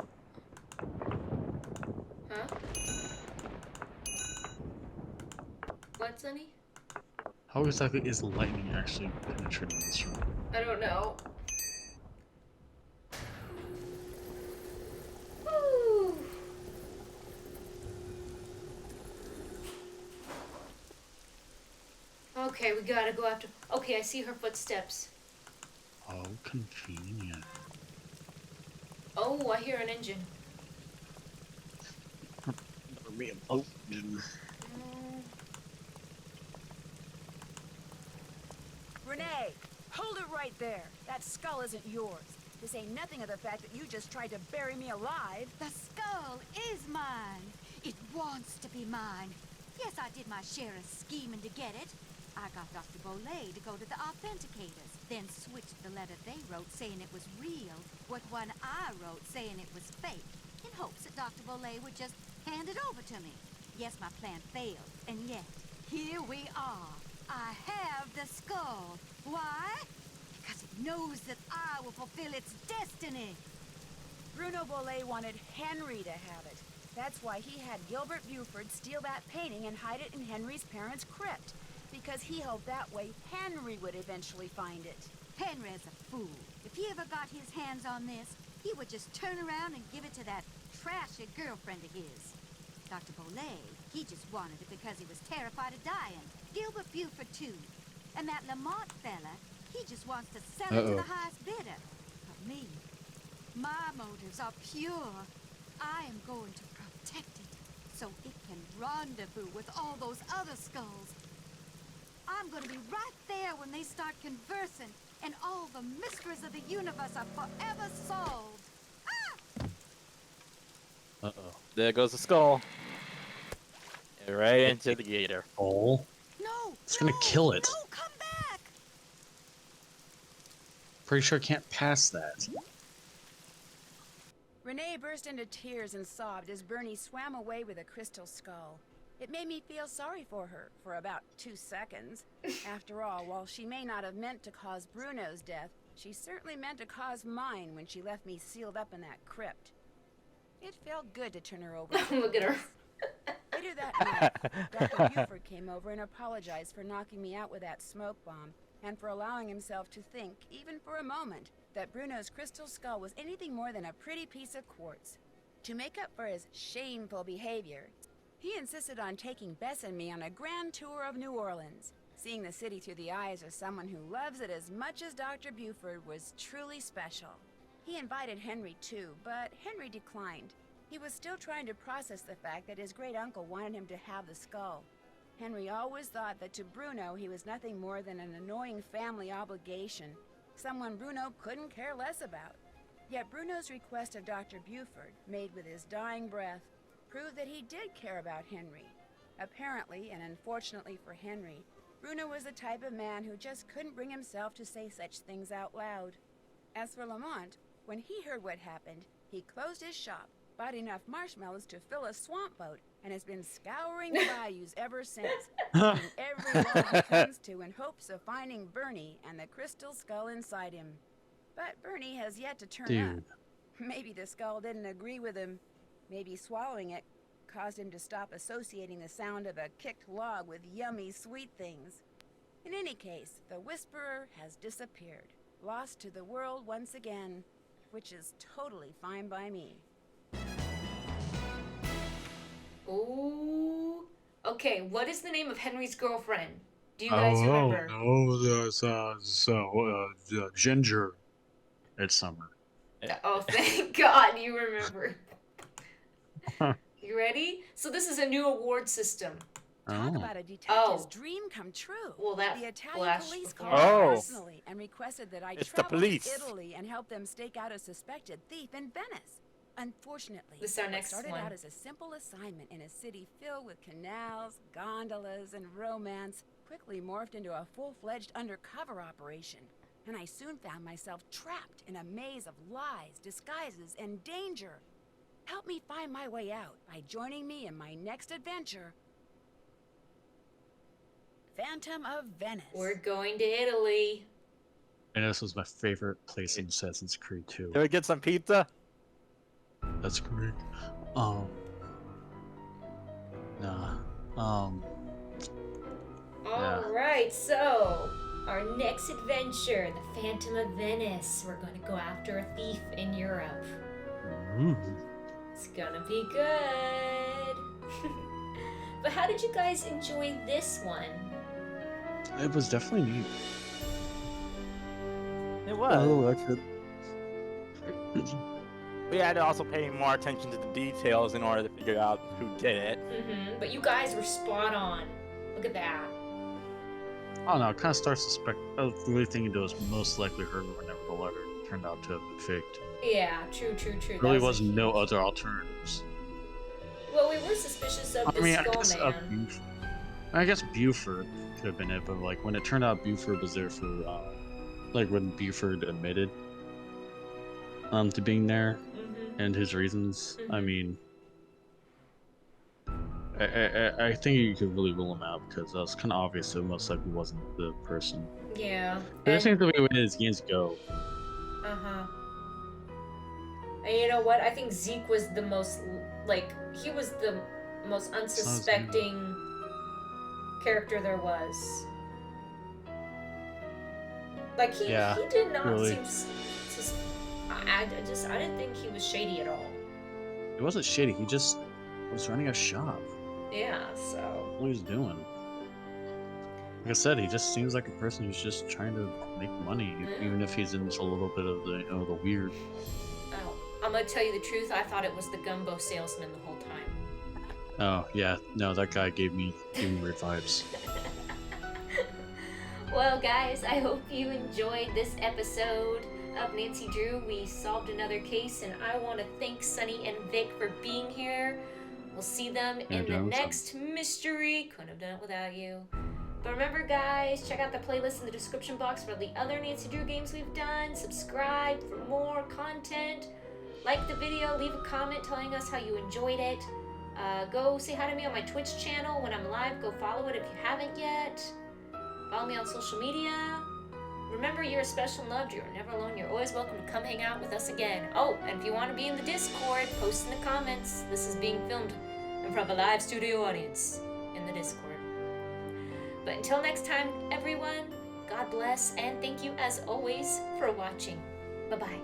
Speaker 2: Huh? What, Sonny?
Speaker 4: How exactly is the lightning actually penetrating this room?
Speaker 2: I don't know. Woo. Okay, we gotta go after. Okay, I see her footsteps.
Speaker 4: Oh, convenient.
Speaker 2: Oh, I hear an engine.
Speaker 1: Renee, hold it right there. That skull isn't yours. This ain't nothing of the fact that you just tried to bury me alive.
Speaker 5: The skull is mine. It wants to be mine. Yes, I did my share of scheming to get it. I got Dr. Bolet to go to the authenticators, then switched the letter they wrote saying it was real with one I wrote saying it was fake, in hopes that Dr. Bolet would just hand it over to me. Yes, my plan failed, and yet, here we are. I have the skull. Why? Because it knows that I will fulfill its destiny.
Speaker 1: Bruno Bolet wanted Henry to have it. That's why he had Gilbert Buford steal that painting and hide it in Henry's parents' crypt. Because he hoped that way Henry would eventually find it.
Speaker 5: Henry's a fool. If he ever got his hands on this, he would just turn around and give it to that trashy girlfriend of his. Dr. Bolet, he just wanted it because he was terrified of dying. Gilbert Buford, too. And that Lamont fella, he just wants to sell it to the highest bidder. But me, my motives are pure. I am going to protect it so it can rendezvous with all those other skulls. I'm going to be right there when they start conversing, and all the mysteries of the universe are forever solved. Ah!
Speaker 4: Uh-oh.
Speaker 3: There goes the skull. Right into the gator.
Speaker 4: Oh.
Speaker 5: No!
Speaker 4: It's gonna kill it.
Speaker 5: No, come back!
Speaker 4: Pretty sure I can't pass that.
Speaker 1: Renee burst into tears and sobbed as Bernie swam away with a crystal skull. It made me feel sorry for her for about 2 seconds. After all, while she may not have meant to cause Bruno's death, she certainly meant to cause mine when she left me sealed up in that crypt. It felt good to turn her over.
Speaker 2: Look at her.
Speaker 1: Later that night, Dr. Buford came over and apologized for knocking me out with that smoke bomb, and for allowing himself to think, even for a moment, that Bruno's crystal skull was anything more than a pretty piece of quartz. To make up for his shameful behavior, he insisted on taking Bess and me on a grand tour of New Orleans. Seeing the city through the eyes of someone who loves it as much as Dr. Buford was truly special. He invited Henry too, but Henry declined. He was still trying to process the fact that his great-uncle wanted him to have the skull. Henry always thought that to Bruno he was nothing more than an annoying family obligation, someone Bruno couldn't care less about. Yet Bruno's request of Dr. Buford, made with his dying breath, proved that he did care about Henry. Apparently, and unfortunately for Henry, Bruno was the type of man who just couldn't bring himself to say such things out loud. As for Lamont, when he heard what happened, he closed his shop, bought enough marshmallows to fill a swamp boat, and has been scouring the bayous ever since, eating every log he comes to in hopes of finding Bernie and the crystal skull inside him. But Bernie has yet to turn up. Maybe the skull didn't agree with him. Maybe swallowing it caused him to stop associating the sound of a kicked log with yummy sweet things. In any case, the Whisperer has disappeared, lost to the world once again, which is totally fine by me.
Speaker 2: Ooh. Okay, what is the name of Henry's girlfriend? Do you guys remember?
Speaker 4: Ginger. It's Summer.
Speaker 2: Oh, thank God you remember. You ready? So this is a new award system.
Speaker 1: Talk about a detective's dream come true.
Speaker 2: Well, that
Speaker 1: the Italian police called me personally and requested that I travel to Italy and help them stake out a suspected thief in Venice. Unfortunately,
Speaker 2: this is our next
Speaker 1: started
Speaker 2: one.
Speaker 1: out as a simple assignment in a city filled with canals, gondolas, and romance quickly morphed into a full-fledged undercover operation. And I soon found myself trapped in a maze of lies, disguises, and danger. Help me find my way out by joining me in my next adventure. Phantom of Venice.
Speaker 2: We're going to Italy.
Speaker 4: And this was my favorite place in Assassin's Creed 2.
Speaker 3: Can we get some pizza?
Speaker 4: That's great.
Speaker 2: Alright, so our next adventure, the Phantom of Venice. We're going to go after a thief in Europe. It's gonna be good. But how did you guys enjoy this one?
Speaker 4: It was definitely neat.
Speaker 3: It was.
Speaker 4: Oh, that's it.
Speaker 3: We had to also pay more attention to the details in order to figure out who did it.
Speaker 2: But you guys were spot on. Look at that.
Speaker 4: Oh no, it kind of starts to suspect. I was really thinking it was most likely her whenever the letter turned out to have been faked.
Speaker 2: Yeah, true.
Speaker 4: There really wasn't no other alternatives.
Speaker 2: Well, we were suspicious of the Skull Man.
Speaker 4: I guess Buford could have been it, but like when it turned out Buford was there for, like when Buford admitted to being there and his reasons. I mean, I think you could really rule him out because it was kind of obvious it most likely wasn't the person.
Speaker 2: Yeah.
Speaker 4: But it seems the way his games go.
Speaker 2: And you know what? I think Zeke was the most, he was the most unsuspecting character there was. Like, he did not seem... I didn't think he was shady at all.
Speaker 4: He wasn't shady, he just was running a shop.
Speaker 2: Yeah, so...
Speaker 4: What he was doing. Like I said, he just seems like a person who's just trying to make money, even if he's into a little bit of the, the weird.
Speaker 2: Oh, I'm gonna tell you the truth, I thought it was the gumbo salesman the whole time.
Speaker 4: Oh, yeah. No, that guy gave me weird vibes.
Speaker 2: Well, guys, I hope you enjoyed this episode of Nancy Drew. We solved another case, and I want to thank Sunny and Vic for being here. We'll see them in the next mystery. Couldn't have done it without you. But remember, guys, check out the playlist in the description box for the other Nancy Drew games we've done. Subscribe for more content. Like the video, leave a comment telling us how you enjoyed it. Go say hi to me on my Twitch channel when I'm live. Go follow it if you haven't yet. Follow me on social media. Remember, you're special and loved. You're never alone. You're always welcome to come hang out with us again. Oh, and if you want to be in the Discord, post in the comments. This is being filmed in front of a live studio audience in the Discord. But until next time, everyone, God bless, and thank you as always for watching. Bye-bye.